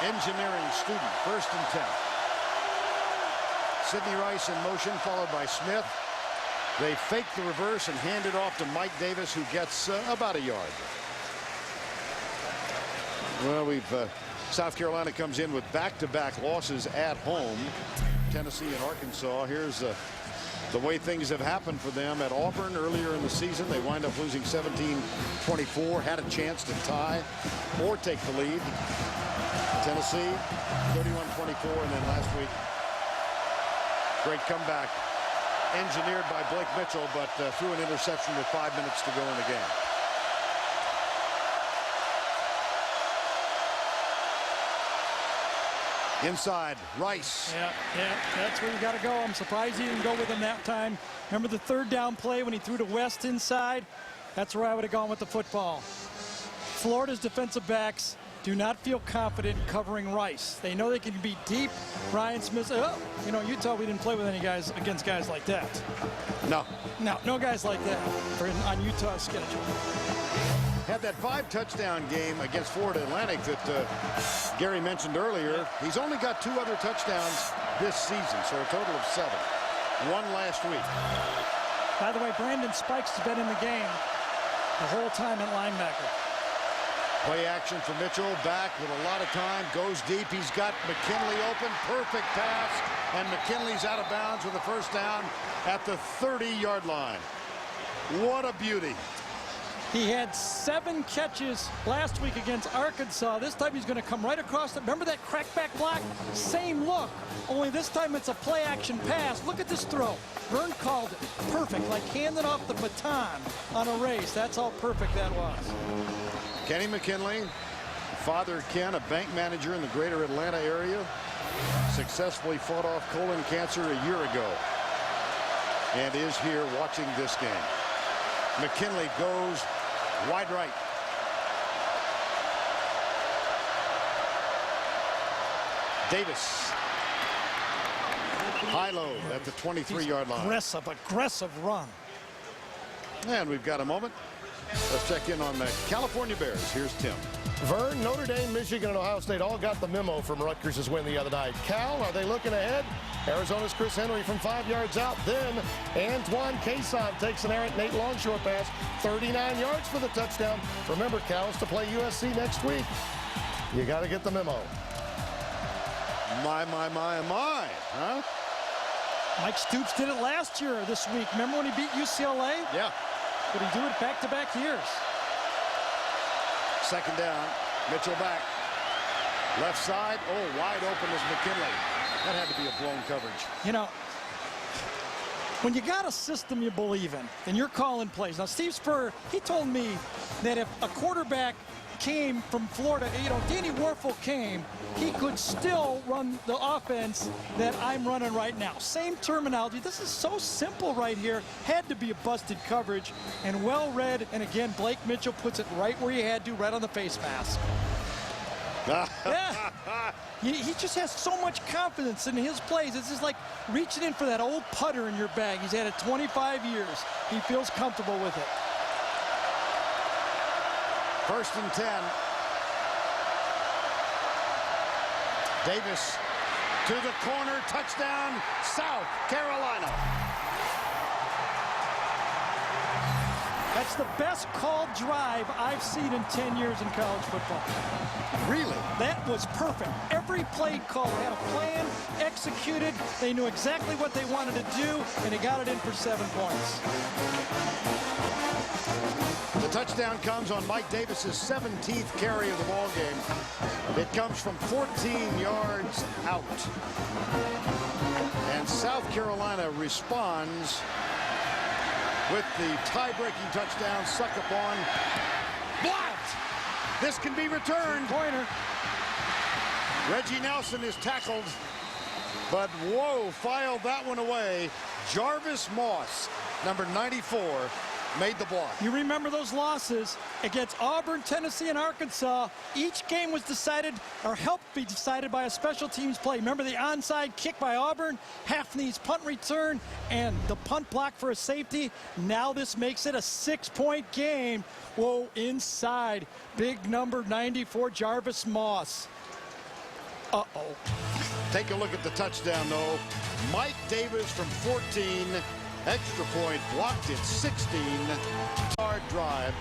Engineering student, 1st and 10. Sidney Rice in motion, followed by Smith. They fake the reverse and hand it off to Mike Davis, who gets about a yard. Well, South Carolina comes in with back-to-back losses at home. Tennessee and Arkansas. Here's the way things have happened for them at Auburn earlier in the season. They wind up losing 17-24, had a chance to tie or take the lead. Tennessee 31-24, and then last week, great comeback engineered by Blake Mitchell, but threw an interception with 5 minutes to go in the game. Inside, Rice. Yeah, that's where you got to go. I'm surprised he didn't go with him that time. Remember the third down play when he threw to West inside? That's where I would have gone with the football. Florida's defensive backs do not feel confident covering Rice. They know they can be deep. Ryan Smith, you know, Utah, we didn't play with any guys against guys like that. No guys like that on Utah's schedule. Had that 5-touchdown game against Florida Atlantic that Gary mentioned earlier. He's only got 2 other touchdowns this season, so a total of 7. 1 last week. By the way, Brandon Spikes has been in the game the whole time at linebacker. Play action for Mitchell, back with a lot of time, goes deep. He's got McKinley open, perfect pass, and McKinley's out of bounds with a first down at the 30-yard line. What a beauty. He had 7 catches last week against Arkansas. This time he's going to come right across the, remember that crackback block? Same look, only this time it's a play action pass. Look at this throw. Vern called it perfect, like handing off the baton on a race. That's how perfect that was. Kenny McKinley, father Ken, a bank manager in the greater Atlanta area, successfully fought off colon cancer a year ago and is here watching this game. McKinley goes wide right. Davis. High-low at the 23-yard line. Aggressive run. And we've got a moment. Let's check in on the California Bears. Here's Tim. Vern, Notre Dame, Michigan, and Ohio State all got the memo from Rutgers' win the other night. Cal, are they looking ahead? Arizona's Chris Henry from 5 yards out. Then Antoine Cason takes an errant Nate Longshore pass. 39 yards for the touchdown. Remember, Cal is to play USC next week. You got to get the memo. My, huh? Mike Stoops did it last year or this week. Remember when he beat UCLA? Yeah. But he do it back-to-back years. Second down. Mitchell back. Left side. Oh, wide open is McKinley. That had to be a blown coverage. You know, when you got a system you believe in, and you're calling plays. Now, Steve Spurrier, he told me that if a quarterback came from Florida, you know, Danny Werfel came, he could still run the offense that I'm running right now. Same terminology. This is so simple right here. Had to be a busted coverage and well read. And again, Blake Mitchell puts it right where he had to, right on the face mask. Yeah. He just has so much confidence in his plays. It's just like reaching in for that old putter in your bag. He's had it 25 years. He feels comfortable with it. 1st and 10. Davis to the corner, touchdown, South Carolina. That's the best called drive I've seen in 10 years in college football. Really? That was perfect. Every play call had a plan, executed. They knew exactly what they wanted to do, and they got it in for 7 points. The touchdown comes on Mike Davis's 17th carry of the ball game. It comes from 14 yards out. And South Carolina responds with the tie-breaking touchdown. Succopon blocked. This can be returned. Pointer. Reggie Nelson is tackled, but whoa, filed that one away. Jarvis Moss, number 94, made the block. You remember those losses against Auburn, Tennessee, and Arkansas. Each game was decided or helped be decided by a special teams play. Remember the onside kick by Auburn, Hafney's punt return, and the punt block for a safety. Now this makes it a 6-point game. Whoa, inside. Big number 94, Jarvis Moss. Uh-oh. Take a look at the touchdown, though. Mike Davis from 14. Extra point blocked at 16-yard drive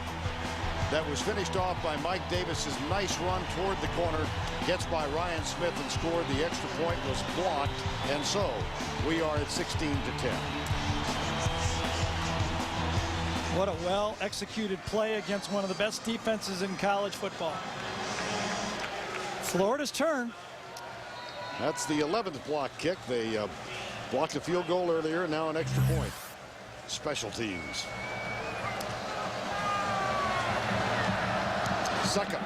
that was finished off by Mike Davis's nice run toward the corner. Gets by Ryan Smith and scored. The extra point was blocked, and so we are at 16-10. What a well-executed play against one of the best defenses in college football. Florida's turn. That's the 11th block kick. They blocked a field goal earlier, and now an extra point. Special teams. Succop.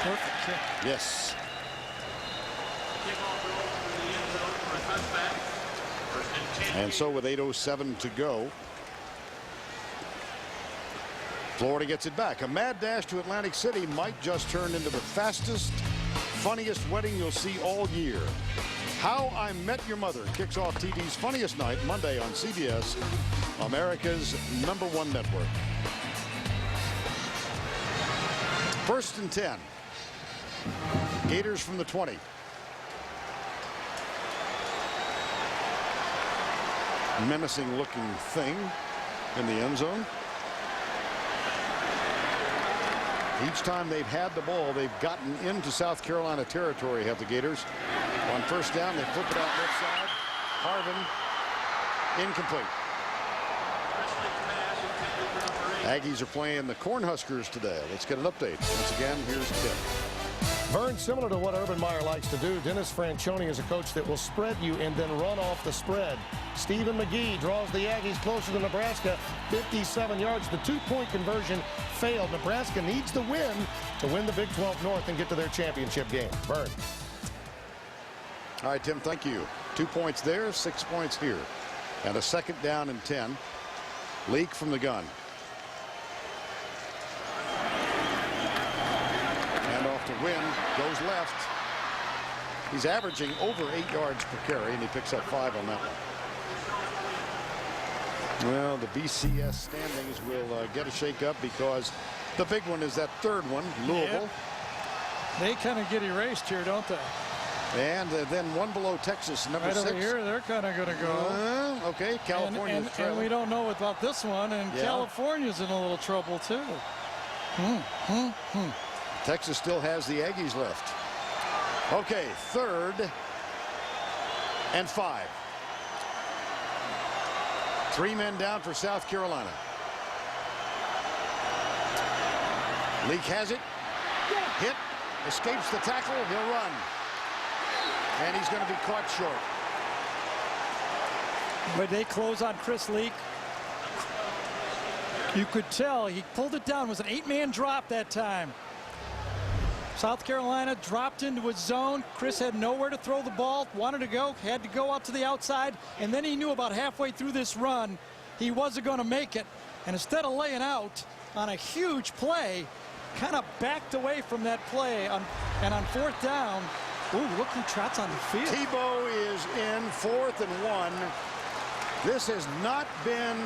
Perfect kick. Yes. And so with 8:07 to go, Florida gets it back. A mad dash to Atlantic City might just turn into the fastest, funniest wedding you'll see all year. How I Met Your Mother kicks off TV's funniest night Monday on CBS, America's #1 network. 1st and 10. Gators from the 20. Menacing looking thing in the end zone. Each time they've had the ball, they've gotten into South Carolina territory, have the Gators. On 1st down, they flip it out left side. Harvin, incomplete. Aggies are playing the Cornhuskers today. Let's get an update. Once again, here's Tim. Vern, similar to what Urban Meyer likes to do, Dennis Franchione is a coach that will spread you and then run off the spread. Stephen McGee draws the Aggies closer to Nebraska, 57 yards. The 2-point conversion failed. Nebraska needs the win to win the Big 12 North and get to their championship game. Vern. All right, Tim, thank you. 2 points there, 6 points here. And a 2nd down and 10. Leak from the gun. To win, goes left. He's averaging over 8 yards per carry, and he picks up 5 on that one. Well, the BCS standings will get a shake-up because the big one is that 3rd one, Louisville. Yep. They kind of get erased here, don't they? And then one below Texas, number 6. Right over here, they're kind of going to go. Okay, California. And we don't know about this one, and California's in a little trouble, too. Texas still has the Aggies left. Okay, 3rd and 5. 3 men down for South Carolina. Leak has it. Hit. Escapes the tackle. He'll run. And he's going to be caught short. But they close on Chris Leak. You could tell he pulled it down. It was an 8-man drop that time. South Carolina dropped into his zone. Chris had nowhere to throw the ball, wanted to go, had to go out to the outside, and then he knew about halfway through this run he wasn't going to make it. And instead of laying out on a huge play, kind of backed away from that play. And on 4th down, ooh, look who trots on the field. Tebow is in 4th and 1. This has not been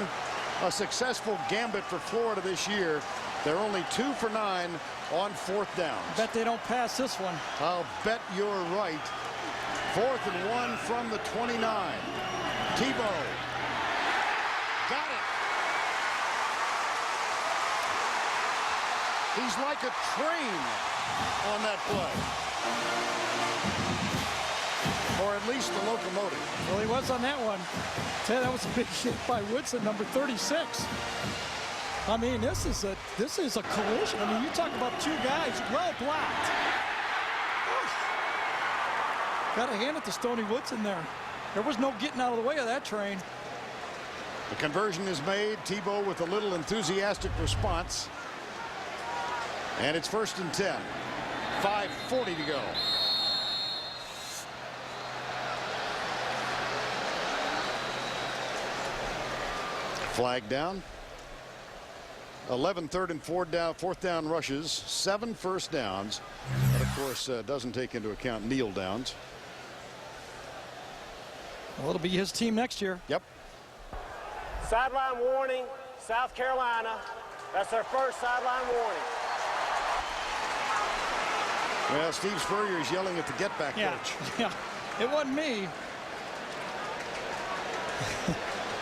a successful gambit for Florida this year. They're only 2 for 9 on 4th downs. Bet they don't pass this one. I'll bet you're right. 4th and 1 from the 29. Tebow. Got it. He's like a train on that play. Or at least the locomotive. Well, he was on that one. Ted, that was a big hit by Woodson, number 36. I mean, this is a collision. I mean, you talk about 2 guys well blocked. Got to hand it to Stoney Woodson there. There was no getting out of the way of that train. The conversion is made. Tebow with a little enthusiastic response. And it's 1st and 10. 5:40 to go. Flag down. 11 3rd and 4th down rushes, 7 first downs. That, of course, doesn't take into account kneel downs. Well, it'll be his team next year. Yep. Sideline warning, South Carolina. That's their first sideline warning. Well, Steve Spurrier is yelling at the get-back coach. Yeah, it wasn't me.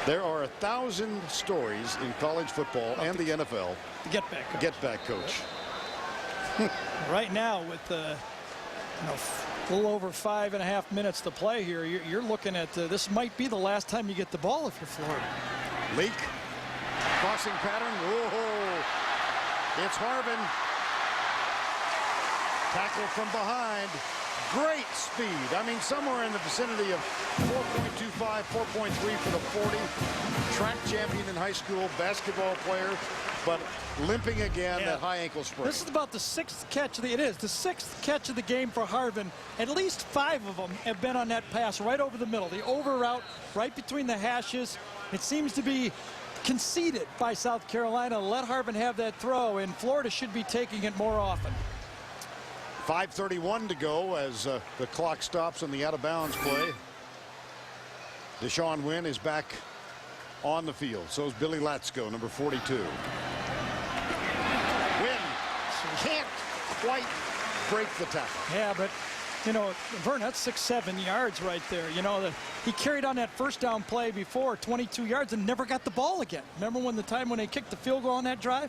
There are 1,000 stories in college football and the NFL. The get-back coach. Get-back coach. Right now, with a little over 5.5 minutes to play here, you're looking at this might be the last time you get the ball if you're Florida. Leak. Crossing pattern. Whoa. It's Harvin. Tackle from behind. Great speed. I mean, somewhere in the vicinity of 4.25, 4.3 for the 40. Track champion in high school, basketball player, but limping again, that high ankle sprain. This is about the sixth catch of the sixth catch of the game for Harvin. At least 5 of them have been on that pass right over the middle. The over route right between the hashes. It seems to be conceded by South Carolina. Let Harvin have that throw, and Florida should be taking it more often. 5:31 to go as the clock stops on the out-of-bounds play. Deshaun Wynn is back on the field. So is Billy Latsko, number 42. Wynn can't quite break the tackle. Yeah, but, you know, Vern, that's 6-7 yards right there. You know, he carried on that first down play before, 22 yards, and never got the ball again. Remember when they kicked the field goal on that drive?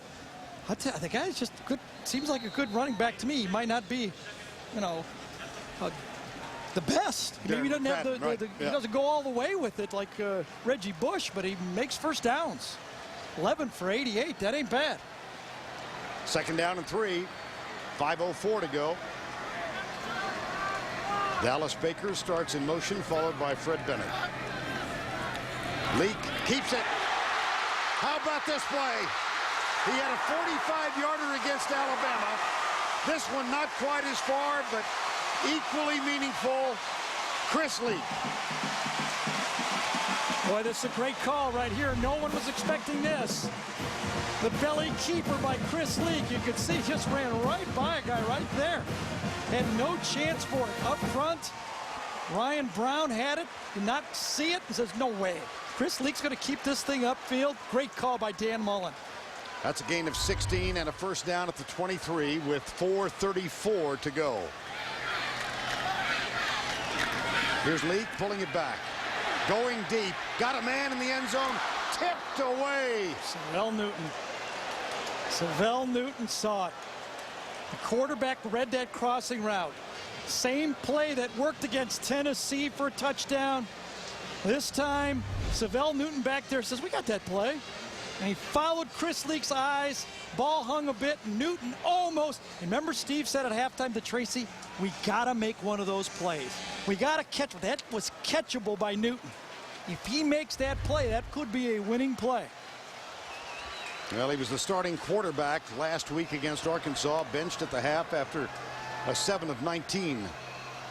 The guy's just good. Seems like a good running back to me. He might not be, you know, the best. Maybe he doesn't have he doesn't go all the way with it like Reggie Bush, but he makes first downs. 11 for 88. That ain't bad. Second down and 3. 5:04 to go. Dallas Baker starts in motion, followed by Fred Bennett. Leak keeps it. How about this play? He had a 45-yarder against Alabama. This one not quite as far, but equally meaningful. Chris Leak. Boy, this is a great call right here. No one was expecting this. The belly keeper by Chris Leak. You could see just ran right by a guy right there. Had no chance for it. Up front, Ryan Brown had it, did not see it, and says, no way. Chris Leak's going to keep this thing upfield. Great call by Dan Mullen. That's a gain of 16 and a first down at the 23 with 4:34 to go. Here's Leak pulling it back. Going deep. Got a man in the end zone. Tipped away. Savell Newton saw it. The quarterback read that crossing route. Same play that worked against Tennessee for a touchdown. This time, Savell Newton back there says, we got that play. And he followed Chris Leak's eyes. Ball hung a bit. Newton almost. Remember Steve said at halftime to Tracy, we got to make one of those plays. We got to catch. That was catchable by Newton. If he makes that play, that could be a winning play. Well, he was the starting quarterback last week against Arkansas, benched at the half after a 7 of 19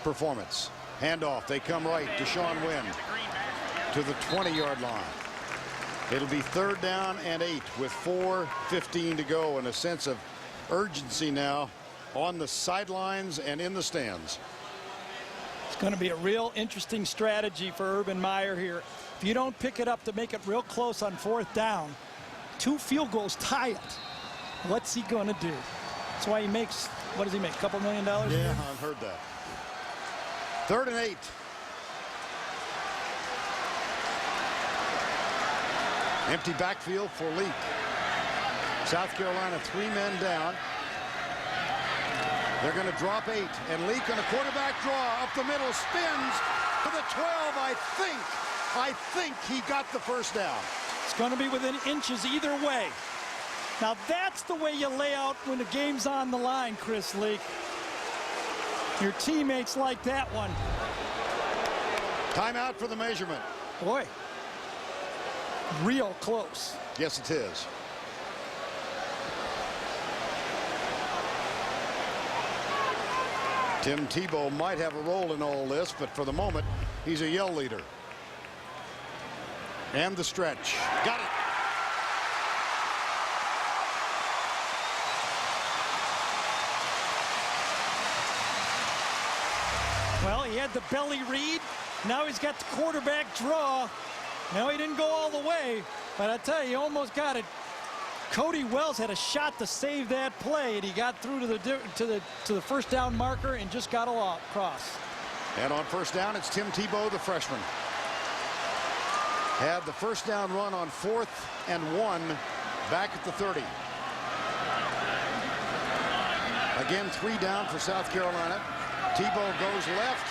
performance. Handoff. They come right. Deshaun Wynn to the 20-yard line. It'll be 3rd down and 8 with 4:15 to go, and a sense of urgency now on the sidelines and in the stands. It's going to be a real interesting strategy for Urban Meyer here. If you don't pick it up to make it real close on 4th down, 2 field goals tie it. What's he going to do? That's why he makes, what does he make, a couple $1 million? Yeah, I've heard that. 3rd and 8. Empty backfield for Leak. South Carolina 3 men down. They're going to drop 8, and Leak on a quarterback draw up the middle, spins to the 12. I think he got the first down. It's going to be within inches either way. Now that's the way you lay out when the game's on the line, Chris Leak. Your teammates like that one. Timeout for the measurement. Boy, real close. Yes, it is. Tim Tebow might have a role in all this, but for the moment, he's a yell leader. And the stretch. Got it. Well, he had the belly read. Now he's got the quarterback draw. Now he didn't go all the way, but I tell you, he almost got it. Cody Wells had a shot to save that play, and he got through to the first down marker and just got across. And on first down, it's Tim Tebow, the freshman. Had the first down run on 4th and 1 back at the 30. Again, 3 down for South Carolina. Tebow goes left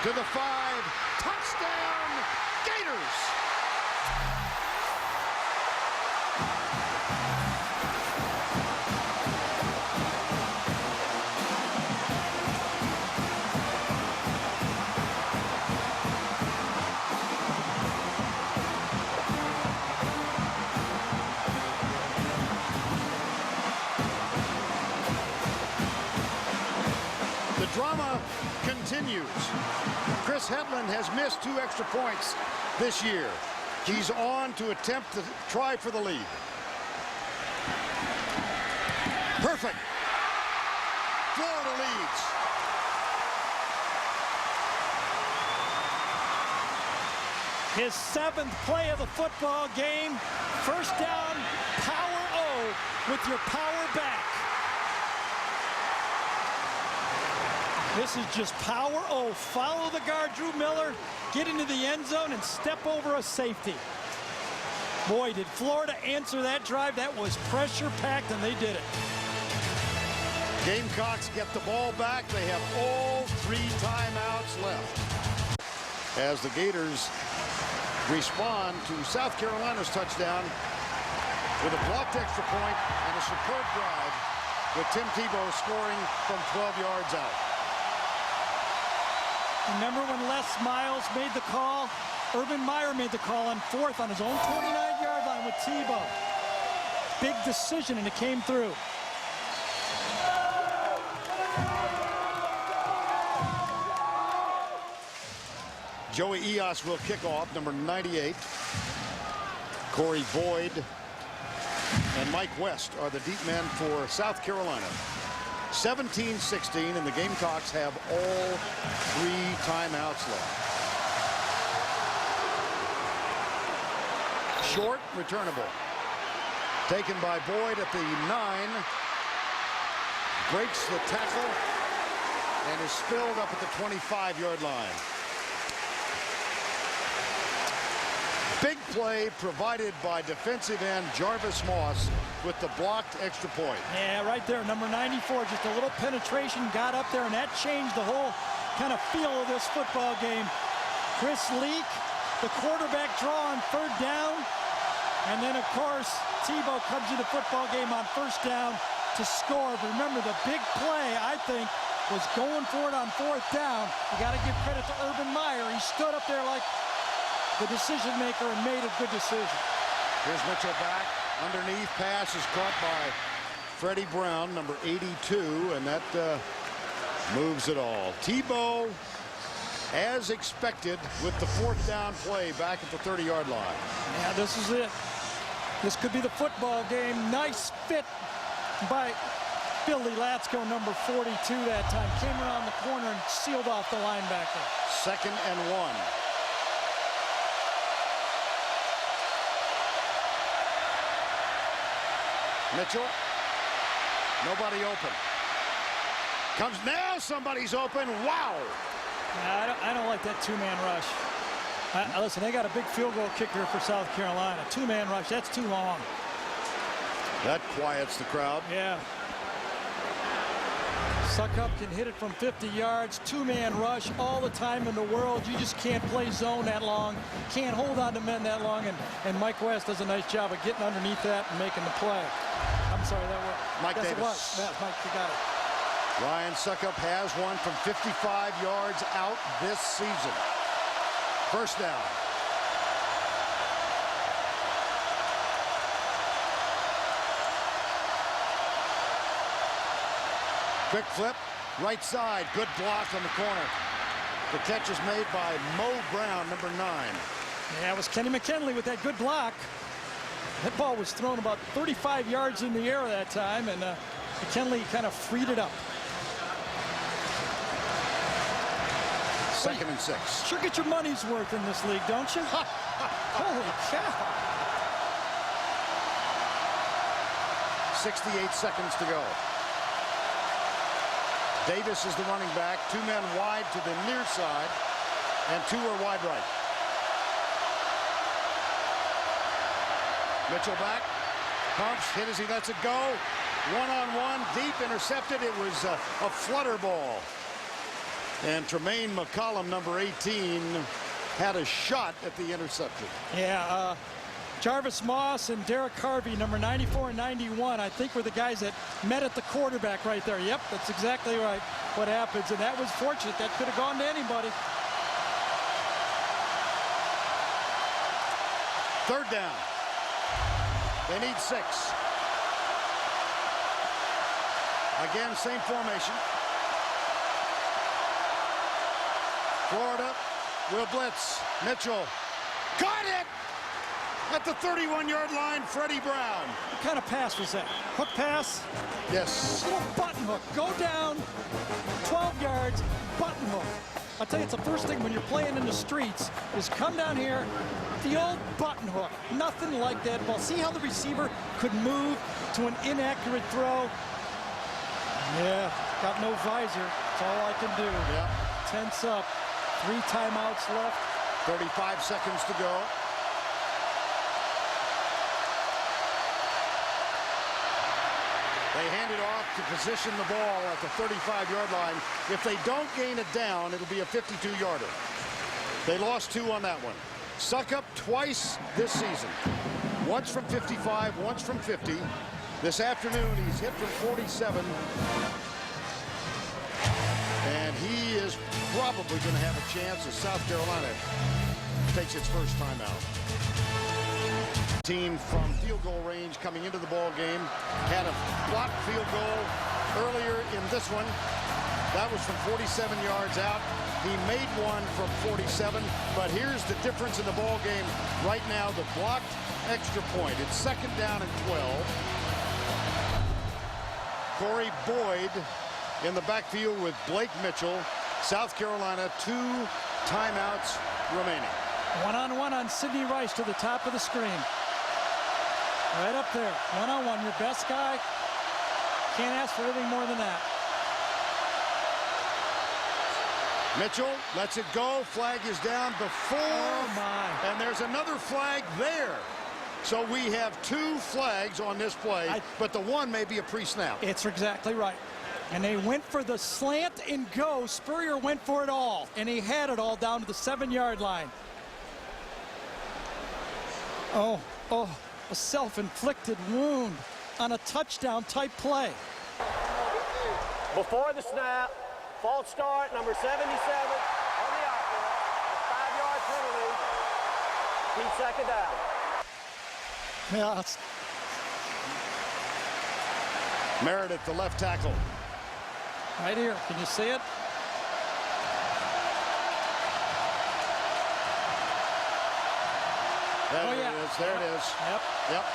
to the 5. Touchdown, Gators! The drama continues. Chris Hetland has missed 2 extra points this year. He's on to attempt to try for the lead. Perfect. Florida leads. His 7th play of the football game. First down, power O with your power back. This is just power O. Follow the guard, Drew Miller, get into the end zone and step over a safety. Boy, did Florida answer that drive. That was pressure-packed, and they did it. Gamecocks get the ball back. They have all 3 timeouts left. As the Gators respond to South Carolina's touchdown with a blocked extra point and a superb drive with Tim Tebow scoring from 12 yards out. Remember when Les Miles made the call? Urban Meyer made the call on 4th on his own 29-yard line with Tebow. Big decision, and it came through. Joey Eos will kick off, number 98. Corey Boyd and Mike West are the deep men for South Carolina. 17-16, and the Gamecocks have all 3 timeouts left. Short, returnable. Taken by Boyd at the 9. Breaks the tackle and is spilled up at the 25-yard line. Big play provided by defensive end Jarvis Moss with the blocked extra point. Yeah, right there, number 94, just a little penetration, got up there, and that changed the whole kind of feel of this football game. Chris Leak, the quarterback draw on 3rd down, and then, of course, Tebow comes to the football game on 1st down to score. But remember, the big play, I think, was going for it on 4th down. You got to give credit to Urban Meyer. He stood up there like the decision maker and made a good decision. Here's Mitchell back. Underneath pass is caught by Freddie Brown, number 82, and that moves it all. Tebow, as expected, with the 4th down play back at the 30-yard line. Yeah, this is it. This could be the football game. Nice fit by Billy Latsko, number 42 that time. Came around the corner and sealed off the linebacker. 2nd and 1. Mitchell, nobody open. Comes now, somebody's open. Wow. I don't like that 2-man rush. Listen, they got a big field goal kicker for South Carolina. 2-man rush, that's too long. That quiets the crowd. Yeah. Suckup can hit it from 50 yards. 2-man rush all the time in the world. You just can't play zone that long. Can't hold on to men that long. And Mike West does a nice job of getting underneath that and making the play. I'm sorry, that was Mike yes, Davis. It was. Yeah, Mike, you got it. Ryan Suckup has one from 55 yards out this season. 1st down. Quick flip, right side, good block on the corner. The catch is made by Mo Brown, number 9. Yeah, it was Kenny McKinley with that good block. That ball was thrown about 35 yards in the air that time, and McKinley kind of freed it up. 2nd and 6. Sure get your money's worth in this league, don't you? Holy cow. 68 seconds to go. Davis is the running back. 2 men wide to the near side, and 2 are wide right. Mitchell back. Pumps, hit as he lets it go. 1-on-1, deep, intercepted. It was a flutter ball. And Tremaine McCollum, number 18, had a shot at the interception. Yeah, Jarvis Moss and Derek Harvey, number 94 and 91, I think were the guys that met at the quarterback right there. Yep, that's exactly right what happens. And that was fortunate. That could have gone to anybody. 3rd down. They need 6. Again, same formation. will blitz. Mitchell got it at the 31-yard line. Freddie Brown. What kind of pass was that? Hook pass? Yes. Little button hook. Go down 12 yards, button hook. I'll tell you, it's the first thing when you're playing in the streets is come down here, the old button hook. Nothing like that ball. See how the receiver could move to an inaccurate throw? Yeah, got no visor. That's all I can do. Yeah. Tense up. 3 timeouts left. 35 seconds to go. They hand it off to position the ball at the 35-yard line. If they don't gain it down, it'll be a 52-yarder. They lost 2 on that one. Succop twice this season. Once from 55, once from 50. This afternoon, he's hit from 47. And he is probably going to have a chance as South Carolina takes its first timeout. Team from field goal range coming into the ball game had a blocked field goal earlier in this one. That was from 47 yards out. He made one from 47, but here's the difference in the ball game right now. The blocked extra point. It's 2nd down and 12. Corey Boyd in the backfield with Blake Mitchell. South Carolina, 2 timeouts remaining. One-on-one on Sidney Rice to the top of the screen. Right up there, one-on-one, your best guy. Can't ask for anything more than that. Mitchell lets it go. Flag is down before. Oh my. And there's another flag there. So we have 2 flags on this play, but the one may be a pre-snap. It's exactly right. And they went for the slant and go. Spurrier went for it all, and he had it all down to the 7-yard line. Oh, a self-inflicted wound on a touchdown-type play. Before the snap, false start, number 77 on the offense, 5-yard penalty, keep 2nd down. Yeah. Meredith, the left tackle. Right here, can you see it? There it is. There it is. Yep.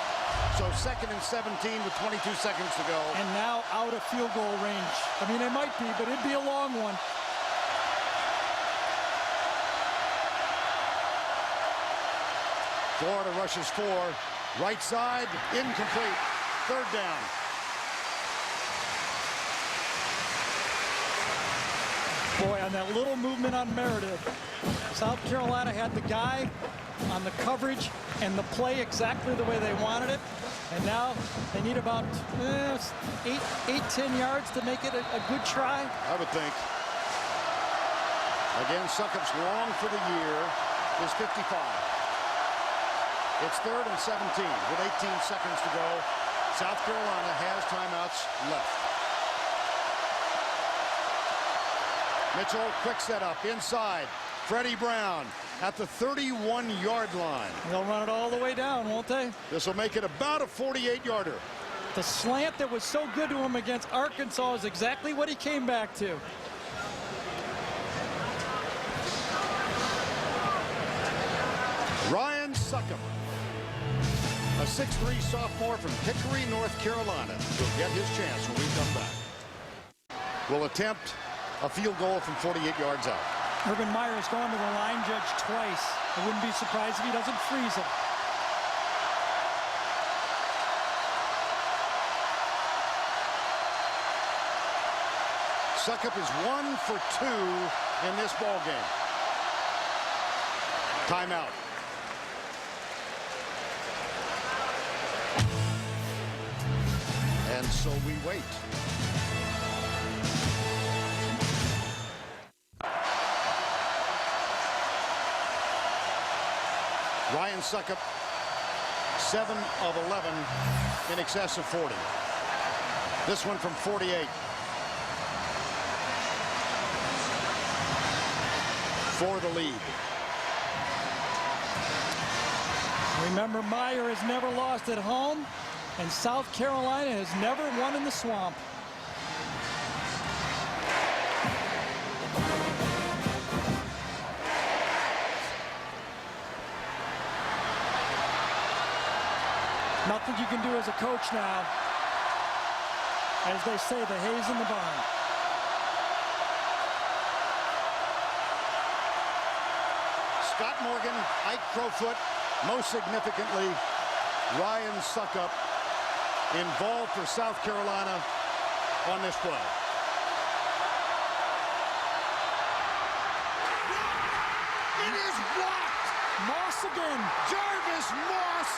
So 2nd and 17 with 22 seconds to go. And now out of field goal range. I mean, it might be, but it'd be a long one. Florida rushes 4. Right side, incomplete. 3rd down. Boy, on that little movement on Meredith, South Carolina had the guy on the coverage and the play exactly the way they wanted it. And now they need about 8-10 yards to make it a good try. I would think. Again, Succop's long for the year is 55. It's 3rd and 17 with 18 seconds to go. South Carolina has timeouts left. Mitchell, quick setup inside. Freddie Brown at the 31-yard line. They'll run it all the way down, won't they? This will make it about a 48-yarder. The slant that was so good to him against Arkansas is exactly what he came back to. Ryan Succop, a 6'3" sophomore from Hickory, North Carolina, will get his chance when we come back. Will attempt a field goal from 48 yards out. Urban Meyer's gone to the line judge twice. I wouldn't be surprised if he doesn't freeze him. Succop is 1 for 2 in this ball game. Timeout. And so we wait. Ryan Succop, 7 of 11 in excess of 40. This one from 48. For the lead. Remember, Meyer has never lost at home, and South Carolina has never won in the Swamp. can do as a coach now. As they say, the hay's in the barn. Scott Morgan, Ike Crowfoot, most significantly, Ryan Suckup involved for South Carolina on this play. It is blocked. Moss again. Jarvis Moss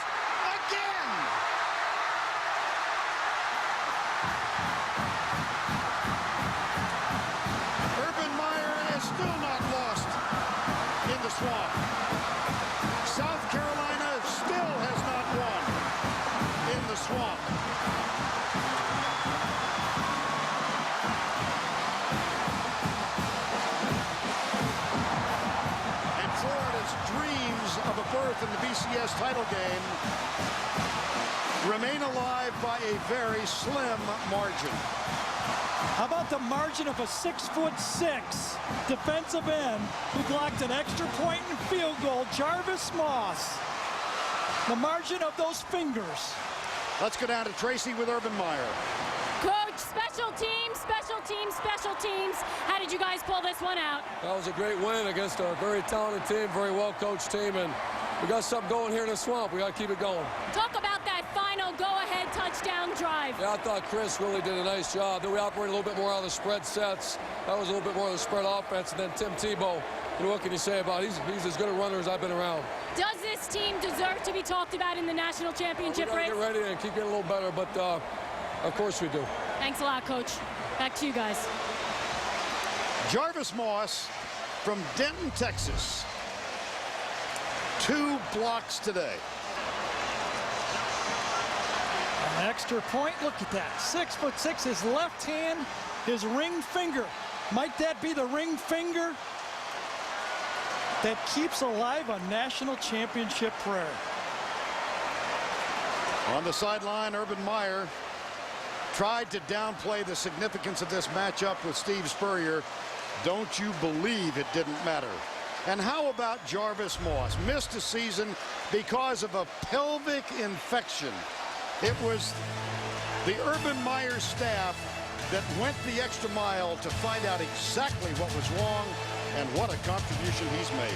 again. Urban Meyer is still not lost in the Swamp. South Carolina still has not won in the Swamp. And Florida's dreams of a berth in the BCS title game remain alive by a very slim margin. How about the margin of a 6'6" defensive end who blocked an extra point and field goal, Jarvis Moss. The margin of those fingers. Let's go down to Tracy with Urban Meyer. Coach, special teams, special teams, special teams. How did you guys pull this one out? That was a great win against a very talented team, very well-coached team, and we got something going here in the Swamp. We got to keep it going. Talk about that final go-ahead touchdown drive. Yeah, I thought Chris really did a nice job. Then we operated a little bit more out of the spread sets. That was a little bit more of the spread offense. And then Tim Tebow, you know, what can you say about it? He's as good a runner as I've been around. Does this team deserve to be talked about in the national championship race? Get ready and keep getting a little better, but of course we do. Thanks a lot, Coach. Back to you guys. Jarvis Moss from Denton, Texas. 2 blocks today. An extra point. Look at that. 6'6", his left hand, his ring finger. Might that be the ring finger that keeps alive a national championship prayer? On the sideline, Urban Meyer tried to downplay the significance of this matchup with Steve Spurrier. Don't you believe it didn't matter? And how about Jarvis Moss? Missed a season because of a pelvic infection. It was the Urban Meyer staff that went the extra mile to find out exactly what was wrong and what a contribution he's made.